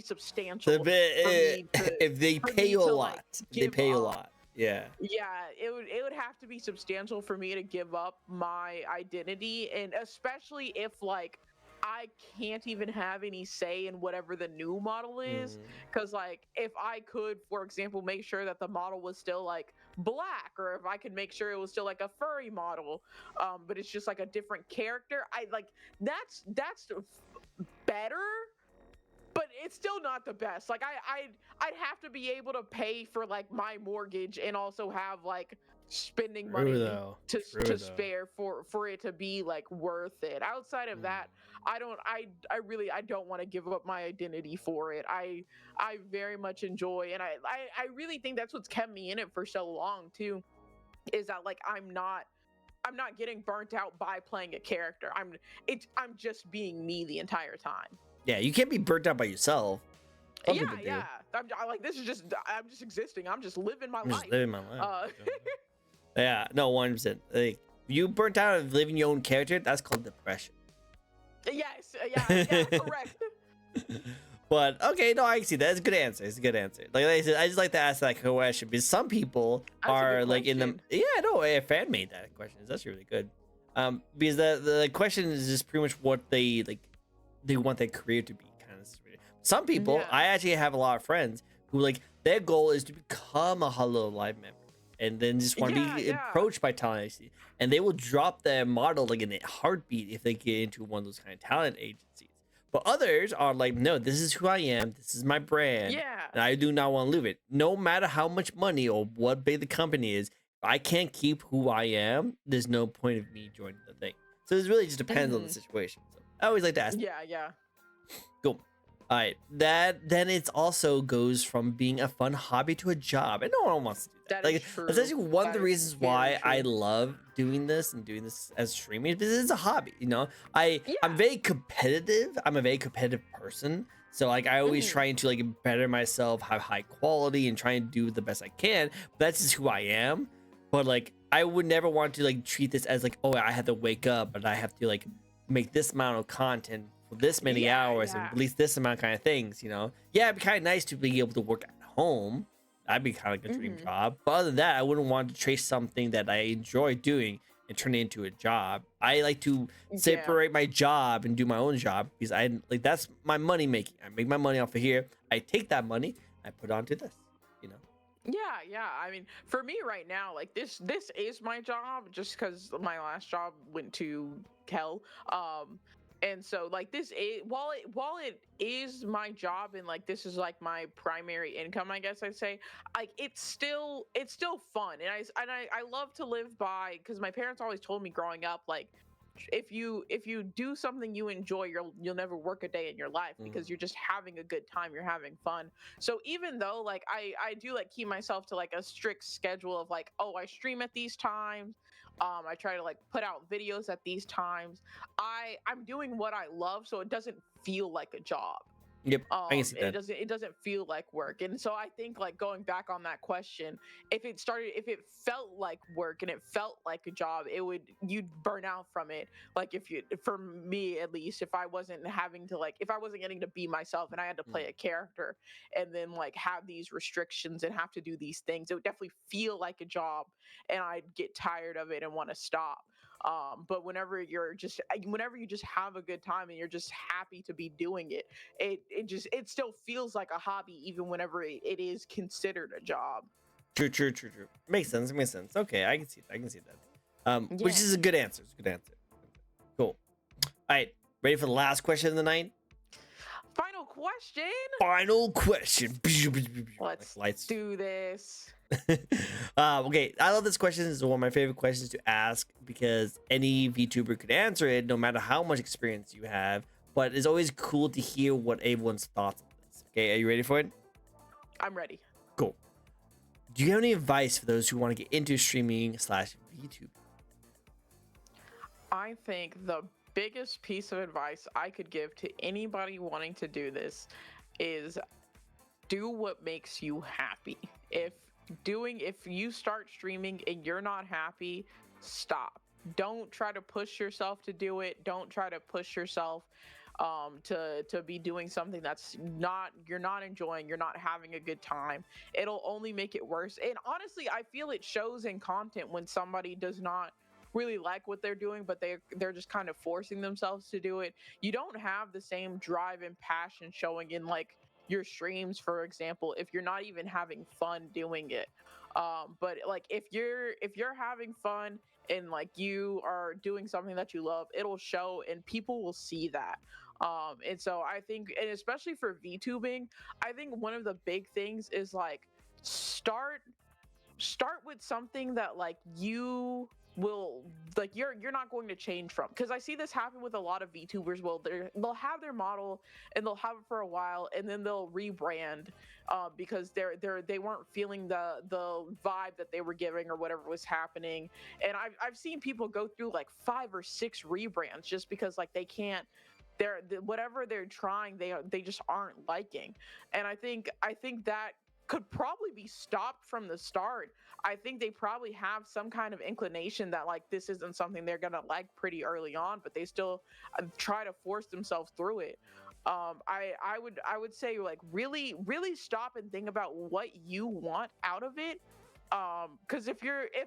substantial. If they pay you a lot, they pay you a lot. Yeah, it would have to be substantial for me to give up my identity, and especially if like I can't even have any say in whatever the new model is. Because like if I could, for example, make sure that the model was still like black, or if I could make sure it was still like a furry model, but it's just like a different character, that's better, but it's still not the best. Like I'd have to be able to pay for like my mortgage and also have like spending money to spare for it to be like worth it. Outside of that, I don't want to give up my identity for it. I very much enjoy, and I really think that's what's kept me in it for so long too. is that like I'm not getting burnt out by playing a character. I'm just being me the entire time. Yeah, you can't be burnt out by yourself. Some people do. Like this is just I'm just existing. I'm just living my I'm just life. living my life. Uh, Yeah, no, 100%. Like, you burnt out of living your own character, that's called depression. yes, yeah, correct. But okay, no, I can see that. It's a good answer. It's a good answer. Like I said, I just like to ask that question because some people That's a good are like in the question. yeah, no, a fan made that question. It's actually really good. Because the question is just pretty much what they like. They want their career to be kind of. Some people, Yeah. I actually have a lot of friends who like their goal is to become a Hollow Live member, and then just want to Yeah, be yeah. approached by talent agencies, and they will drop their model like in a heartbeat if they get into one of those kind of talent agencies. But others are like, no, this is who I am. This is my brand. Yeah. And I do not want to lose it. No matter how much money or what big the company is, if I can't keep who I am, there's no point of me joining the thing. So it really just depends on the situation. So I always like to ask. Yeah. Cool. All right. Then it also goes from being a fun hobby to a job. And no one wants to do that. That is Like, true. that's actually one of That the is reasons very why I true. love doing this and doing this as streaming because it's a hobby, you know? I'm Yeah. very competitive. I'm a very competitive person. So like I always Mhm. trying to like better myself, have high quality and try and do the best I can. But that's just who I am. But like I would never want to like treat this as like, oh, I have to wake up and I have to like make this amount of content for this many Yeah, hours yeah. and release this amount kind of things, you know? Yeah, it'd be kind of nice to be able to work at home. That'd be kind of like a dream Mhm. job. But other than that, I wouldn't want to chase something that I enjoy doing and turn it into a job. I like to Yeah. separate my job and do my own job because I like that's my money making. I make my money off of here. I take that money, I put it onto this, you know? Yeah. I mean, for me right now, like this is my job just because my last job went to hell. And so like this is while it is my job and like this is like my primary income, I guess I'd say, like it's still fun. And I love to live by because my parents always told me growing up, like if you do something you enjoy, you'll never work a day in your life because you're just having a good time, you're having fun. So even though like I do like keep myself to like a strict schedule of like, oh, I stream at these times, I try to like put out videos at these times, I'm doing what I love, so it doesn't feel like a job. Yep, I can see It that. doesn't feel like work. And so I think like going back on that question, if it felt like work and it felt like a job, you'd burn out from it. Like if you for me at least, if I wasn't having to like if I wasn't getting to be myself and I had to play a character and then like have these restrictions and have to do these things, it would definitely feel like a job and I'd get tired of it and want to stop. But whenever you just have a good time and you're just happy to be doing it, it still feels like a hobby even whenever it is considered a job. True. Makes sense. Makes sense. Okay, I can see that. I can see that. Which Yeah. is a good answer. It's a good answer. Cool. All right, ready for the last question of the night? Final question. Final question. Let's Lights. do this. Okay, I love this question. This is one of my favorite questions to ask because any VTuber could answer it, no matter how much experience you have. But it's always cool to hear what everyone's thoughts on this. Okay, are you ready for it? I'm ready. Cool. Do you have any advice for those who want to get into streaming / VTuber? I think the biggest piece of advice I could give to anybody wanting to do this is do what makes you happy. If you start streaming and you're not happy, stop. Don't try to push yourself to do it. Don't try to push yourself to be doing something that's not you're not enjoying, you're not having a good time. It'll only make it worse. And honestly, I feel it shows in content when somebody does not really like what they're doing, but they're just kind of forcing themselves to do it. You don't have the same drive and passion showing in like your streams, for example, if you're not even having fun doing it. But like if you're having fun and like you are doing something that you love, it'll show and people will see that. And so I think, and especially for VTubing, I think one of the big things is like start with something that like you will like you're not going to change from, because I see this happen with a lot of VTubers. Well, they'll have their model and they'll have it for a while and then they'll rebrand because they weren't feeling the vibe that they were giving or whatever was happening. And I've seen people go through like 5 or 6 rebrands just because like they can't, whatever they're trying, they just aren't liking. And I think that could probably be stopped from the start. I think they probably have some kind of inclination that like this isn't something they're gonna like pretty early on, but they still try to force themselves through it. I would say like really stop and think about what you want out of it. Because if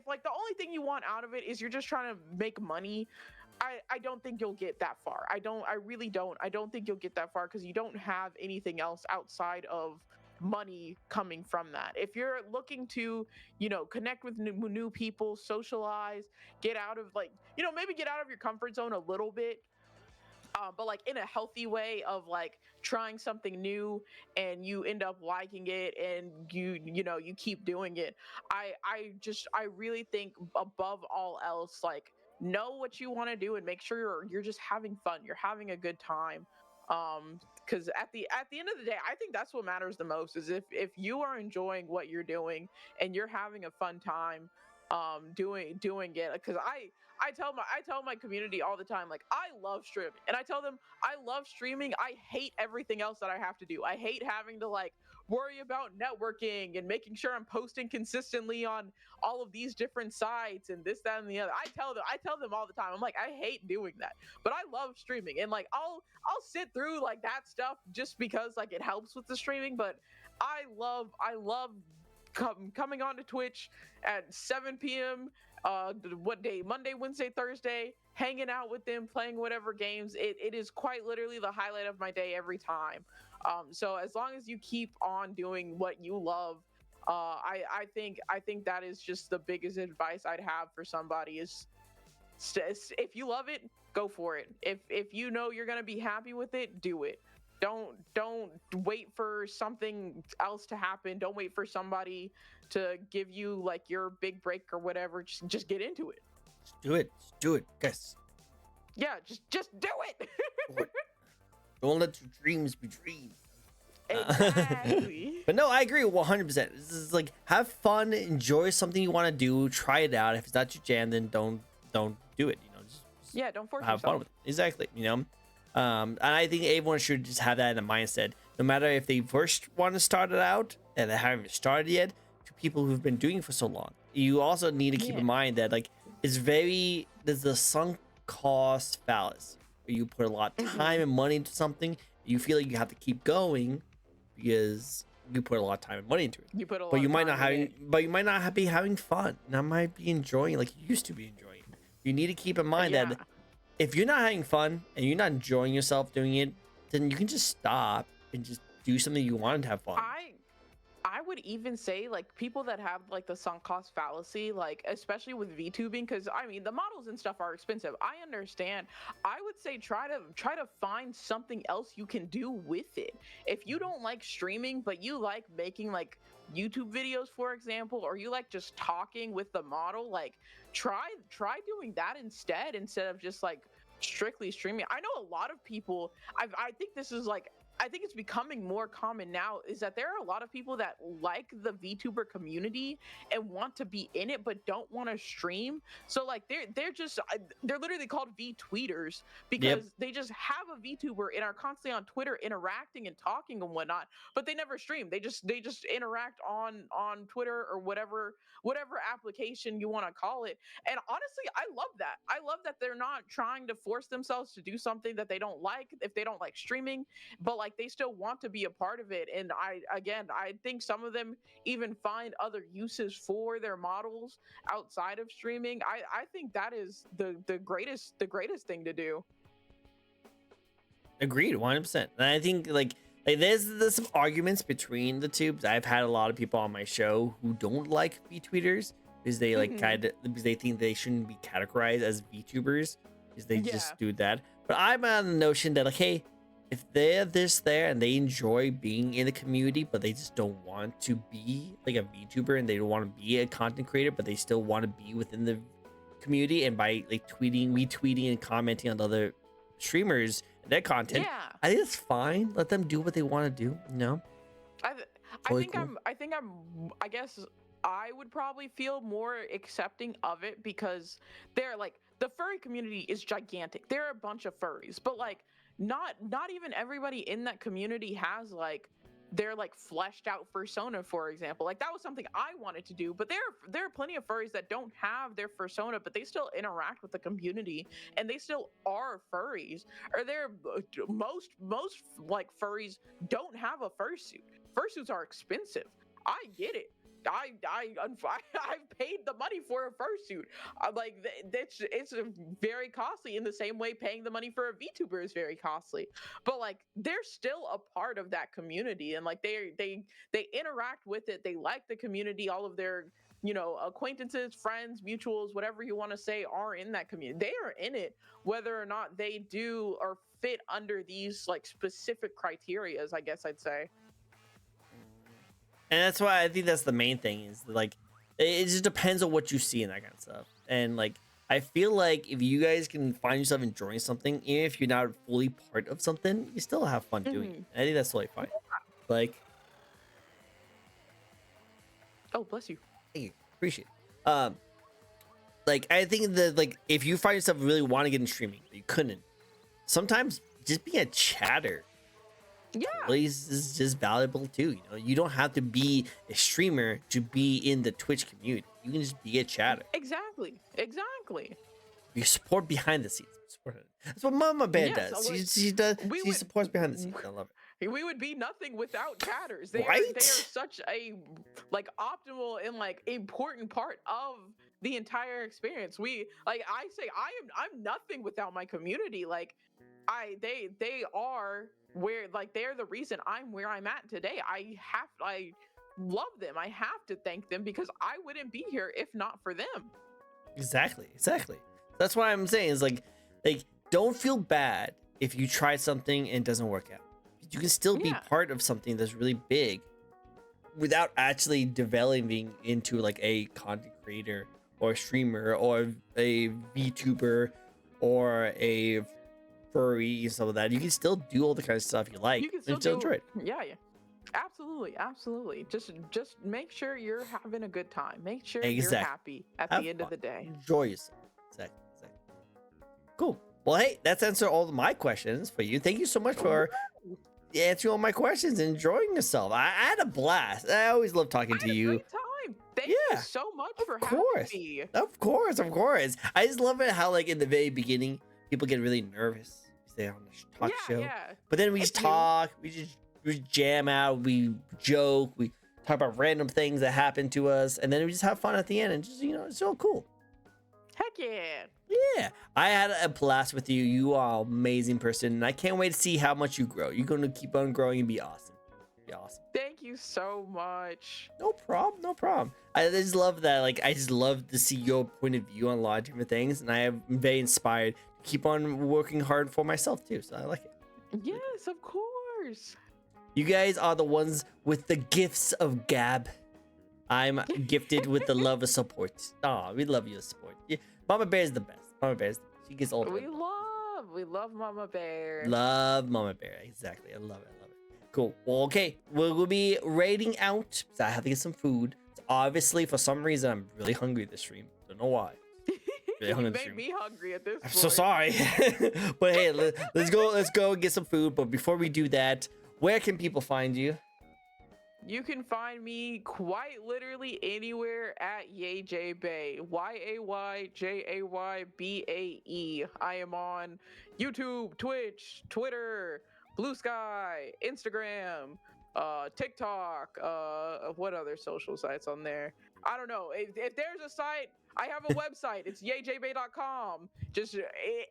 like the only thing you want out of it is you're just trying to make money, I don't think you'll get that far. I really don't. I don't think you'll get that far because you don't have anything else outside of money coming from that. If you're looking to, connect with new people, socialize, get out of like, maybe get out of your comfort zone a little bit, but like in a healthy way of like trying something new and you end up liking it and you keep doing it. I really think above all else, like know what you want to do and make sure you're just having fun, you're having a good time. Because at the end of the day, I think that's what matters the most, is if you are enjoying what you're doing and you're having a fun time doing it. Because I tell my community all the time, like I love streaming, and I tell them I love streaming. I hate everything else that I have to do. I hate having to like worry about networking and making sure I'm posting consistently on all of these different sites and this, that, and the other. I tell them all the time. I'm like, I hate doing that, but I love streaming, and like I'll sit through like that stuff just because like it helps with the streaming. But I love coming onto Twitch at 7 p.m. What day? Monday, Wednesday, Thursday, hanging out with them, playing whatever games. It is quite literally the highlight of my day every time. So as long as you keep on doing what you love, I think that is just the biggest advice I'd have for somebody is if you love it, go for it. If you know you're gonna be happy with it, do it. Don't wait for something else to happen. Don't wait for somebody to give you like your big break or whatever. Just get into it. Just do it. Just do it, guys. Yeah, just do it. Do it. Don't let your dreams be dreams. Exactly. But no, I agree 100%. This is like, have fun, enjoy something you want to do, try it out. If it's not your jam, then don't do it. Just Yeah, don't force have yourself. fun with it. Exactly. And I think everyone should just have that in the mindset. No matter if they first want to start it out and they haven't started yet, to people who've been doing it for so long. You also need to keep in mind that like there's a sunk cost fallacy where you put a lot of time and money into something, you feel like you have to keep going because you put a lot of time and money into it. You put a lot But you of might time not in it. but you might not be having fun. Not might be enjoying like you used to be enjoying. You need to keep in mind Yeah. that if you're not having fun and you're not enjoying yourself doing it, then you can just stop and just do something you want to have fun. I would even say like people that have like the sunk cost fallacy, like especially with VTubing, because I mean the models and stuff are expensive. I understand. I would say try to find something else you can do with it. If you don't like streaming, but you like making like YouTube videos, for example, or you like just talking with the model, like try doing that instead of just like strictly streaming. I know a lot of people. I think this is like I think it's becoming more common now, is that there are a lot of people that like the VTuber community and want to be in it but don't want to stream. So like they're literally called VTweeters because they just have a VTuber and are constantly on Twitter interacting and talking and whatnot, but they never stream. They just interact on Twitter or whatever application you want to call it. And honestly, I love that. I love that they're not trying to force themselves to do something that they don't like if they don't like streaming, but like they still want to be a part of it. And I think some of them even find other uses for their models outside of streaming. I think that is the greatest thing to do. Agreed, 100%. And I think like there's some arguments between the two. But I've had a lot of people on my show who don't like VTweeters because they like because they think they shouldn't be categorized as VTubers because they just do that. But I'm on the notion that like, hey, if they're there and they enjoy being in the community, but they just don't want to be like a VTuber and they don't want to be a content creator, but they still want to be within the community, and by like tweeting, retweeting, and commenting on other streamers and their content, Yeah. I think it's fine. Let them do what they want to do. I, th- I Totally think cool. I guess I would probably feel more accepting of it because they're like the furry community is gigantic. There are a bunch of furries, but like not even everybody in that community has like their like fleshed out persona, for example. Like that was something I wanted to do, but there are plenty of furries that don't have their persona, but they still interact with the community and they still are furries. Or most like furries don't have a fursuit. Fursuits are expensive. I get it. I've paid the money for a fursuit. I'm like it's very costly in the same way paying the money for a VTuber is very costly. But like they're still a part of that community and like they interact with it. They like the community. All of their acquaintances, friends, mutuals, whatever you want to say, are in that community. They are in it whether or not they do or fit under these like specific criterias, I guess I'd say. And that's why I think that's the main thing is like it just depends on what you see and that kind of stuff. And like I feel like if you guys can find yourself enjoying something, even if you're not fully part of something, you still have fun doing it. I think that's totally fine. Like, oh, bless you. thank you, appreciate it. Like I think that like if you find yourself really want to get in streaming, but you couldn't, sometimes just being a chatter is just valuable too. You don't have to be a streamer to be in the Twitch community. You can just be a chatter. Exactly. You support behind the scenes. That's what Mama Bear does. She does. She supports behind the scenes. I love it. We would be nothing without chatters. They Right? are such a like optimal and like important part of the entire experience. We like I say I'm nothing without my community. Like they are where like they're the reason I'm where I'm at today. I love them. I have to thank them because I wouldn't be here if not for them. Exactly. That's why I'm saying is like don't feel bad if you try something and it doesn't work out. You can still be part of something that's really big without actually developing into like a content creator or a streamer or a VTuber or a furry and stuff like that. You can still do all the kind of stuff you like. You can still enjoy it. Yeah. Absolutely. Just make sure you're having a good time. Make sure you're happy at the end of the day. Enjoy yourself. Exactly. Cool. Well, hey, that's answered all of my questions for you. Thank you so much for answering all my questions and enjoying yourself. I had a blast. I always love talking to you. Great time. Thank you so much for having me. Of course. I just love it how like in the very beginning people get really nervous. Stay on the talk show. But then we just talk. We jam out. We joke. We talk about random things that happen to us, and then we just have fun at the end. And just it's so cool. Heck yeah. Yeah, I had a blast with you. You are an amazing person, and I can't wait to see how much you grow. You're going to keep on growing and be awesome. Thank you so much. No problem. I just love that. Like, I just love to see your point of view on a lot of different things, and I am very inspired to keep on working hard for myself, too, so I like it. Yes, of course. You guys are the ones with the gifts of gab. I'm gifted with the love of support. Aw, we love your support. Yeah, Mama Bear is the best. She gets all the We love Mama Bear. Love Mama Bear. Exactly. I love it. Cool. Well, okay. We'll be raiding out. So I have to get some food. So obviously, for some reason, I'm really hungry this stream. Don't know why. Really hungry. You made me hungry at this point. I'm so sorry. But hey, let's go and get some food. But before we do that, where can people find you? You can find me quite literally anywhere at YayJayBae. YayJayBae. I am on YouTube, Twitch, Twitter, Blue Sky, Instagram, TikTok. What other social sites on there? I don't know. If there's a site, I have a website. It's yayjaybae.com. Just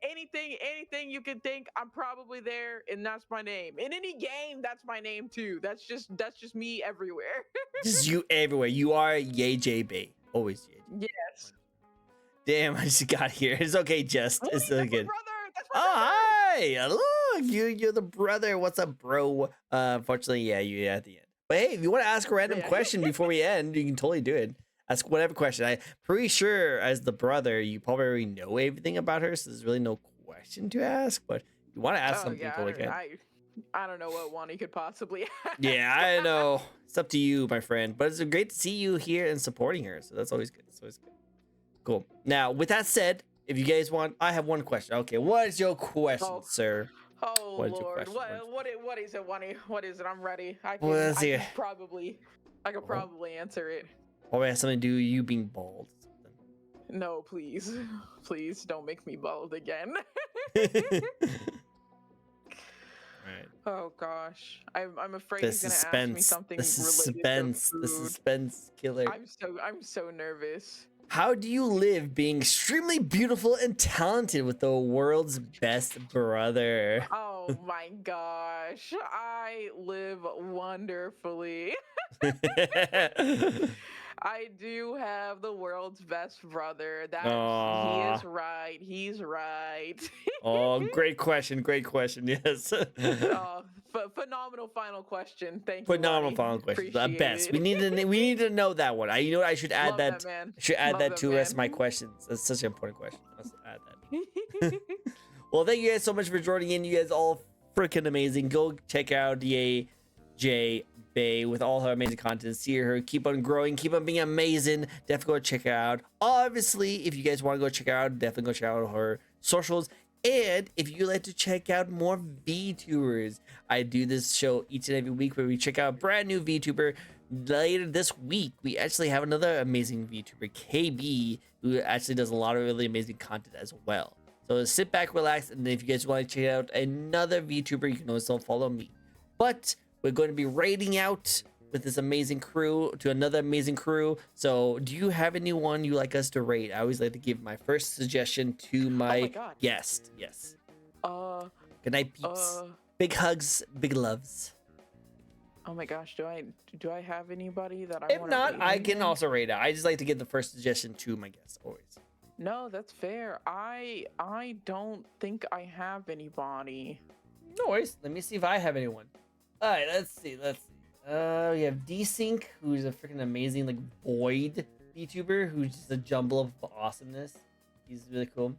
anything you can think, I'm probably there, and that's my name. In any game, that's my name too. That's just me everywhere. Just you everywhere. You are YayJayBae. Always YayJayBae. Yes. Damn, I just got here. It's okay, Just. It's so good. That's my brother. Hi. Look, you're the brother. What's up, bro? Unfortunately, yeah, you're at the end. But hey, if you want to ask a random question before we end, you can totally do it. Ask whatever question. I'm pretty sure as the brother, you probably already know everything about her, so there's really no question to ask. But if you want to ask Oh something, yeah, totally can. I don't know what one he could possibly Yeah, ask. I know. It's up to you, my friend. But it's great to see you here and supporting her. So that's always good. It's always good. Cool. Now, with that said, if you guys want, I have one question. Okay, what is your question, Oh, sir? oh What is your Lord, question? what is it, Wani? What is it? I'm ready. Well, let's I see. can probably answer it. Probably has something to do with you being bald. No, please, please don't make me bald again. Right. Oh gosh, I'm afraid The he's gonna ask me suspense. something The related to suspense. The food. suspense killer. I'm so nervous. How do you live being extremely beautiful and talented with the world's best brother? Oh my gosh, I live wonderfully. I do have the world's best brother. He is Aw. right. He's right. Oh, great question. Great question. Yes. Oh, phenomenal final question. Thank you, Phenomenal Wani. final question. The Appreciate best. We it. need to know that one. You know what? I should add Love that. that man. I should add Love that that to the rest of my man. questions. That's such an important question. Let's add that. Well, thank you guys so much for joining in. You guys all freaking amazing. Go check out J Bay with all her amazing content. See her keep on growing, keep on being amazing. Definitely go check her out. Obviously, if you guys want to go check her out, definitely go check out her socials. And if you like to check out more VTubers, I do this show each and every week where we check out a brand new VTuber. Later this week, we actually have another amazing VTuber, KB, who actually does a lot of really amazing content as well. So sit back, relax, and if you guys want to check out another VTuber, you can also follow me. But we're going to be raiding out with this amazing crew to another amazing crew. So do you have anyone you like us to raid? I always like to give my first suggestion to my God. guest. Yes. Uh, Good night, peeps. Big hugs, big loves. oh my gosh, do I have anybody that I If want not, to I can also raid out. I just like to give the first suggestion to my guests always. No, that's fair. I don't think I have anybody. No worries. Let me see if I have anyone. All right, let's see. We have Desync, who's a freaking amazing like void VTuber who's just a jumble of awesomeness. He's really cool.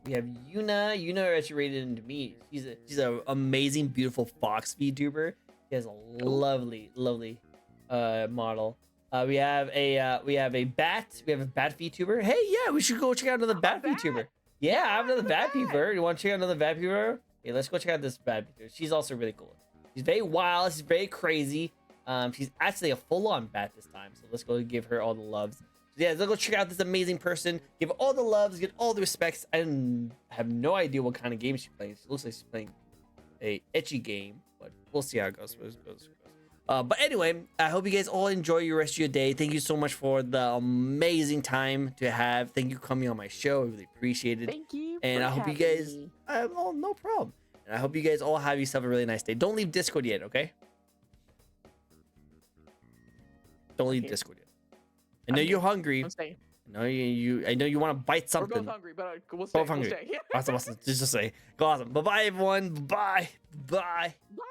We have Yuna. Yuna actually rated into me. She's an amazing, beautiful fox VTuber. She has a lovely model. We have a bat. We have a bat VTuber. Hey, yeah, we should go check out another bat VTuber. Yeah, I have another bat VTuber. You want to check out another bat VTuber? Okay, let's go check out this bat VTuber. She's also really cool. She's very wild. She's very crazy. She's actually a full-on bat this time. So let's go give her all the loves. So yeah, let's go check out this amazing person. Give her all the loves. Get all the respects. I have no idea what kind of game she's playing. She looks like she's playing a etchy game, but we'll see how it goes. But anyway, I hope you guys all enjoy your rest of your day. Thank you so much for the amazing time to have. Thank you for coming on my show. I really appreciate it. Thank you. And I hope you guys, oh, no problem. And I hope you guys all have yourself a really nice day. Don't leave Discord yet, okay? Don't leave Discord yet. I know you're hungry. I'm staying. I know you want to bite something. We're both hungry, but we'll stay. Both hungry. We'll stay. Awesome. Just say. Go awesome. Bye-bye, everyone. Bye. Bye. Bye.